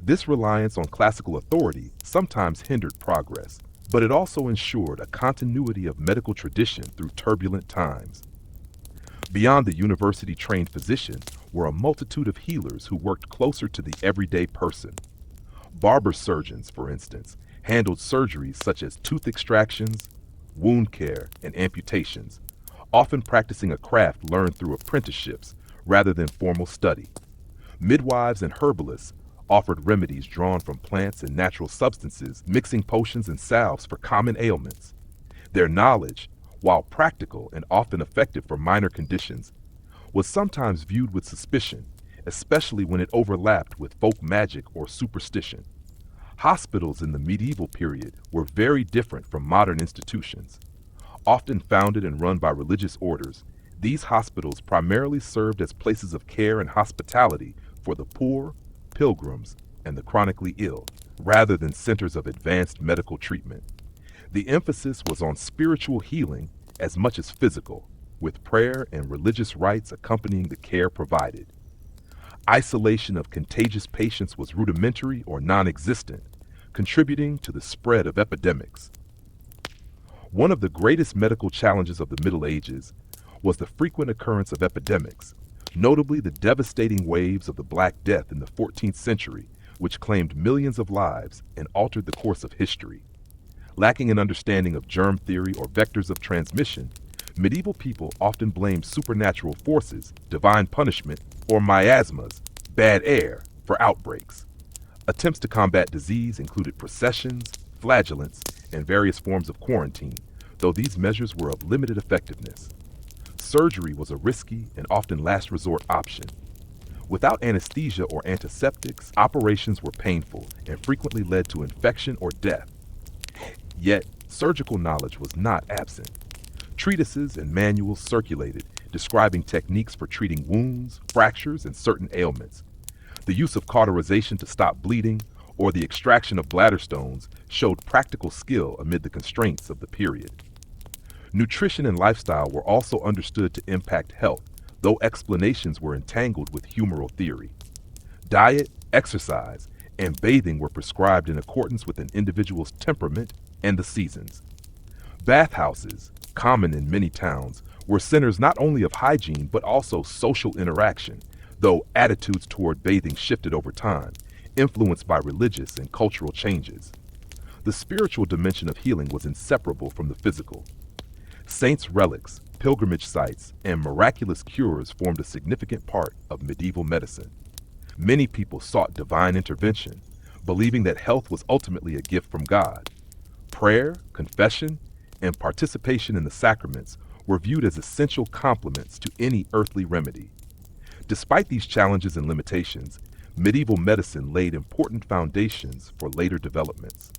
This reliance on classical authority sometimes hindered progress, but it also ensured a continuity of medical tradition through turbulent times. Beyond the university-trained physician were a multitude of healers who worked closer to the everyday person. Barber surgeons, for instance, handled surgeries such as tooth extractions, wound care, and amputations, often practicing a craft learned through apprenticeships rather than formal study. Midwives and herbalists offered remedies drawn from plants and natural substances, mixing potions and salves for common ailments. Their knowledge, while practical and often effective for minor conditions, was sometimes viewed with suspicion, especially when it overlapped with folk magic or superstition. Hospitals in the medieval period were very different from modern institutions. Often founded and run by religious orders, these hospitals primarily served as places of care and hospitality for the poor, pilgrims, and the chronically ill, rather than centers of advanced medical treatment. The emphasis was on spiritual healing as much as physical, with prayer and religious rites accompanying the care provided. Isolation of contagious patients was rudimentary or non-existent, contributing to the spread of epidemics. One of the greatest medical challenges of the Middle Ages was the frequent occurrence of epidemics, notably the devastating waves of the Black Death in the 14th century, which claimed millions of lives and altered the course of history. Lacking an understanding of germ theory or vectors of transmission, medieval people often blamed supernatural forces, divine punishment, or miasmas, bad air, for outbreaks. Attempts to combat disease included processions, flagellants, and various forms of quarantine, though these measures were of limited effectiveness. Surgery was a risky and often last resort option. Without anesthesia or antiseptics, operations were painful and frequently led to infection or death. Yet, surgical knowledge was not absent. Treatises and manuals circulated, describing techniques for treating wounds, fractures, and certain ailments. The use of cauterization to stop bleeding or the extraction of bladder stones showed practical skill amid the constraints of the period. Nutrition and lifestyle were also understood to impact health, though explanations were entangled with humoral theory. Diet, exercise, and bathing were prescribed in accordance with an individual's temperament and the seasons. Bathhouses, common in many towns, were centers not only of hygiene but also social interaction, though attitudes toward bathing shifted over time, influenced by religious and cultural changes. The spiritual dimension of healing was inseparable from the physical. Saints' relics, pilgrimage sites, and miraculous cures formed a significant part of medieval medicine. Many people sought divine intervention, believing that health was ultimately a gift from God. Prayer, confession, and participation in the sacraments were viewed as essential complements to any earthly remedy. Despite these challenges and limitations, medieval medicine laid important foundations for later developments.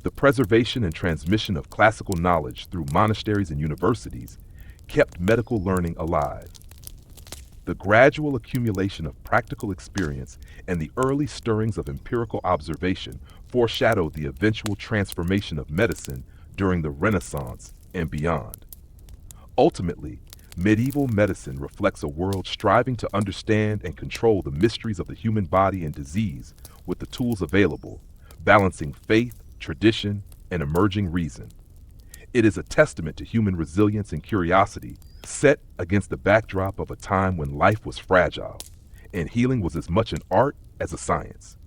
The preservation and transmission of classical knowledge through monasteries and universities kept medical learning alive. The gradual accumulation of practical experience and the early stirrings of empirical observation foreshadowed the eventual transformation of medicine during the Renaissance and beyond. Ultimately, medieval medicine reflects a world striving to understand and control the mysteries of the human body and disease with the tools available, balancing faith, tradition, and emerging reason. It is a testament to human resilience and curiosity, set against the backdrop of a time when life was fragile, and healing was as much an art as a science.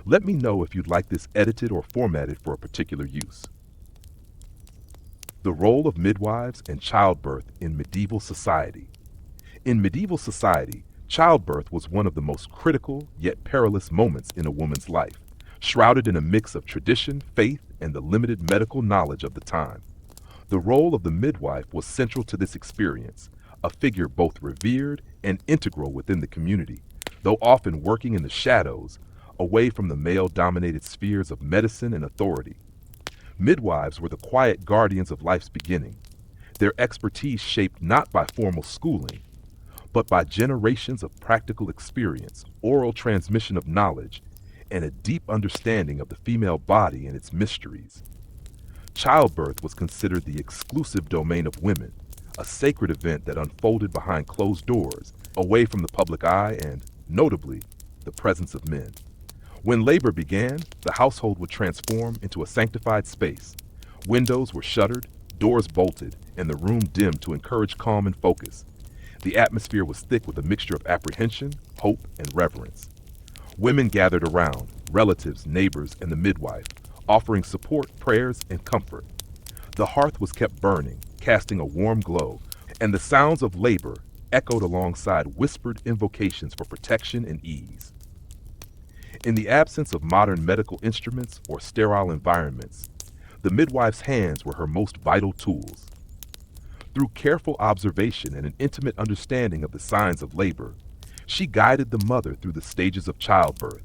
Let me know if you'd like this edited or formatted for a particular use. The role of midwives and childbirth in medieval society. In medieval society, childbirth was one of the most critical yet perilous moments in a woman's life, shrouded in a mix of tradition, faith, and the limited medical knowledge of the time. The role of the midwife was central to this experience, a figure both revered and integral within the community, though often working in the shadows, away from the male-dominated spheres of medicine and authority. Midwives were the quiet guardians of life's beginning, their expertise shaped not by formal schooling, but by generations of practical experience, oral transmission of knowledge, and a deep understanding of the female body and its mysteries. Childbirth was considered the exclusive domain of women, a sacred event that unfolded behind closed doors, away from the public eye and, notably, the presence of men. When labor began, the household would transform into a sanctified space. Windows were shuttered, doors bolted, and the room dimmed to encourage calm and focus. The atmosphere was thick with a mixture of apprehension, hope, and reverence. Women gathered around, relatives, neighbors, and the midwife, offering support, prayers, and comfort. The hearth was kept burning, casting a warm glow, and the sounds of labor echoed alongside whispered invocations for protection and ease. In the absence of modern medical instruments or sterile environments, the midwife's hands were her most vital tools. Through careful observation and an intimate understanding of the signs of labor, she guided the mother through the stages of childbirth,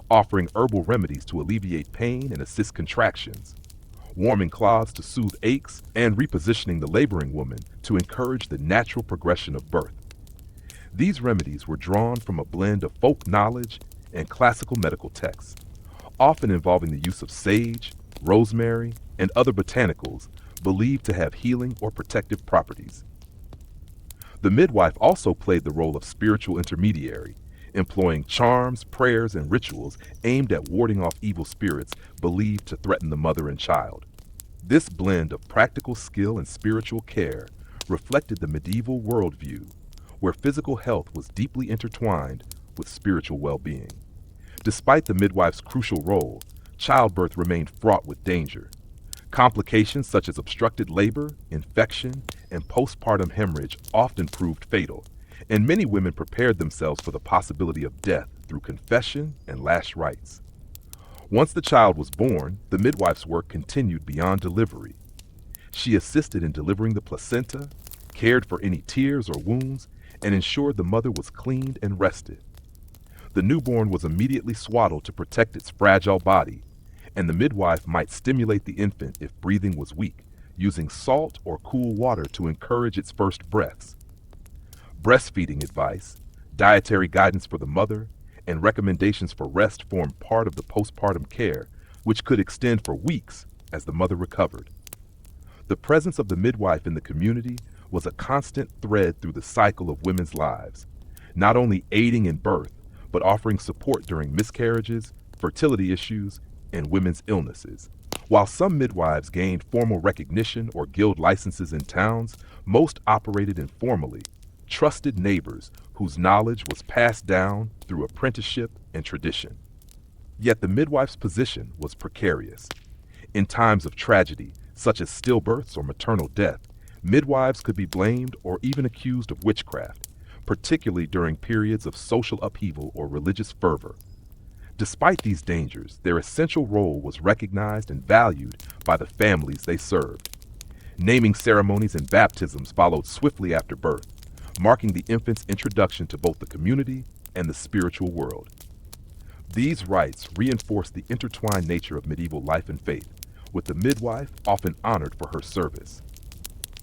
offering herbal remedies to alleviate pain and assist contractions, warming cloths to soothe aches, and repositioning the laboring woman to encourage the natural progression of birth. These remedies were drawn from a blend of folk knowledge and classical medical texts, often involving the use of sage, rosemary, and other botanicals believed to have healing or protective properties. The midwife also played the role of spiritual intermediary, employing charms, prayers, and rituals aimed at warding off evil spirits believed to threaten the mother and child. This blend of practical skill and spiritual care reflected the medieval worldview, where physical health was deeply intertwined with spiritual well-being. Despite the midwife's crucial role, childbirth remained fraught with danger. Complications such as obstructed labor, infection, and postpartum hemorrhage often proved fatal, and many women prepared themselves for the possibility of death through confession and last rites. Once the child was born, the midwife's work continued beyond delivery. She assisted in delivering the placenta, cared for any tears or wounds, and ensured the mother was cleaned and rested. The newborn was immediately swaddled to protect its fragile body, and the midwife might stimulate the infant if breathing was weak, using salt or cool water to encourage its first breaths. Breastfeeding advice, dietary guidance for the mother, and recommendations for rest formed part of the postpartum care, which could extend for weeks as the mother recovered. The presence of the midwife in the community was a constant thread through the cycle of women's lives, not only aiding in birth, but offering support during miscarriages, fertility issues, and women's illnesses. While some midwives gained formal recognition or guild licenses in towns, most operated informally, trusted neighbors whose knowledge was passed down through apprenticeship and tradition. Yet the midwife's position was precarious. In times of tragedy, such as stillbirths or maternal death, midwives could be blamed or even accused of witchcraft, particularly during periods of social upheaval or religious fervor. Despite these dangers, their essential role was recognized and valued by the families they served. Naming ceremonies and baptisms followed swiftly after birth, marking the infant's introduction to both the community and the spiritual world. These rites reinforced the intertwined nature of medieval life and faith, with the midwife often honored for her service.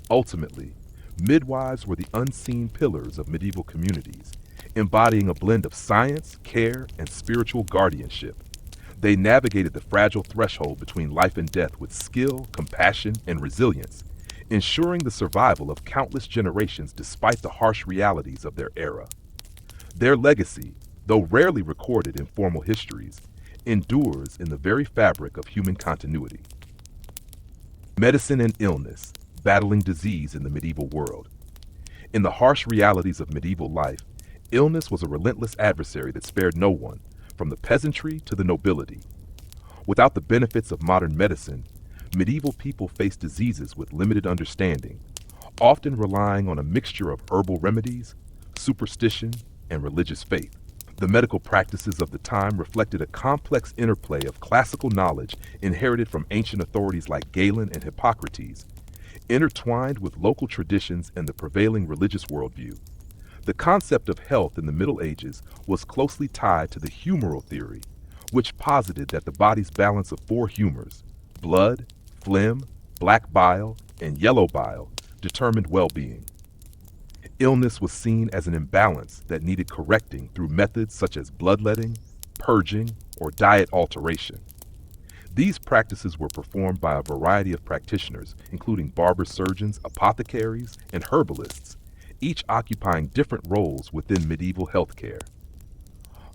Ultimately, midwives were the unseen pillars of medieval communities, embodying a blend of science, care, and spiritual guardianship. They navigated the fragile threshold between life and death with skill, compassion, and resilience, ensuring the survival of countless generations despite the harsh realities of their era. Their legacy, though rarely recorded in formal histories, endures in the very fabric of human continuity. Medicine and illness, battling disease in the medieval world. In the harsh realities of medieval life, illness was a relentless adversary that spared no one, from the peasantry to the nobility. Without the benefits of modern medicine, medieval people faced diseases with limited understanding, often relying on a mixture of herbal remedies, superstition, and religious faith. The medical practices of the time reflected a complex interplay of classical knowledge inherited from ancient authorities like Galen and Hippocrates, intertwined with local traditions and the prevailing religious worldview. The concept of health in the Middle Ages was closely tied to the humoral theory, which posited that the body's balance of four humors, blood, phlegm, black bile, and yellow bile, determined well-being. Illness was seen as an imbalance that needed correcting through methods such as bloodletting, purging, or diet alteration. These practices were performed by a variety of practitioners, including barber surgeons, apothecaries, and herbalists, each occupying different roles within medieval healthcare.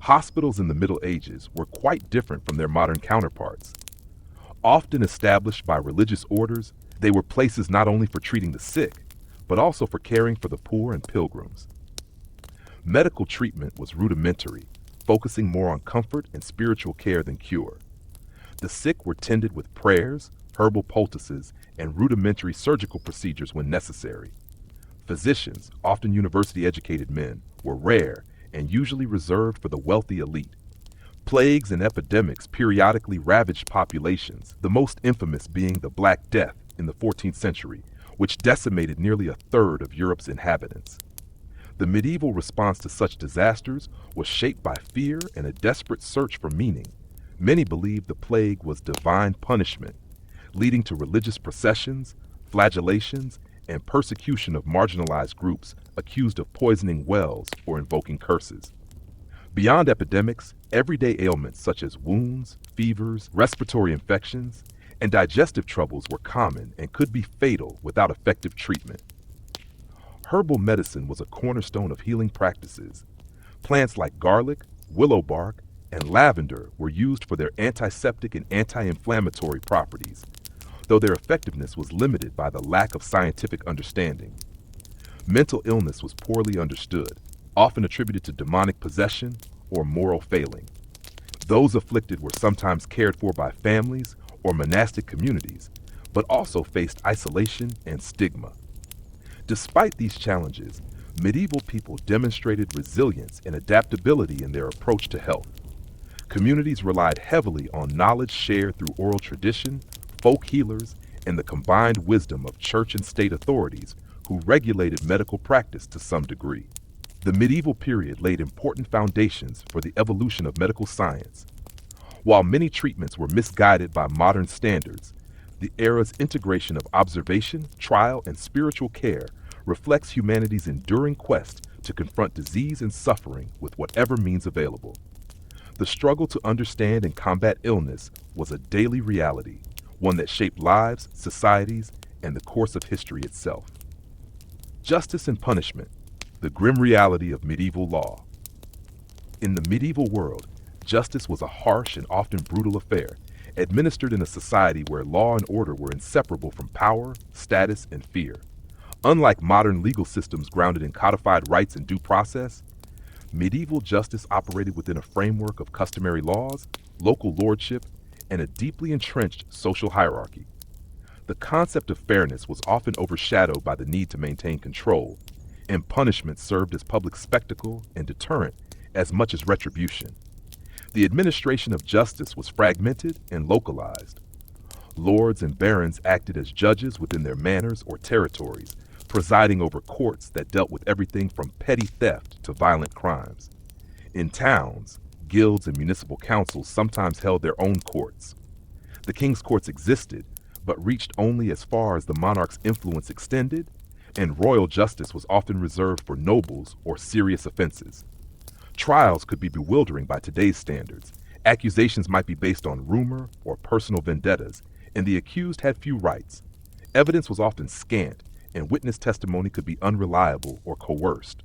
Hospitals in the Middle Ages were quite different from their modern counterparts. Often established by religious orders, they were places not only for treating the sick, but also for caring for the poor and pilgrims. Medical treatment was rudimentary, focusing more on comfort and spiritual care than cure. The sick were tended with prayers, herbal poultices, and rudimentary surgical procedures when necessary. Physicians, often university-educated men, were rare and usually reserved for the wealthy elite. Plagues and epidemics periodically ravaged populations, the most infamous being the Black Death in the 14th century, which decimated nearly a third of Europe's inhabitants. The medieval response to such disasters was shaped by fear and a desperate search for meaning. Many believed the plague was divine punishment, leading to religious processions, flagellations, and persecution of marginalized groups accused of poisoning wells or invoking curses. Beyond epidemics, everyday ailments such as wounds, fevers, respiratory infections, and digestive troubles were common and could be fatal without effective treatment. Herbal medicine was a cornerstone of healing practices. Plants like garlic, willow bark, and lavender were used for their antiseptic and anti-inflammatory properties, though their effectiveness was limited by the lack of scientific understanding. Mental illness was poorly understood, often attributed to demonic possession or moral failing. Those afflicted were sometimes cared for by families or monastic communities, but also faced isolation and stigma. Despite these challenges, medieval people demonstrated resilience and adaptability in their approach to health. Communities relied heavily on knowledge shared through oral tradition, folk healers, and the combined wisdom of church and state authorities who regulated medical practice to some degree. The medieval period laid important foundations for the evolution of medical science. While many treatments were misguided by modern standards, the era's integration of observation, trial, and spiritual care reflects humanity's enduring quest to confront disease and suffering with whatever means available. The struggle to understand and combat illness was a daily reality, one that shaped lives, societies, and the course of history itself. Justice and punishment, the grim reality of medieval law. In the medieval world, justice was a harsh and often brutal affair, administered in a society where law and order were inseparable from power, status, and fear. Unlike modern legal systems grounded in codified rights and due process, medieval justice operated within a framework of customary laws, local lordship, and a deeply entrenched social hierarchy. The concept of fairness was often overshadowed by the need to maintain control, and punishment served as public spectacle and deterrent as much as retribution. The administration of justice was fragmented and localized. Lords and barons acted as judges within their manors or territories, presiding over courts that dealt with everything from petty theft to violent crimes. In towns, guilds and municipal councils sometimes held their own courts. The king's courts existed, but reached only as far as the monarch's influence extended, and royal justice was often reserved for nobles or serious offenses. Trials could be bewildering by today's standards. Accusations might be based on rumor or personal vendettas, and the accused had few rights. Evidence was often scant, and witness testimony could be unreliable or coerced.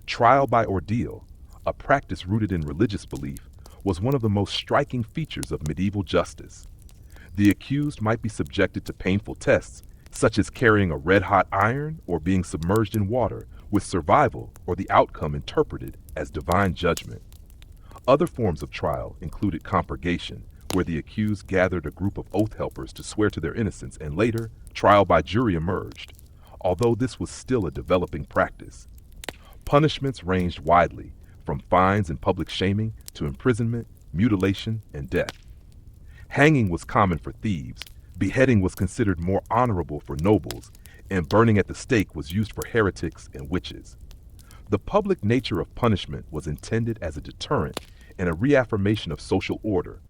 Trial by ordeal, a practice rooted in religious belief, was one of the most striking features of medieval justice. The accused might be subjected to painful tests, such as carrying a red-hot iron or being submerged in water, with survival or the outcome interpreted as divine judgment. Other forms of trial included compurgation, where the accused gathered a group of oath helpers to swear to their innocence, and later, trial by jury emerged, although this was still a developing practice. Punishments ranged widely, from fines and public shaming to imprisonment, mutilation, and death. Hanging was common for thieves, beheading was considered more honorable for nobles, and burning at the stake was used for heretics and witches. The public nature of punishment was intended as a deterrent and a reaffirmation of social order.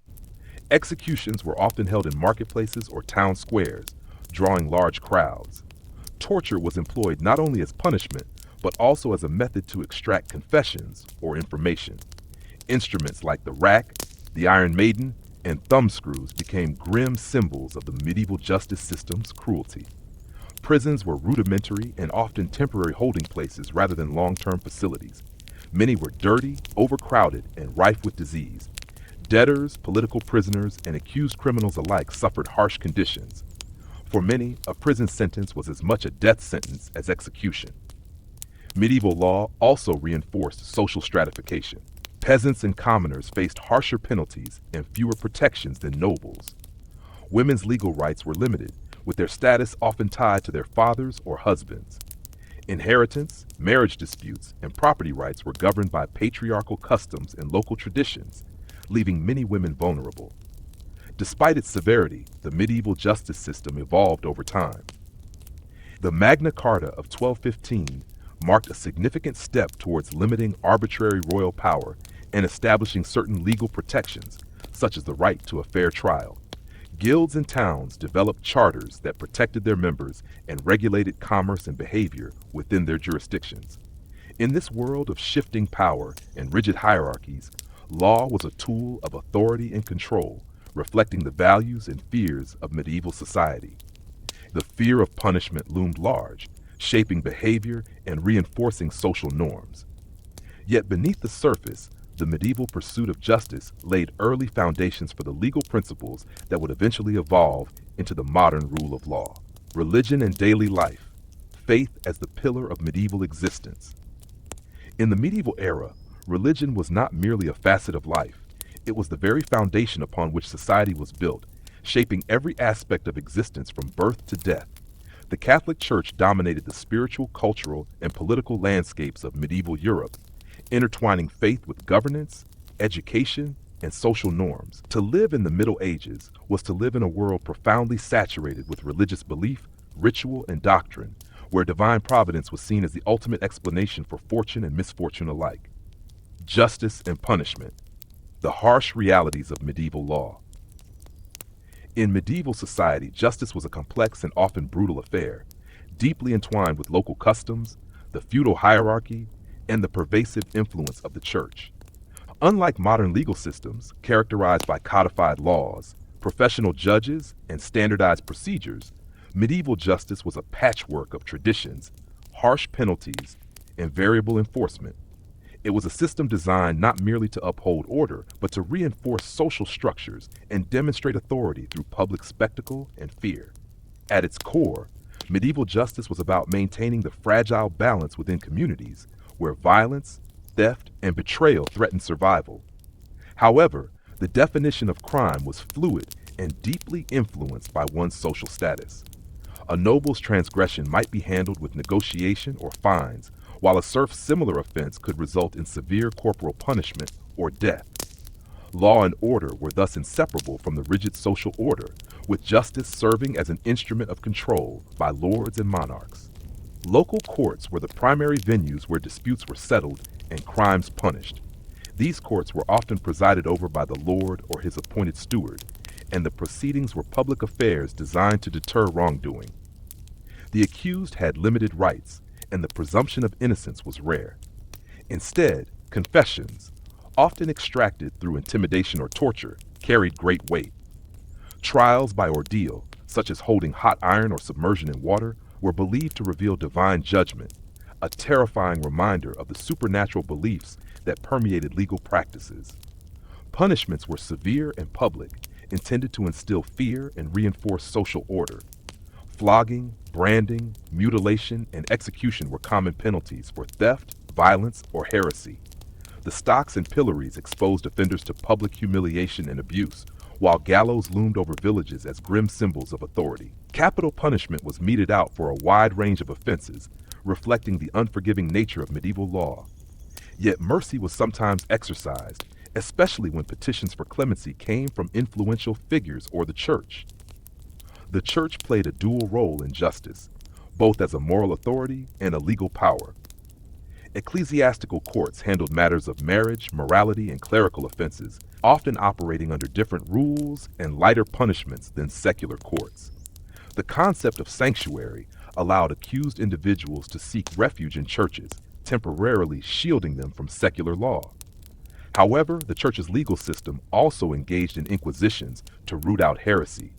Executions were often held in marketplaces or town squares, drawing large crowds. Torture was employed not only as punishment, but also as a method to extract confessions or information. Instruments like the rack, the Iron Maiden, and thumbscrews became grim symbols of the medieval justice system's cruelty. Prisons were rudimentary and often temporary holding places rather than long-term facilities. Many were dirty, overcrowded, and rife with disease. Debtors, political prisoners, and accused criminals alike suffered harsh conditions. For many, a prison sentence was as much a death sentence as execution. Medieval law also reinforced social stratification. Peasants and commoners faced harsher penalties and fewer protections than nobles. Women's legal rights were limited, with their status often tied to their fathers or husbands. Inheritance, marriage disputes, and property rights were governed by patriarchal customs and local traditions, leaving many women vulnerable. Despite its severity, the medieval justice system evolved over time. The Magna Carta of 1215 marked a significant step towards limiting arbitrary royal power and establishing certain legal protections, such as the right to a fair trial. Guilds and towns developed charters that protected their members and regulated commerce and behavior within their jurisdictions. In this world of shifting power and rigid hierarchies, law was a tool of authority and control, reflecting the values and fears of medieval society. The fear of punishment loomed large, shaping behavior and reinforcing social norms. Yet beneath the surface, the medieval pursuit of justice laid early foundations for the legal principles that would eventually evolve into the modern rule of law. Religion and daily life, faith as the pillar of medieval existence. In the medieval era, religion was not merely a facet of life, it was the very foundation upon which society was built, shaping every aspect of existence from birth to death. The Catholic Church dominated the spiritual, cultural, and political landscapes of medieval Europe, intertwining faith with governance, education, and social norms. To live in the Middle Ages was to live in a world profoundly saturated with religious belief, ritual, and doctrine, where divine providence was seen as the ultimate explanation for fortune and misfortune alike. Justice and punishment, the harsh realities of medieval law. In medieval society, justice was a complex and often brutal affair, deeply entwined with local customs, the feudal hierarchy, and the pervasive influence of the church. Unlike modern legal systems, characterized by codified laws, professional judges, and standardized procedures, medieval justice was a patchwork of traditions, harsh penalties, and variable enforcement. It was a system designed not merely to uphold order, but to reinforce social structures and demonstrate authority through public spectacle and fear. At its core, medieval justice was about maintaining the fragile balance within communities where violence, theft, and betrayal threatened survival. However, the definition of crime was fluid and deeply influenced by one's social status. A noble's transgression might be handled with negotiation or fines, while a serf's similar offense could result in severe corporal punishment or death. Law and order were thus inseparable from the rigid social order, with justice serving as an instrument of control by lords and monarchs. Local courts were the primary venues where disputes were settled and crimes punished. These courts were often presided over by the lord or his appointed steward, and the proceedings were public affairs designed to deter wrongdoing. The accused had limited rights, and the presumption of innocence was rare. Instead, confessions, often extracted through intimidation or torture, carried great weight. Trials by ordeal, such as holding hot iron or submersion in water, were believed to reveal divine judgment, a terrifying reminder of the supernatural beliefs that permeated legal practices. Punishments were severe and public, intended to instill fear and reinforce social order. Flogging, branding, mutilation, and execution were common penalties for theft, violence, or heresy. The stocks and pillories exposed offenders to public humiliation and abuse, while gallows loomed over villages as grim symbols of authority. Capital punishment was meted out for a wide range of offenses, reflecting the unforgiving nature of medieval law. Yet mercy was sometimes exercised, especially when petitions for clemency came from influential figures or the church. The church played a dual role in justice, both as a moral authority and a legal power. Ecclesiastical courts handled matters of marriage, morality, and clerical offenses, often operating under different rules and lighter punishments than secular courts. The concept of sanctuary allowed accused individuals to seek refuge in churches, temporarily shielding them from secular law. However, the church's legal system also engaged in inquisitions to root out heresy,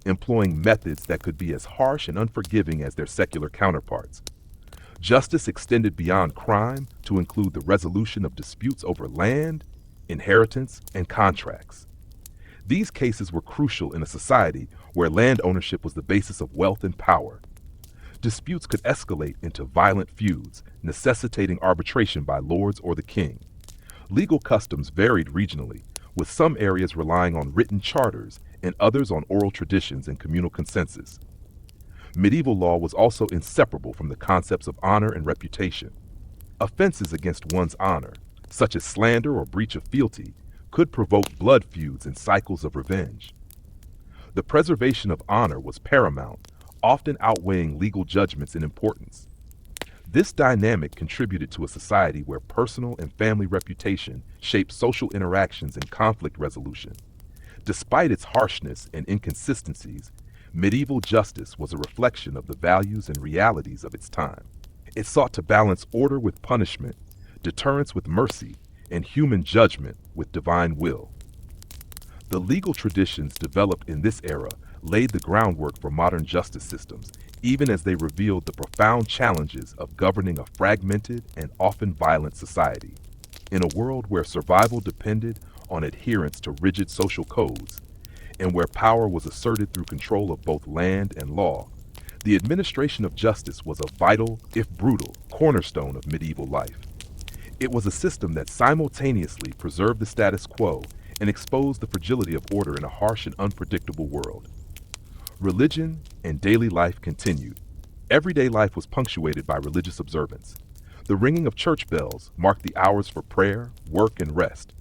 employing methods that could be as harsh and unforgiving as their secular counterparts. Justice extended beyond crime to include the resolution of disputes over land, inheritance, and contracts. These cases were crucial in a society where land ownership was the basis of wealth and power. Disputes could escalate into violent feuds, necessitating arbitration by lords or the king. Legal customs varied regionally, with some areas relying on written charters and others on oral traditions and communal consensus. Medieval law was also inseparable from the concepts of honor and reputation. Offenses against one's honor, such as slander or breach of fealty, could provoke blood feuds and cycles of revenge. The preservation of honor was paramount, often outweighing legal judgments in importance. This dynamic contributed to a society where personal and family reputation shaped social interactions and conflict resolution. Despite its harshness and inconsistencies, medieval justice was a reflection of the values and realities of its time. It sought to balance order with punishment, deterrence with mercy, and human judgment with divine will. The legal traditions developed in this era laid the groundwork for modern justice systems, even as they revealed the profound challenges of governing a fragmented and often violent society. In a world where survival depended on adherence to rigid social codes, and where power was asserted through control of both land and law, the administration of justice was a vital, if brutal, cornerstone of medieval life. It was a system that simultaneously preserved the status quo and exposed the fragility of order in a harsh and unpredictable world. Religion and daily life continued. Everyday life was punctuated by religious observance. The ringing of church bells marked the hours for prayer, work, and rest.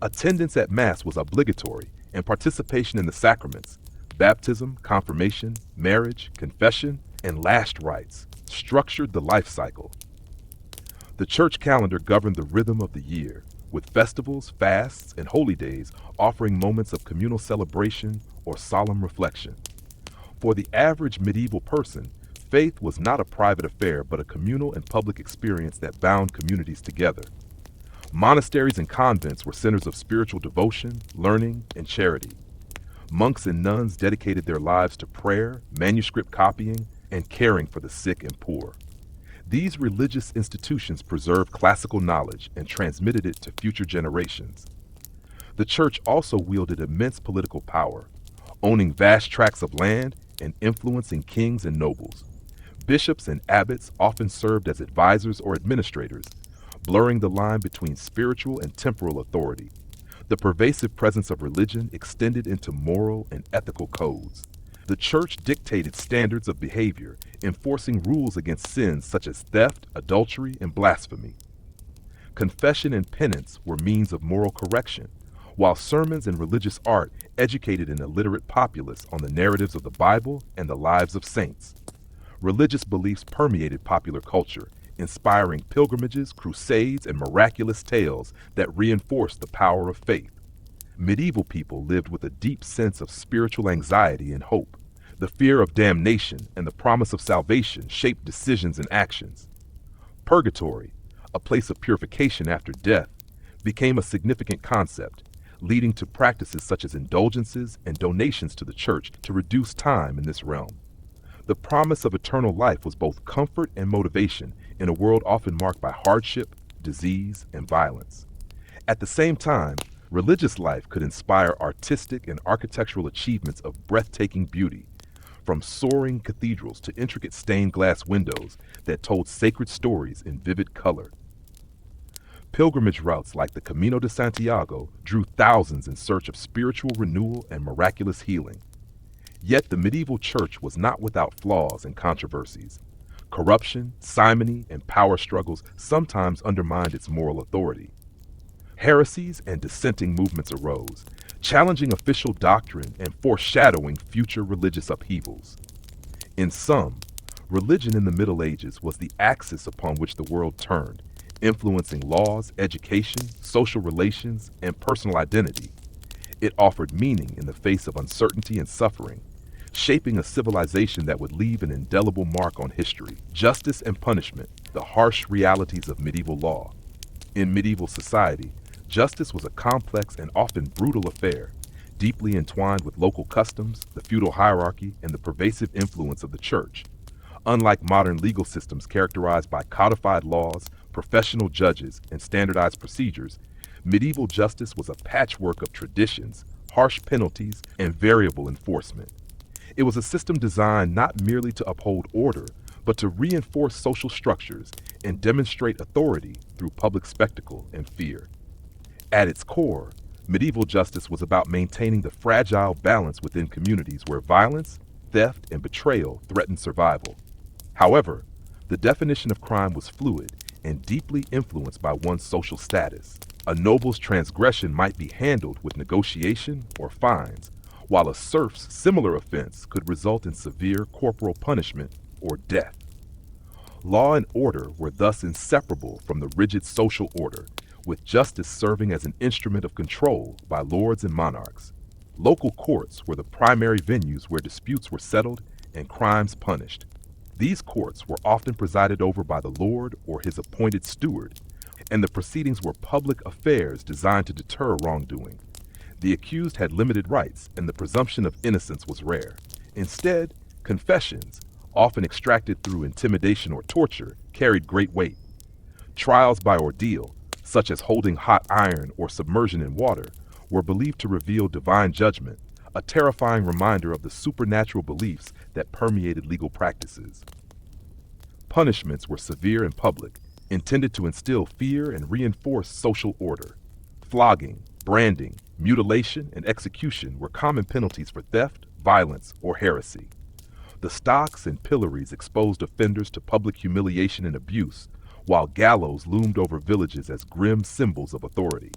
Attendance at Mass was obligatory, and participation in the sacraments, baptism, confirmation, marriage, confession, and last rites, structured the life cycle. The church calendar governed the rhythm of the year, with festivals, fasts, and holy days offering moments of communal celebration or solemn reflection. For the average medieval person, faith was not a private affair but a communal and public experience that bound communities together. Monasteries and convents were centers of spiritual devotion, learning, and charity. Monks and nuns dedicated their lives to prayer, manuscript copying, and caring for the sick and poor. These religious institutions preserved classical knowledge and transmitted it to future generations. The church also wielded immense political power, owning vast tracts of land and influencing kings and nobles. Bishops and abbots often served as advisors or administrators, blurring the line between spiritual and temporal authority. The pervasive presence of religion extended into moral and ethical codes. The church dictated standards of behavior, enforcing rules against sins such as theft, adultery, and blasphemy. Confession and penance were means of moral correction, while sermons and religious art educated an illiterate populace on the narratives of the Bible and the lives of saints. Religious beliefs permeated popular culture, inspiring pilgrimages, crusades, and miraculous tales that reinforced the power of faith. Medieval people lived with a deep sense of spiritual anxiety and hope. The fear of damnation and the promise of salvation shaped decisions and actions. Purgatory, a place of purification after death, became a significant concept, leading to practices such as indulgences and donations to the church to reduce time in this realm. The promise of eternal life was both comfort and motivation in a world often marked by hardship, disease, and violence. At the same time, religious life could inspire artistic and architectural achievements of breathtaking beauty, from soaring cathedrals to intricate stained glass windows that told sacred stories in vivid color. Pilgrimage routes like the Camino de Santiago drew thousands in search of spiritual renewal and miraculous healing. Yet the medieval church was not without flaws and controversies. Corruption, simony, and power struggles sometimes undermined its moral authority. Heresies and dissenting movements arose, challenging official doctrine and foreshadowing future religious upheavals. In sum, religion in the Middle Ages was the axis upon which the world turned, influencing laws, education, social relations, and personal identity. It offered meaning in the face of uncertainty and suffering, shaping a civilization that would leave an indelible mark on history. Justice and punishment, the harsh realities of medieval law. In medieval society, justice was a complex and often brutal affair, deeply entwined with local customs, the feudal hierarchy, and the pervasive influence of the church. Unlike modern legal systems characterized by codified laws, professional judges, and standardized procedures, medieval justice was a patchwork of traditions, harsh penalties, and variable enforcement. It was a system designed not merely to uphold order, but to reinforce social structures and demonstrate authority through public spectacle and fear. At its core, medieval justice was about maintaining the fragile balance within communities where violence, theft, and betrayal threatened survival. However, the definition of crime was fluid and deeply influenced by one's social status. A noble's transgression might be handled with negotiation or fines, while a serf's similar offense could result in severe corporal punishment or death. Law and order were thus inseparable from the rigid social order, with justice serving as an instrument of control by lords and monarchs. Local courts were the primary venues where disputes were settled and crimes punished. These courts were often presided over by the lord or his appointed steward, and the proceedings were public affairs designed to deter wrongdoing. The accused had limited rights, and the presumption of innocence was rare. Instead, confessions, often extracted through intimidation or torture, carried great weight. Trials by ordeal, such as holding hot iron or submersion in water, were believed to reveal divine judgment, a terrifying reminder of the supernatural beliefs that permeated legal practices. Punishments were severe and public, intended to instill fear and reinforce social order. Flogging, branding, mutilation, and execution were common penalties for theft, violence, or heresy. The stocks and pillories exposed offenders to public humiliation and abuse, while gallows loomed over villages as grim symbols of authority.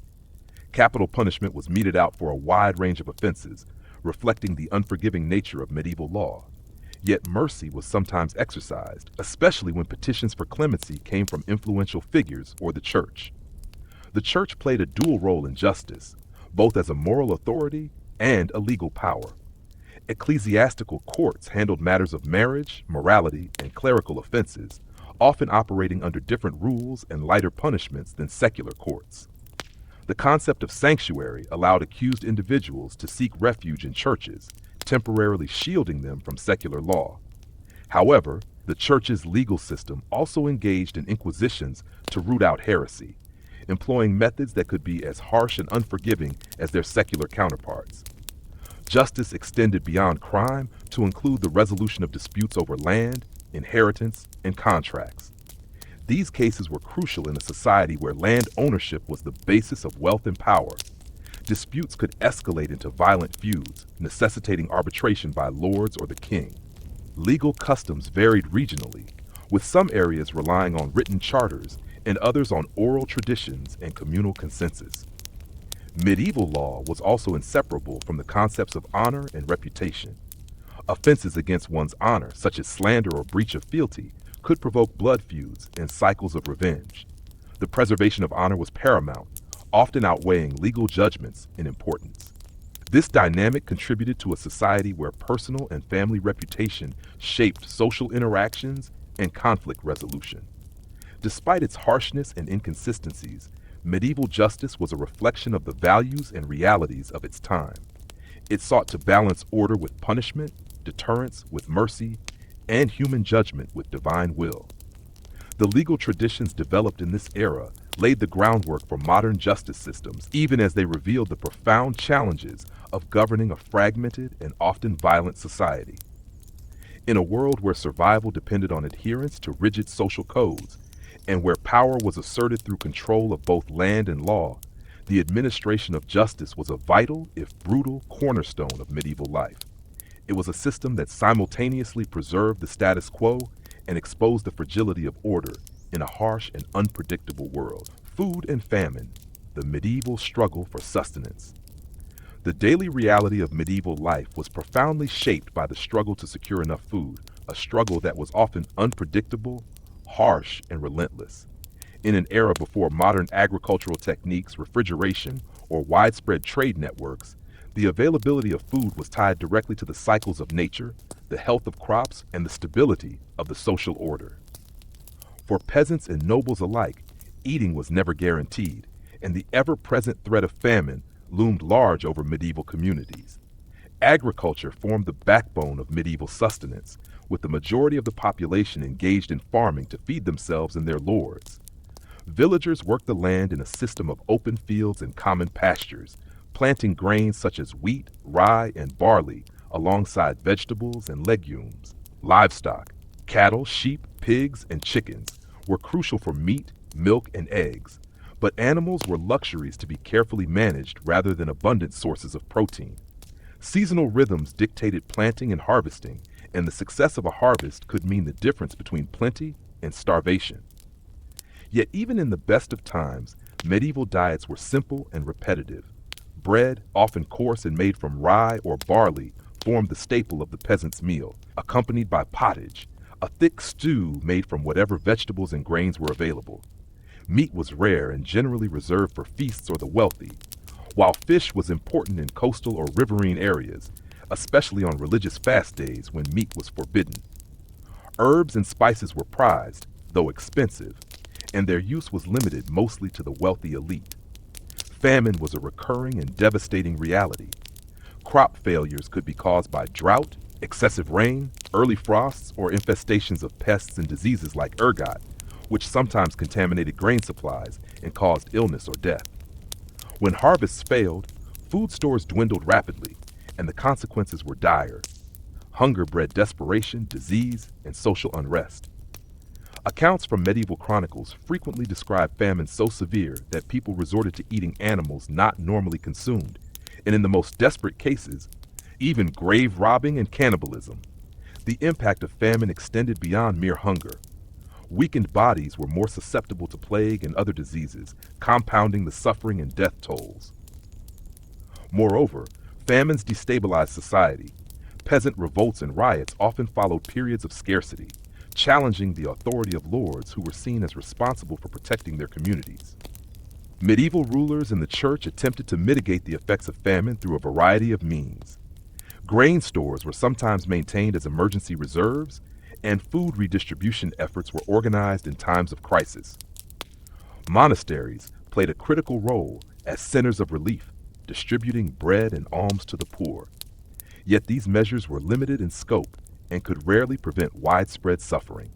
Capital punishment was meted out for a wide range of offenses, reflecting the unforgiving nature of medieval law. Yet mercy was sometimes exercised, especially when petitions for clemency came from influential figures or the church. The church played a dual role in justice, both as a moral authority and a legal power. Ecclesiastical courts handled matters of marriage, morality, and clerical offenses, often operating under different rules and lighter punishments than secular courts. The concept of sanctuary allowed accused individuals to seek refuge in churches, temporarily shielding them from secular law. However, the church's legal system also engaged in inquisitions to root out heresy, employing methods that could be as harsh and unforgiving as their secular counterparts. Justice extended beyond crime to include the resolution of disputes over land, inheritance, and contracts. These cases were crucial in a society where land ownership was the basis of wealth and power. Disputes could escalate into violent feuds, necessitating arbitration by lords or the king. Legal customs varied regionally, with some areas relying on written charters and others on oral traditions and communal consensus. Medieval law was also inseparable from the concepts of honor and reputation. Offenses against one's honor, such as slander or breach of fealty, could provoke blood feuds and cycles of revenge. The preservation of honor was paramount, often outweighing legal judgments in importance. This dynamic contributed to a society where personal and family reputation shaped social interactions and conflict resolution. Despite its harshness and inconsistencies, medieval justice was a reflection of the values and realities of its time. It sought to balance order with punishment, deterrence with mercy, and human judgment with divine will. The legal traditions developed in this era laid the groundwork for modern justice systems, even as they revealed the profound challenges of governing a fragmented and often violent society. In a world where survival depended on adherence to rigid social codes, and where power was asserted through control of both land and law, the administration of justice was a vital, if brutal, cornerstone of medieval life. It was a system that simultaneously preserved the status quo and exposed the fragility of order in a harsh and unpredictable world. Food and famine, the medieval struggle for sustenance. The daily reality of medieval life was profoundly shaped by the struggle to secure enough food, a struggle that was often unpredictable, harsh, and relentless. In an era before modern agricultural techniques, refrigeration, or widespread trade networks, the availability of food was tied directly to the cycles of nature, the health of crops, and the stability of the social order. For peasants and nobles alike, eating was never guaranteed, and the ever-present threat of famine loomed large over medieval communities. Agriculture formed the backbone of medieval sustenance, with the majority of the population engaged in farming to feed themselves and their lords. Villagers worked the land in a system of open fields and common pastures, planting grains such as wheat, rye, and barley alongside vegetables and legumes. Livestock, cattle, sheep, pigs, and chickens were crucial for meat, milk, and eggs, but animals were luxuries to be carefully managed rather than abundant sources of protein. Seasonal rhythms dictated planting and harvesting, and the success of a harvest could mean the difference between plenty and starvation. Yet even in the best of times, Medieval diets were simple and repetitive. Bread, often coarse and made from rye or barley, formed the staple of the peasant's meal, accompanied by pottage, a thick stew made from whatever vegetables and grains were available. Meat was rare and generally reserved for feasts or the wealthy, while fish was important in coastal or riverine areas, especially on religious fast days when meat was forbidden. Herbs and spices were prized, though expensive, and their use was limited mostly to the wealthy elite. Famine was a recurring and devastating reality. Crop failures could be caused by drought, excessive rain, early frosts, or infestations of pests and diseases like ergot, which sometimes contaminated grain supplies and caused illness or death. When harvests failed, food stores dwindled rapidly, and the consequences were dire. Hunger bred desperation, disease, and social unrest. Accounts from medieval chronicles frequently describe famine so severe that people resorted to eating animals not normally consumed, and in the most desperate cases, even grave robbing and cannibalism. The impact of famine extended beyond mere hunger. Weakened bodies were more susceptible to plague and other diseases, compounding the suffering and death tolls. Moreover, famines destabilized society. Peasant revolts and riots often followed periods of scarcity, challenging the authority of lords who were seen as responsible for protecting their communities. Medieval rulers and the church attempted to mitigate the effects of famine through a variety of means. Grain stores were sometimes maintained as emergency reserves, and food redistribution efforts were organized in times of crisis. Monasteries played a critical role as centers of relief, distributing bread and alms to the poor. Yet these measures were limited in scope and could rarely prevent widespread suffering.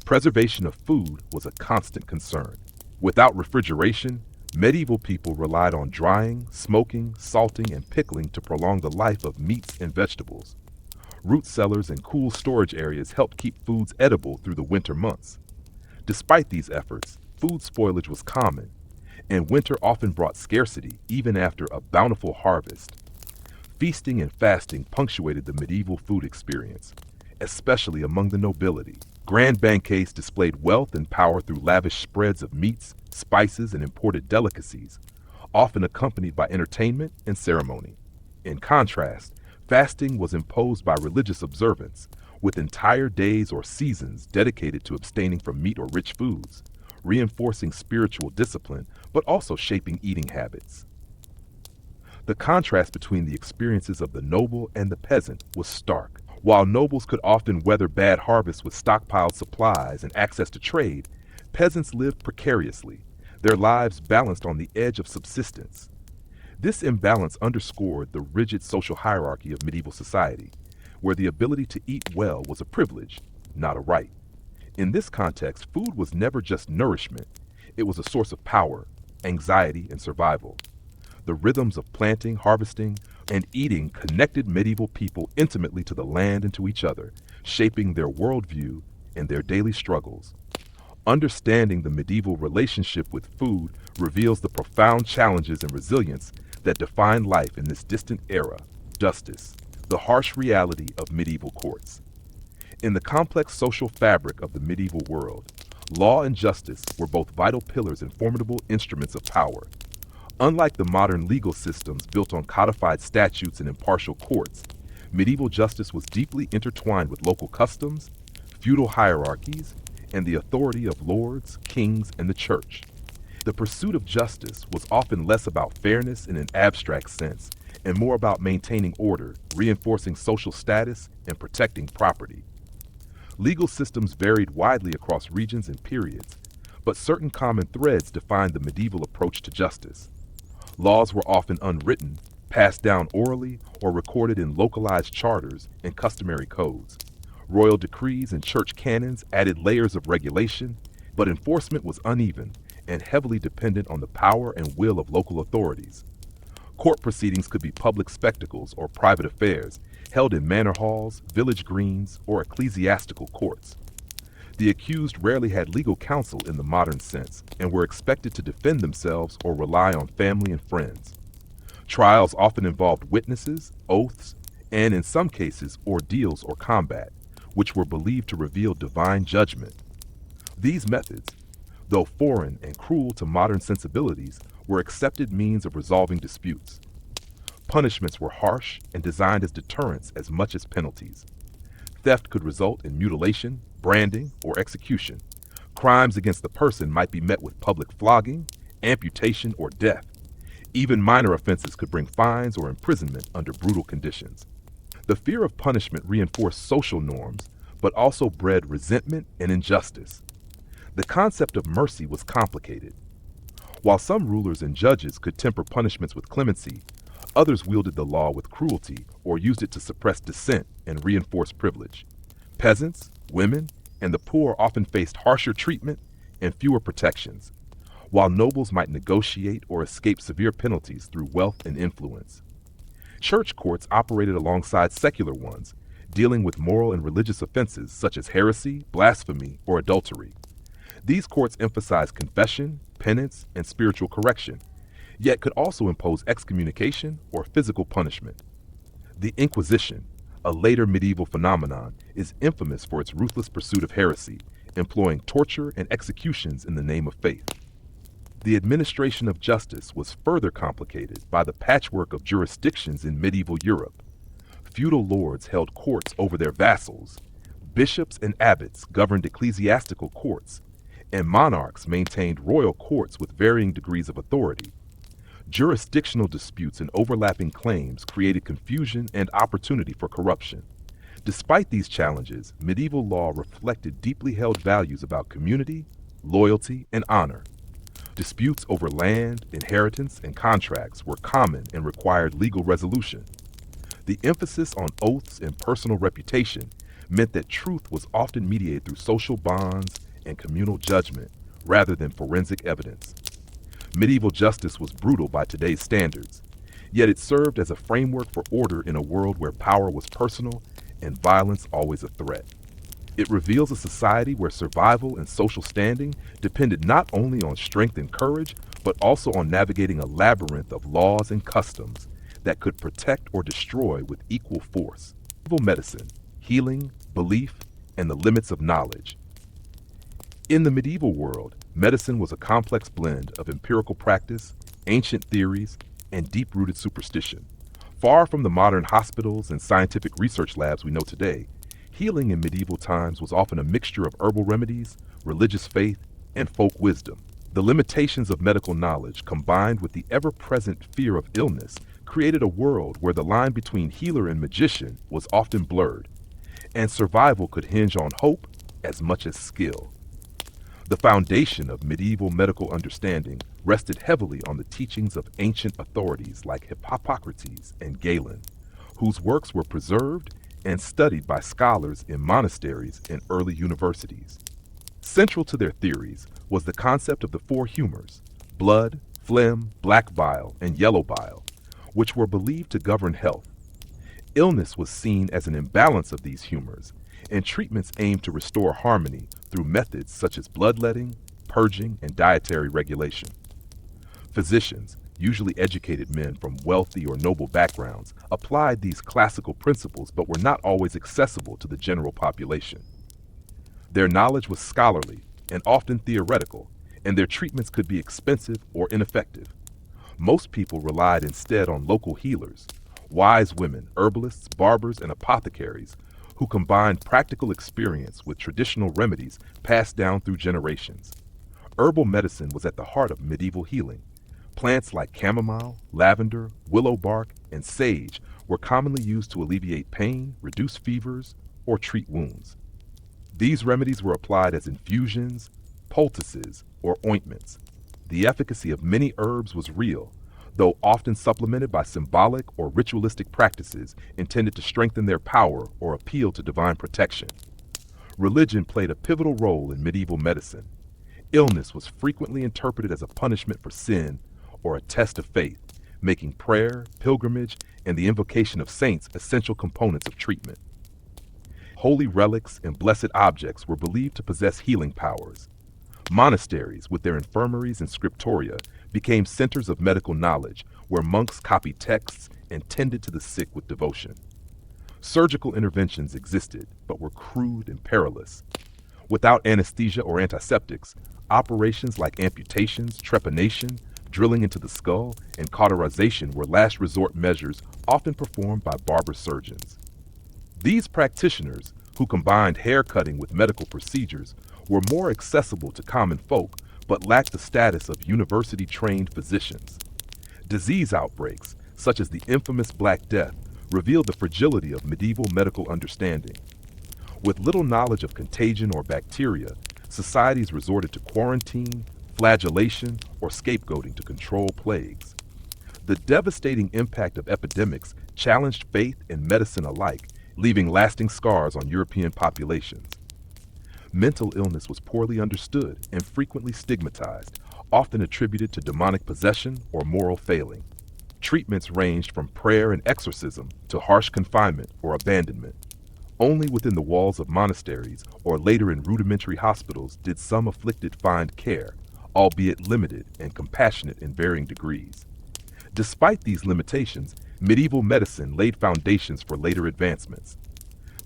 Preservation of food was a constant concern. Without refrigeration, medieval people relied on drying, smoking, salting, and pickling to prolong the life of meats and vegetables. Root cellars and cool storage areas helped keep foods edible through the winter months. Despite these efforts, food spoilage was common, and winter often brought scarcity even after a bountiful harvest. Feasting and fasting punctuated the medieval food experience, especially among the nobility. Grand banquets displayed wealth and power through lavish spreads of meats, spices, and imported delicacies, often accompanied by entertainment and ceremony. In contrast, fasting was imposed by religious observance, with entire days or seasons dedicated to abstaining from meat or rich foods, reinforcing spiritual discipline but also shaping eating habits. The contrast between the experiences of the noble and the peasant was stark. While nobles could often weather bad harvests with stockpiled supplies and access to trade, peasants lived precariously, their lives balanced on the edge of subsistence. This imbalance underscored the rigid social hierarchy of medieval society, where the ability to eat well was a privilege, not a right. In this context, food was never just nourishment, it was a source of power, anxiety, and survival. The rhythms of planting, harvesting, and eating connected medieval people intimately to the land and to each other, shaping their worldview and their daily struggles. Understanding the medieval relationship with food reveals the profound challenges and resilience that defined life in this distant era. Justice, the harsh reality of medieval courts. In the complex social fabric of the medieval world, law and justice were both vital pillars and formidable instruments of power. Unlike the modern legal systems built on codified statutes and impartial courts, medieval justice was deeply intertwined with local customs, feudal hierarchies, and the authority of lords, kings, and the church. The pursuit of justice was often less about fairness in an abstract sense and more about maintaining order, reinforcing social status, and protecting property. Legal systems varied widely across regions and periods, but certain common threads defined the medieval approach to justice. Laws were often unwritten, passed down orally, or recorded in localized charters and customary codes. Royal decrees and church canons added layers of regulation, but enforcement was uneven and heavily dependent on the power and will of local authorities. Court proceedings could be public spectacles or private affairs, held in manor halls, village greens, or ecclesiastical courts. The accused rarely had legal counsel in the modern sense and were expected to defend themselves or rely on family and friends. Trials often involved witnesses, oaths, and in some cases, ordeals or combat, which were believed to reveal divine judgment. These methods, though foreign and cruel to modern sensibilities, were accepted means of resolving disputes. Punishments were harsh and designed as deterrents as much as penalties. Theft could result in mutilation, branding, or execution. Crimes against the person might be met with public flogging, amputation, or death. Even minor offenses could bring fines or imprisonment under brutal conditions. The fear of punishment reinforced social norms, but also bred resentment and injustice. The concept of mercy was complicated. While some rulers and judges could temper punishments with clemency, others wielded the law with cruelty or used it to suppress dissent and reinforce privilege. Peasants, women, and the poor often faced harsher treatment and fewer protections, while nobles might negotiate or escape severe penalties through wealth and influence. Church courts operated alongside secular ones, dealing with moral and religious offenses such as heresy, blasphemy, or adultery. These courts emphasized confession, penance, and spiritual correction, yet could also impose excommunication or physical punishment. The Inquisition, a later medieval phenomenon, is infamous for its ruthless pursuit of heresy, employing torture and executions in the name of faith. The administration of justice was further complicated by the patchwork of jurisdictions in medieval Europe. Feudal lords held courts over their vassals, bishops and abbots governed ecclesiastical courts, and monarchs maintained royal courts with varying degrees of authority. Jurisdictional disputes and overlapping claims created confusion and opportunity for corruption. Despite these challenges, medieval law reflected deeply held values about community, loyalty, and honor. Disputes over land, inheritance, and contracts were common and required legal resolution. The emphasis on oaths and personal reputation meant that truth was often mediated through social bonds and communal judgment rather than forensic evidence. Medieval justice was brutal by today's standards, yet it served as a framework for order in a world where power was personal and violence always a threat. It reveals a society where survival and social standing depended not only on strength and courage, but also on navigating a labyrinth of laws and customs that could protect or destroy with equal force. Medieval medicine, healing, belief, and the limits of knowledge. In the medieval world, medicine was a complex blend of empirical practice, ancient theories, and deep-rooted superstition. Far from the modern hospitals and scientific research labs we know today, healing in medieval times was often a mixture of herbal remedies, religious faith, and folk wisdom. The limitations of medical knowledge, combined with the ever-present fear of illness, created a world where the line between healer and magician was often blurred, and survival could hinge on hope as much as skill. The foundation of medieval medical understanding rested heavily on the teachings of ancient authorities like Hippocrates and Galen, whose works were preserved and studied by scholars in monasteries and early universities. Central to their theories was the concept of the four humors: blood, phlegm, black bile, and yellow bile, which were believed to govern health. Illness was seen as an imbalance of these humors, and treatments aimed to restore harmony through methods such as bloodletting, purging, and dietary regulation. Physicians, usually educated men from wealthy or noble backgrounds, applied these classical principles but were not always accessible to the general population. Their knowledge was scholarly and often theoretical, and their treatments could be expensive or ineffective. Most people relied instead on local healers, wise women, herbalists, barbers, and apothecaries, who combined practical experience with traditional remedies passed down through generations. Herbal medicine was at the heart of medieval healing. Plants like chamomile, lavender, willow bark, and sage were commonly used to alleviate pain, reduce fevers, or treat wounds. These remedies were applied as infusions, poultices, or ointments. The efficacy of many herbs was real, though often supplemented by symbolic or ritualistic practices intended to strengthen their power or appeal to divine protection. Religion played a pivotal role in medieval medicine. Illness was frequently interpreted as a punishment for sin or a test of faith, making prayer, pilgrimage, and the invocation of saints essential components of treatment. Holy relics and blessed objects were believed to possess healing powers. Monasteries, with their infirmaries and scriptoria, became centers of medical knowledge where monks copied texts and tended to the sick with devotion. Surgical interventions existed, but were crude and perilous. Without anesthesia or antiseptics, operations like amputations, trepanation, drilling into the skull, and cauterization were last resort measures often performed by barber surgeons. These practitioners, who combined hair cutting with medical procedures, were more accessible to common folk but lacked the status of university-trained physicians. Disease outbreaks, such as the infamous Black Death, revealed the fragility of medieval medical understanding. With little knowledge of contagion or bacteria, societies resorted to quarantine, flagellation, or scapegoating to control plagues. The devastating impact of epidemics challenged faith and medicine alike, leaving lasting scars on European populations. Mental illness was poorly understood and frequently stigmatized, often attributed to demonic possession or moral failing. Treatments ranged from prayer and exorcism to harsh confinement or abandonment. Only within the walls of monasteries or later in rudimentary hospitals did some afflicted find care, albeit limited and compassionate in varying degrees. Despite these limitations, medieval medicine laid foundations for later advancements.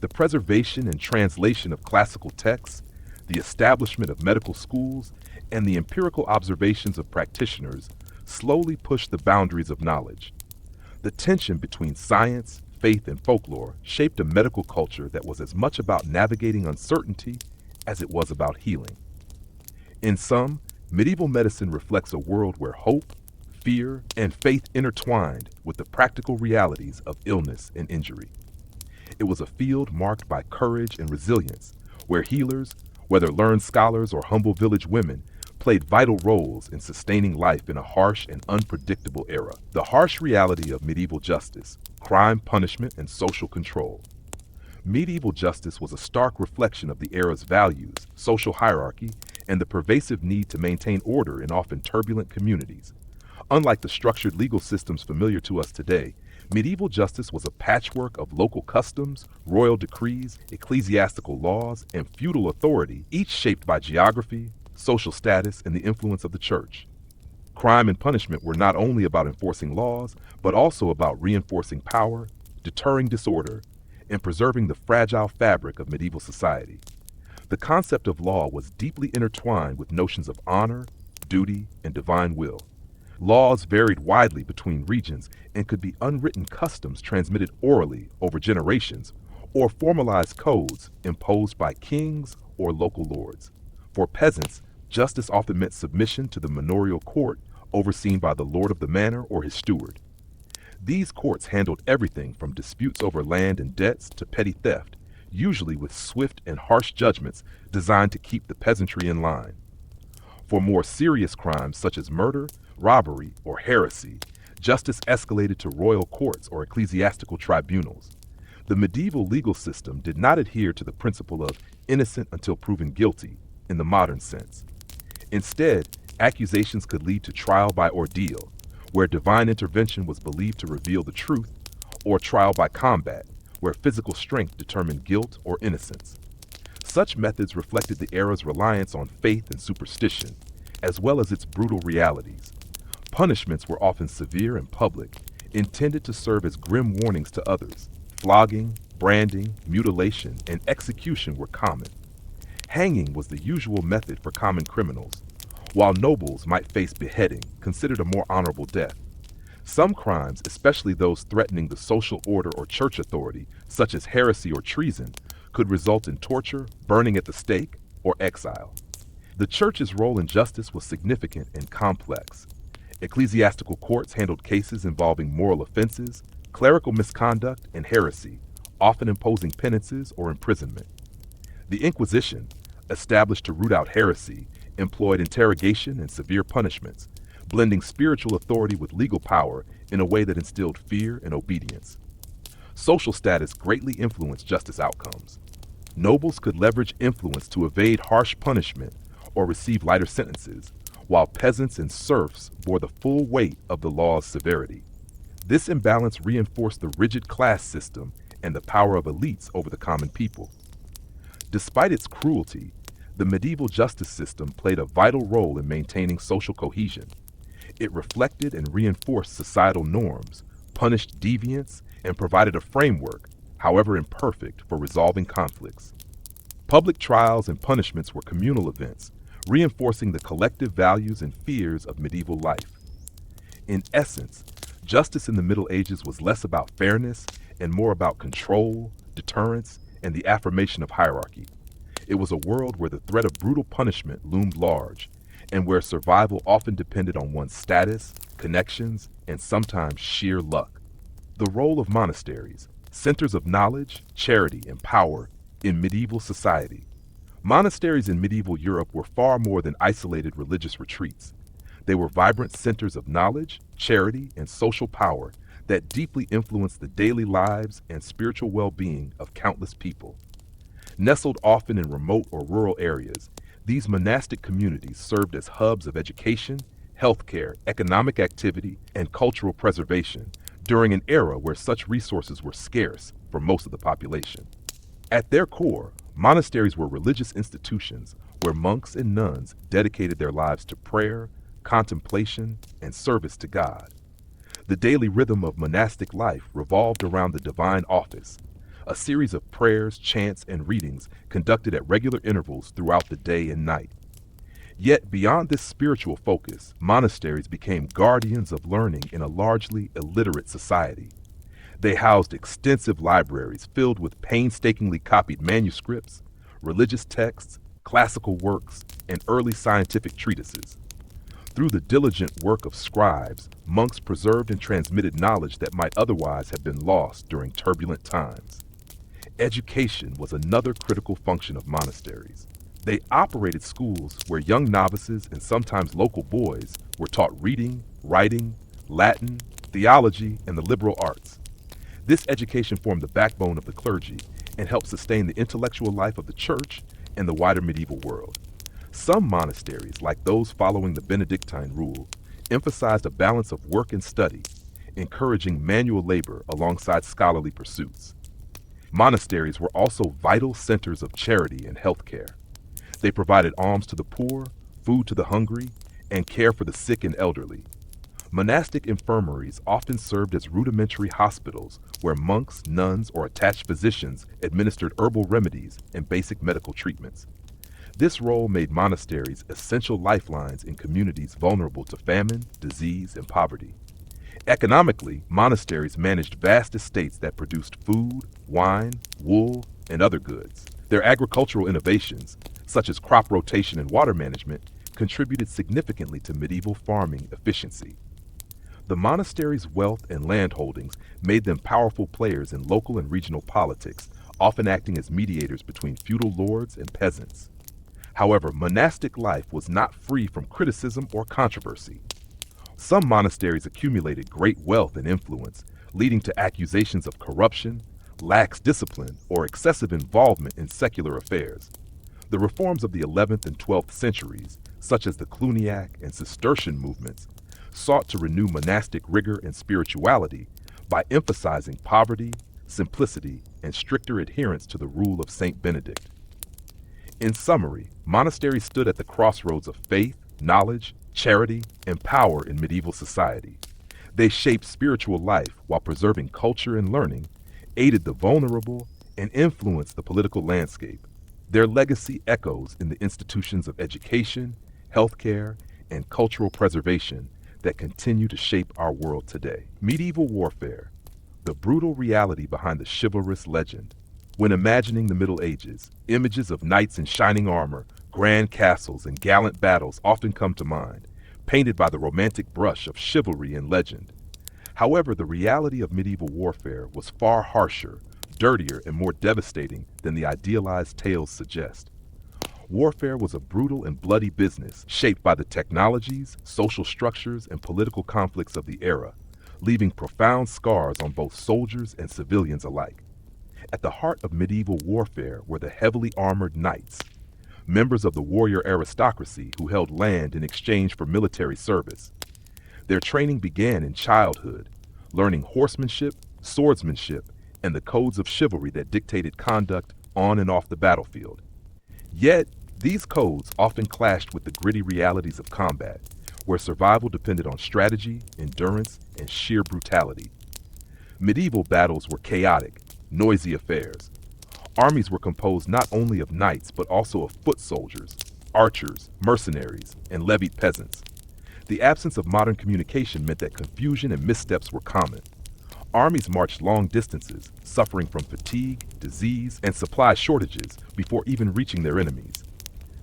The preservation and translation of classical texts, the establishment of medical schools, and the empirical observations of practitioners slowly pushed the boundaries of knowledge. The tension between science, faith, and folklore shaped a medical culture that was as much about navigating uncertainty as it was about healing. In sum, medieval medicine reflects a world where hope, fear, and faith intertwined with the practical realities of illness and injury. It was a field marked by courage and resilience, where healers, whether learned scholars or humble village women, played vital roles in sustaining life in a harsh and unpredictable era. The harsh reality of medieval justice, crime, punishment, and social control. Medieval justice was a stark reflection of the era's values, social hierarchy, and the pervasive need to maintain order in often turbulent communities. Unlike the structured legal systems familiar to us today, medieval justice was a patchwork of local customs, royal decrees, ecclesiastical laws, and feudal authority, each shaped by geography, social status, and the influence of the church. Crime and punishment were not only about enforcing laws, but also about reinforcing power, deterring disorder, and preserving the fragile fabric of medieval society. The concept of law was deeply intertwined with notions of honor, duty, and divine will. Laws varied widely between regions and could be unwritten customs transmitted orally over generations, or formalized codes imposed by kings or local lords. For peasants, justice often meant submission to the manorial court overseen by the lord of the manor or his steward. These courts handled everything from disputes over land and debts to petty theft, usually with swift and harsh judgments designed to keep the peasantry in line. For more serious crimes such as murder, robbery, or heresy, justice escalated to royal courts or ecclesiastical tribunals. The medieval legal system did not adhere to the principle of innocent until proven guilty in the modern sense. Instead, accusations could lead to trial by ordeal, where divine intervention was believed to reveal the truth, or trial by combat, where physical strength determined guilt or innocence. Such methods reflected the era's reliance on faith and superstition, as well as its brutal realities. Punishments were often severe and public, intended to serve as grim warnings to others. Flogging, branding, mutilation, and execution were common. Hanging was the usual method for common criminals, while nobles might face beheading, considered a more honorable death. Some crimes, especially those threatening the social order or church authority, such as heresy or treason, could result in torture, burning at the stake, or exile. The church's role in justice was significant and complex. Ecclesiastical courts handled cases involving moral offenses, clerical misconduct, and heresy, often imposing penances or imprisonment. The Inquisition, established to root out heresy, employed interrogation and severe punishments, blending spiritual authority with legal power in a way that instilled fear and obedience. Social status greatly influenced justice outcomes. Nobles could leverage influence to evade harsh punishment or receive lighter sentences, while peasants and serfs bore the full weight of the law's severity. This imbalance reinforced the rigid class system and the power of elites over the common people. Despite its cruelty, the medieval justice system played a vital role in maintaining social cohesion. It reflected and reinforced societal norms, punished deviance, and provided a framework, however imperfect, for resolving conflicts. Public trials and punishments were communal events, reinforcing the collective values and fears of medieval life. In essence, justice in the Middle Ages was less about fairness and more about control, deterrence, and the affirmation of hierarchy. It was a world where the threat of brutal punishment loomed large, and where survival often depended on one's status, connections, and sometimes sheer luck. The role of monasteries, centers of knowledge, charity, and power in medieval society. Monasteries in medieval Europe were far more than isolated religious retreats. They were vibrant centers of knowledge, charity, and social power that deeply influenced the daily lives and spiritual well-being of countless people. Nestled often in remote or rural areas, these monastic communities served as hubs of education, healthcare, economic activity, and cultural preservation during an era where such resources were scarce for most of the population. At their core, monasteries were religious institutions where monks and nuns dedicated their lives to prayer, contemplation, and service to God. The daily rhythm of monastic life revolved around the divine office, a series of prayers, chants, and readings conducted at regular intervals throughout the day and night. Yet beyond this spiritual focus, monasteries became guardians of learning in a largely illiterate society. They housed extensive libraries filled with painstakingly copied manuscripts, religious texts, classical works, and early scientific treatises. Through the diligent work of scribes, monks preserved and transmitted knowledge that might otherwise have been lost during turbulent times. Education was another critical function of monasteries. They operated schools where young novices and sometimes local boys were taught reading, writing, Latin, theology, and the liberal arts. This education formed the backbone of the clergy and helped sustain the intellectual life of the church and the wider medieval world. Some monasteries, like those following the Benedictine rule, emphasized a balance of work and study, encouraging manual labor alongside scholarly pursuits. Monasteries were also vital centers of charity and healthcare. They provided alms to the poor, food to the hungry, and care for the sick and elderly. Monastic infirmaries often served as rudimentary hospitals where monks, nuns, or attached physicians administered herbal remedies and basic medical treatments. This role made monasteries essential lifelines in communities vulnerable to famine, disease, and poverty. Economically, monasteries managed vast estates that produced food, wine, wool, and other goods. Their agricultural innovations, such as crop rotation and water management, contributed significantly to medieval farming efficiency. The monasteries' wealth and land holdings made them powerful players in local and regional politics, often acting as mediators between feudal lords and peasants. However, monastic life was not free from criticism or controversy. Some monasteries accumulated great wealth and influence, leading to accusations of corruption, lax discipline, or excessive involvement in secular affairs. The reforms of the 11th and 12th centuries, such as the Cluniac and Cistercian movements, sought to renew monastic rigor and spirituality by emphasizing poverty, simplicity, and stricter adherence to the rule of Saint Benedict. In summary, monasteries stood at the crossroads of faith, knowledge, charity, and power in medieval society. They shaped spiritual life while preserving culture and learning, aided the vulnerable, and influenced the political landscape. Their legacy echoes in the institutions of education, healthcare, and cultural preservation that continue to shape our world today. Medieval warfare, the brutal reality behind the chivalrous legend. When imagining the Middle Ages, images of knights in shining armor, grand castles, and gallant battles often come to mind, painted by the romantic brush of chivalry and legend. However, the reality of medieval warfare was far harsher, dirtier, and more devastating than the idealized tales suggest. Warfare was a brutal and bloody business shaped by the technologies, social structures, and political conflicts of the era, leaving profound scars on both soldiers and civilians alike. At the heart of medieval warfare were the heavily armored knights, members of the warrior aristocracy who held land in exchange for military service. Their training began in childhood, learning horsemanship, swordsmanship, and the codes of chivalry that dictated conduct on and off the battlefield. Yet, these codes often clashed with the gritty realities of combat, where survival depended on strategy, endurance, and sheer brutality. Medieval battles were chaotic, noisy affairs, Armies were composed not only of knights but also of foot soldiers, archers, mercenaries, and levied peasants. The absence of modern communication meant that confusion and missteps were common. Armies marched long distances, suffering from fatigue, disease, and supply shortages before even reaching their enemies.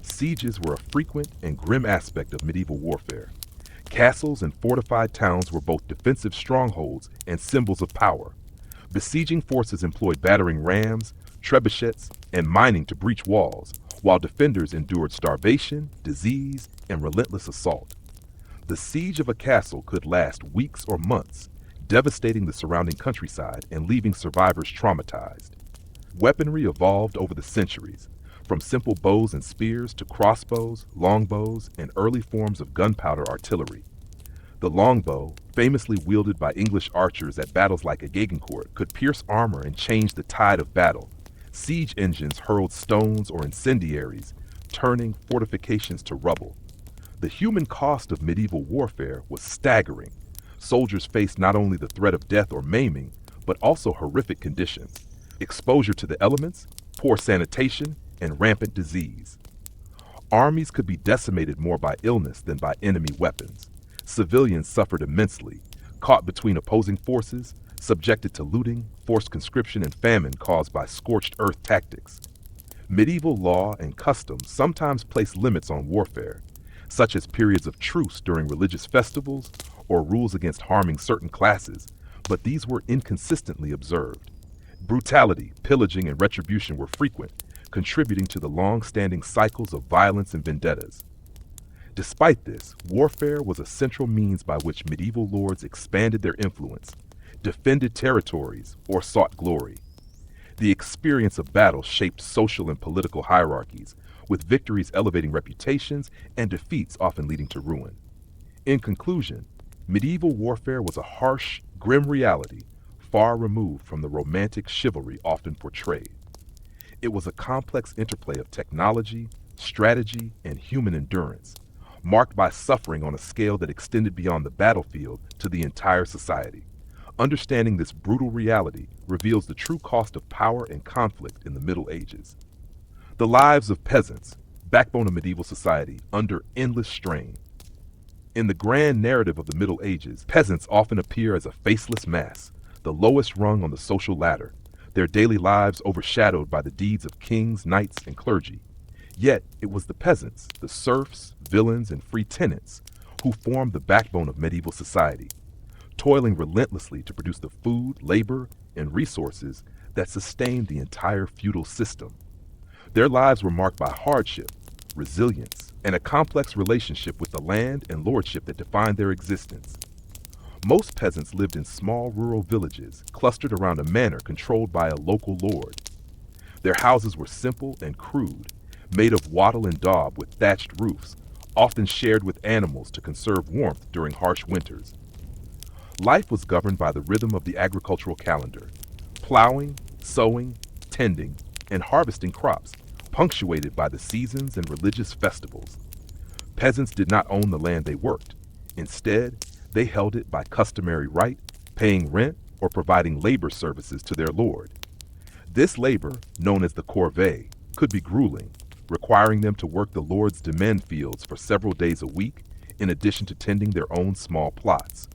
Sieges were a frequent and grim aspect of medieval warfare. Castles and fortified towns were both defensive strongholds and symbols of power. Besieging forces employed battering rams, trebuchets, and mining to breach walls, while defenders endured starvation, disease, and relentless assault. The siege of a castle could last weeks or months, devastating the surrounding countryside and leaving survivors traumatized. Weaponry evolved over the centuries, from simple bows and spears to crossbows, longbows, and early forms of gunpowder artillery. The longbow, famously wielded by English archers at battles like Agincourt, could pierce armor and change the tide of battle. Siege engines hurled stones or incendiaries, turning fortifications to rubble. The human cost of medieval warfare was staggering. Soldiers faced not only the threat of death or maiming, but also horrific conditions: exposure to the elements, poor sanitation, and rampant disease. Armies could be decimated more by illness than by enemy weapons. Civilians suffered immensely, caught between opposing forces, subjected to looting, forced conscription, and famine caused by scorched earth tactics. Medieval law and customs sometimes placed limits on warfare, such as periods of truce during religious festivals or rules against harming certain classes, but these were inconsistently observed. Brutality, pillaging, and retribution were frequent, contributing to the long-standing cycles of violence and vendettas. Despite this, warfare was a central means by which medieval lords expanded their influence, defended territories, or sought glory. The experience of battle shaped social and political hierarchies, with victories elevating reputations and defeats often leading to ruin. In conclusion, medieval warfare was a harsh, grim reality, far removed from the romantic chivalry often portrayed. It was a complex interplay of technology, strategy, and human endurance, marked by suffering on a scale that extended beyond the battlefield to the entire society. Understanding this brutal reality reveals the true cost of power and conflict in the Middle Ages. The lives of peasants, backbone of medieval society, under endless strain. In the grand narrative of the Middle Ages, peasants often appear as a faceless mass, the lowest rung on the social ladder, their daily lives overshadowed by the deeds of kings, knights, and clergy. Yet it was the peasants, the serfs, villains, and free tenants who formed the backbone of medieval society, toiling relentlessly to produce the food, labor, and resources that sustained the entire feudal system. Their lives were marked by hardship, resilience, and a complex relationship with the land and lordship that defined their existence. Most peasants lived in small rural villages clustered around a manor controlled by a local lord. Their houses were simple and crude, made of wattle and daub with thatched roofs, often shared with animals to conserve warmth during harsh winters. Life was governed by the rhythm of the agricultural calendar: plowing, sowing, tending, and harvesting crops, punctuated by the seasons and religious festivals. Peasants did not own the land they worked. Instead, they held it by customary right, paying rent, or providing labor services to their lord. This labor, known as the corvée, could be grueling, requiring them to work the lord's demand fields for several days a week, in addition to tending their own small plots.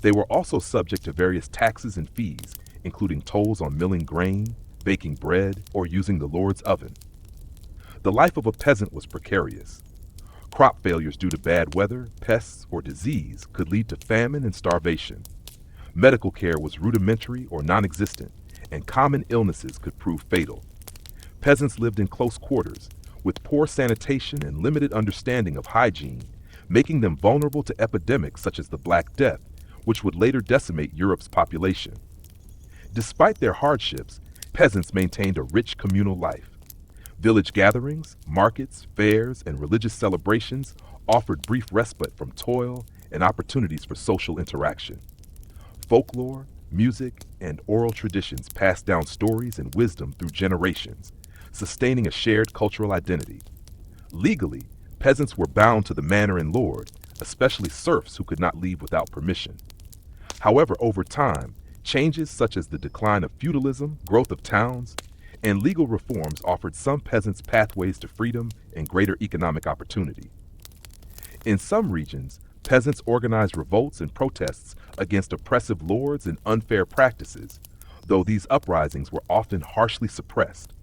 They were also subject to various taxes and fees, including tolls on milling grain, baking bread, or using the lord's oven. The life of a peasant was precarious. Crop failures due to bad weather, pests, or disease could lead to famine and starvation. Medical care was rudimentary or non-existent, and common illnesses could prove fatal. Peasants lived in close quarters, with poor sanitation and limited understanding of hygiene, making them vulnerable to epidemics such as the Black Death, which would later decimate Europe's population. Despite their hardships, peasants maintained a rich communal life. Village gatherings, markets, fairs, and religious celebrations offered brief respite from toil and opportunities for social interaction. Folklore, music, and oral traditions passed down stories and wisdom through generations, sustaining a shared cultural identity. Legally, peasants were bound to the manor and lord, especially serfs who could not leave without permission. However, over time, changes such as the decline of feudalism, growth of towns, and legal reforms offered some peasants pathways to freedom and greater economic opportunity. In some regions, peasants organized revolts and protests against oppressive lords and unfair practices, though these uprisings were often harshly suppressed.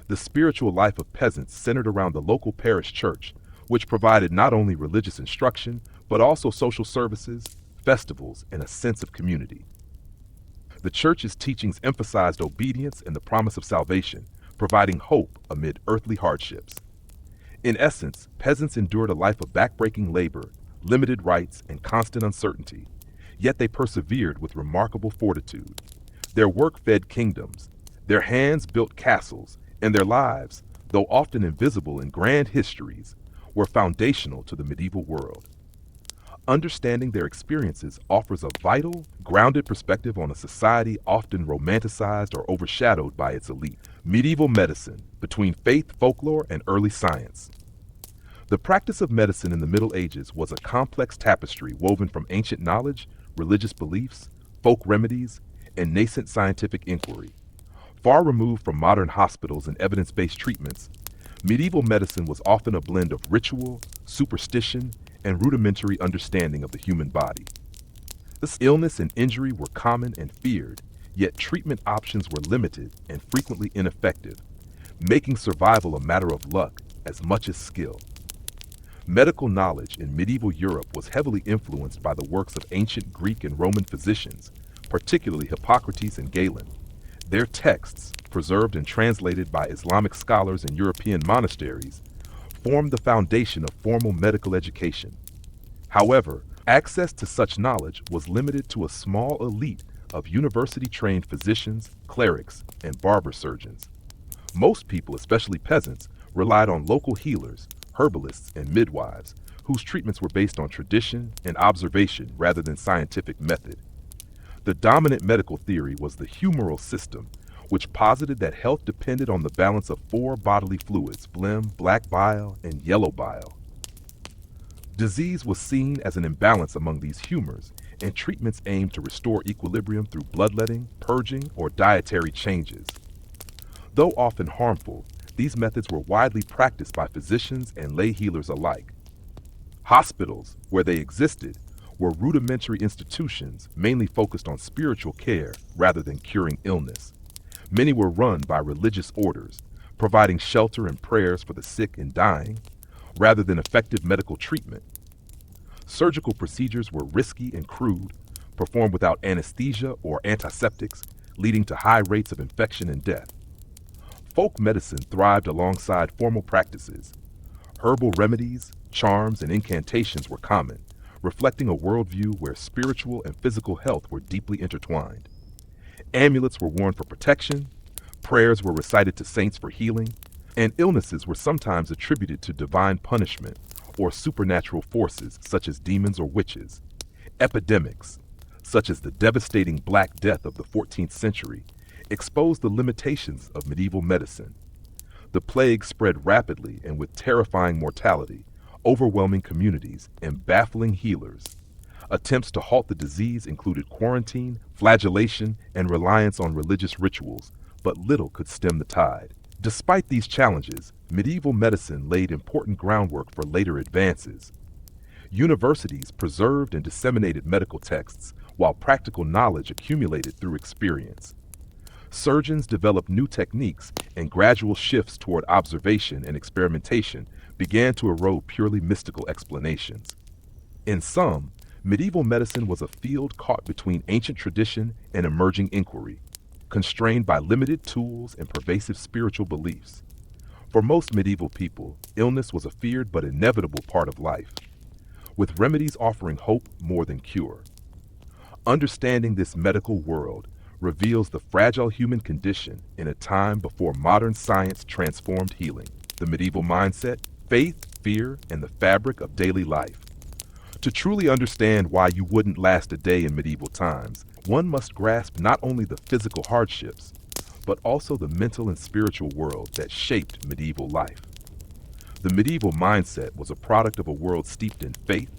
The spiritual life of peasants centered around the local parish church, which provided not only religious instruction, but also social services, festivals, and a sense of community. The church's teachings emphasized obedience and the promise of salvation, providing hope amid earthly hardships. In essence, peasants endured a life of backbreaking labor, limited rights, and constant uncertainty, yet they persevered with remarkable fortitude. Their work fed kingdoms, their hands built castles, and their lives, though often invisible in grand histories, were foundational to the medieval world. Understanding their experiences offers a vital, grounded perspective on a society often romanticized or overshadowed by its elite. Medieval medicine, between faith, folklore, and early science. The practice of medicine in the Middle Ages was a complex tapestry woven from ancient knowledge, religious beliefs, folk remedies, and nascent scientific inquiry. Far removed from modern hospitals and evidence-based treatments, medieval medicine was often a blend of ritual, superstition, and rudimentary understanding of the human body. This illness and injury were common and feared, yet treatment options were limited and frequently ineffective, making survival a matter of luck as much as skill. Medical knowledge in medieval Europe was heavily influenced by the works of ancient Greek and Roman physicians, particularly Hippocrates and Galen. Their texts, preserved and translated by Islamic scholars in European monasteries, formed the foundation of formal medical education. However, access to such knowledge was limited to a small elite of university-trained physicians, clerics, and barber surgeons. Most people, especially peasants, relied on local healers, herbalists, and midwives, whose treatments were based on tradition and observation rather than scientific method. The dominant medical theory was the humoral system, which posited that health depended on the balance of four bodily fluids: phlegm, black bile, and yellow bile. Disease was seen as an imbalance among these humors, and treatments aimed to restore equilibrium through bloodletting, purging, or dietary changes. Though often harmful, these methods were widely practiced by physicians and lay healers alike. Hospitals, where they existed, were rudimentary institutions mainly focused on spiritual care rather than curing illness. Many were run by religious orders, providing shelter and prayers for the sick and dying, rather than effective medical treatment. Surgical procedures were risky and crude, performed without anesthesia or antiseptics, leading to high rates of infection and death. Folk medicine thrived alongside formal practices. Herbal remedies, charms, and incantations were common, reflecting a worldview where spiritual and physical health were deeply intertwined. Amulets were worn for protection, prayers were recited to saints for healing, and illnesses were sometimes attributed to divine punishment or supernatural forces such as demons or witches. Epidemics, such as the devastating Black Death of the 14th century, exposed the limitations of medieval medicine. The plague spread rapidly and with terrifying mortality, overwhelming communities and baffling healers. Attempts to halt the disease included quarantine, flagellation, and reliance on religious rituals, but little could stem the tide. Despite these challenges, medieval medicine laid important groundwork for later advances. Universities preserved and disseminated medical texts, while practical knowledge accumulated through experience. Surgeons developed new techniques, and gradual shifts toward observation and experimentation began to erode purely mystical explanations. In sum, medieval medicine was a field caught between ancient tradition and emerging inquiry, constrained by limited tools and pervasive spiritual beliefs. For most medieval people, illness was a feared but inevitable part of life, with remedies offering hope more than cure. Understanding this medical world reveals the fragile human condition in a time before modern science transformed healing, the medieval mindset, faith, fear, and the fabric of daily life. To truly understand why you wouldn't last a day in medieval times, one must grasp not only the physical hardships, but also the mental and spiritual world that shaped medieval life. The medieval mindset was a product of a world steeped in faith,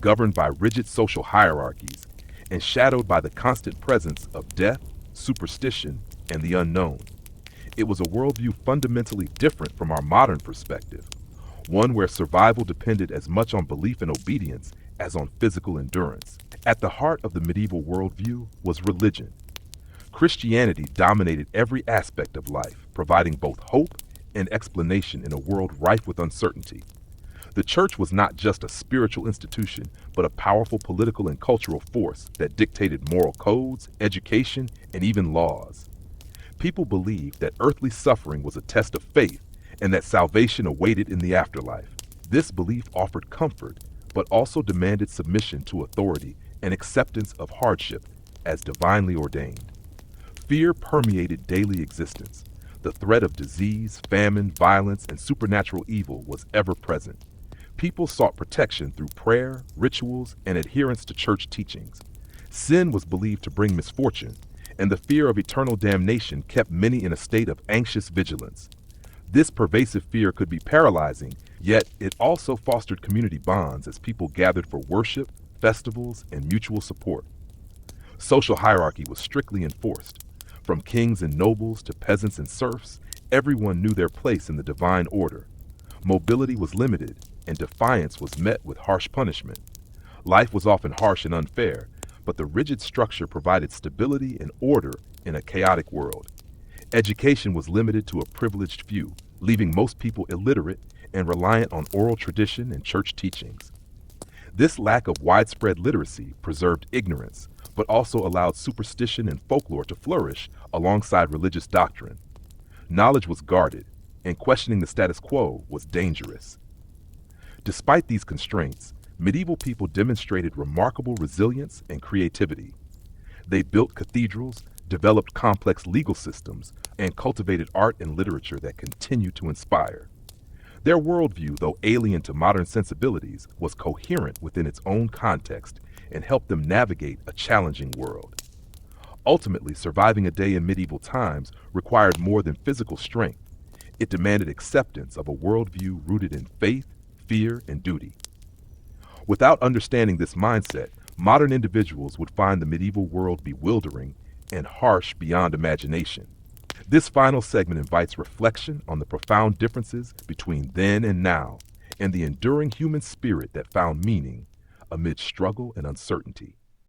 governed by rigid social hierarchies, and shadowed by the constant presence of death, superstition, and the unknown. It was a worldview fundamentally different from our modern perspective, one where survival depended as much on belief and obedience as on physical endurance. At the heart of the medieval worldview was religion. Christianity dominated every aspect of life, providing both hope and explanation in a world rife with uncertainty. The church was not just a spiritual institution, but a powerful political and cultural force that dictated moral codes, education, and even laws. People believed that earthly suffering was a test of faith and that salvation awaited in the afterlife. This belief offered comfort, but also demanded submission to authority and acceptance of hardship as divinely ordained. Fear permeated daily existence. The threat of disease, famine, violence, and supernatural evil was ever present. People sought protection through prayer, rituals, and adherence to church teachings. Sin was believed to bring misfortune, and the fear of eternal damnation kept many in a state of anxious vigilance. This pervasive fear could be paralyzing, yet it also fostered community bonds as people gathered for worship, festivals, and mutual support. Social hierarchy was strictly enforced. From kings and nobles to peasants and serfs, everyone knew their place in the divine order. Mobility was limited, and defiance was met with harsh punishment. Life was often harsh and unfair, but the rigid structure provided stability and order in a chaotic world. Education was limited to a privileged few, leaving most people illiterate and reliant on oral tradition and church teachings. This lack of widespread literacy preserved ignorance, but also allowed superstition and folklore to flourish alongside religious doctrine. Knowledge was guarded, and questioning the status quo was dangerous. Despite these constraints, medieval people demonstrated remarkable resilience and creativity. They built cathedrals, developed complex legal systems, and cultivated art and literature that continue to inspire. Their worldview, though alien to modern sensibilities, was coherent within its own context and helped them navigate a challenging world. Ultimately, surviving a day in medieval times required more than physical strength. It demanded acceptance of a worldview rooted in faith, fear, and duty. Without understanding this mindset, modern individuals would find the medieval world bewildering and harsh beyond imagination. This final segment invites reflection on the profound differences between then and now, and the enduring human spirit that found meaning amid struggle and uncertainty.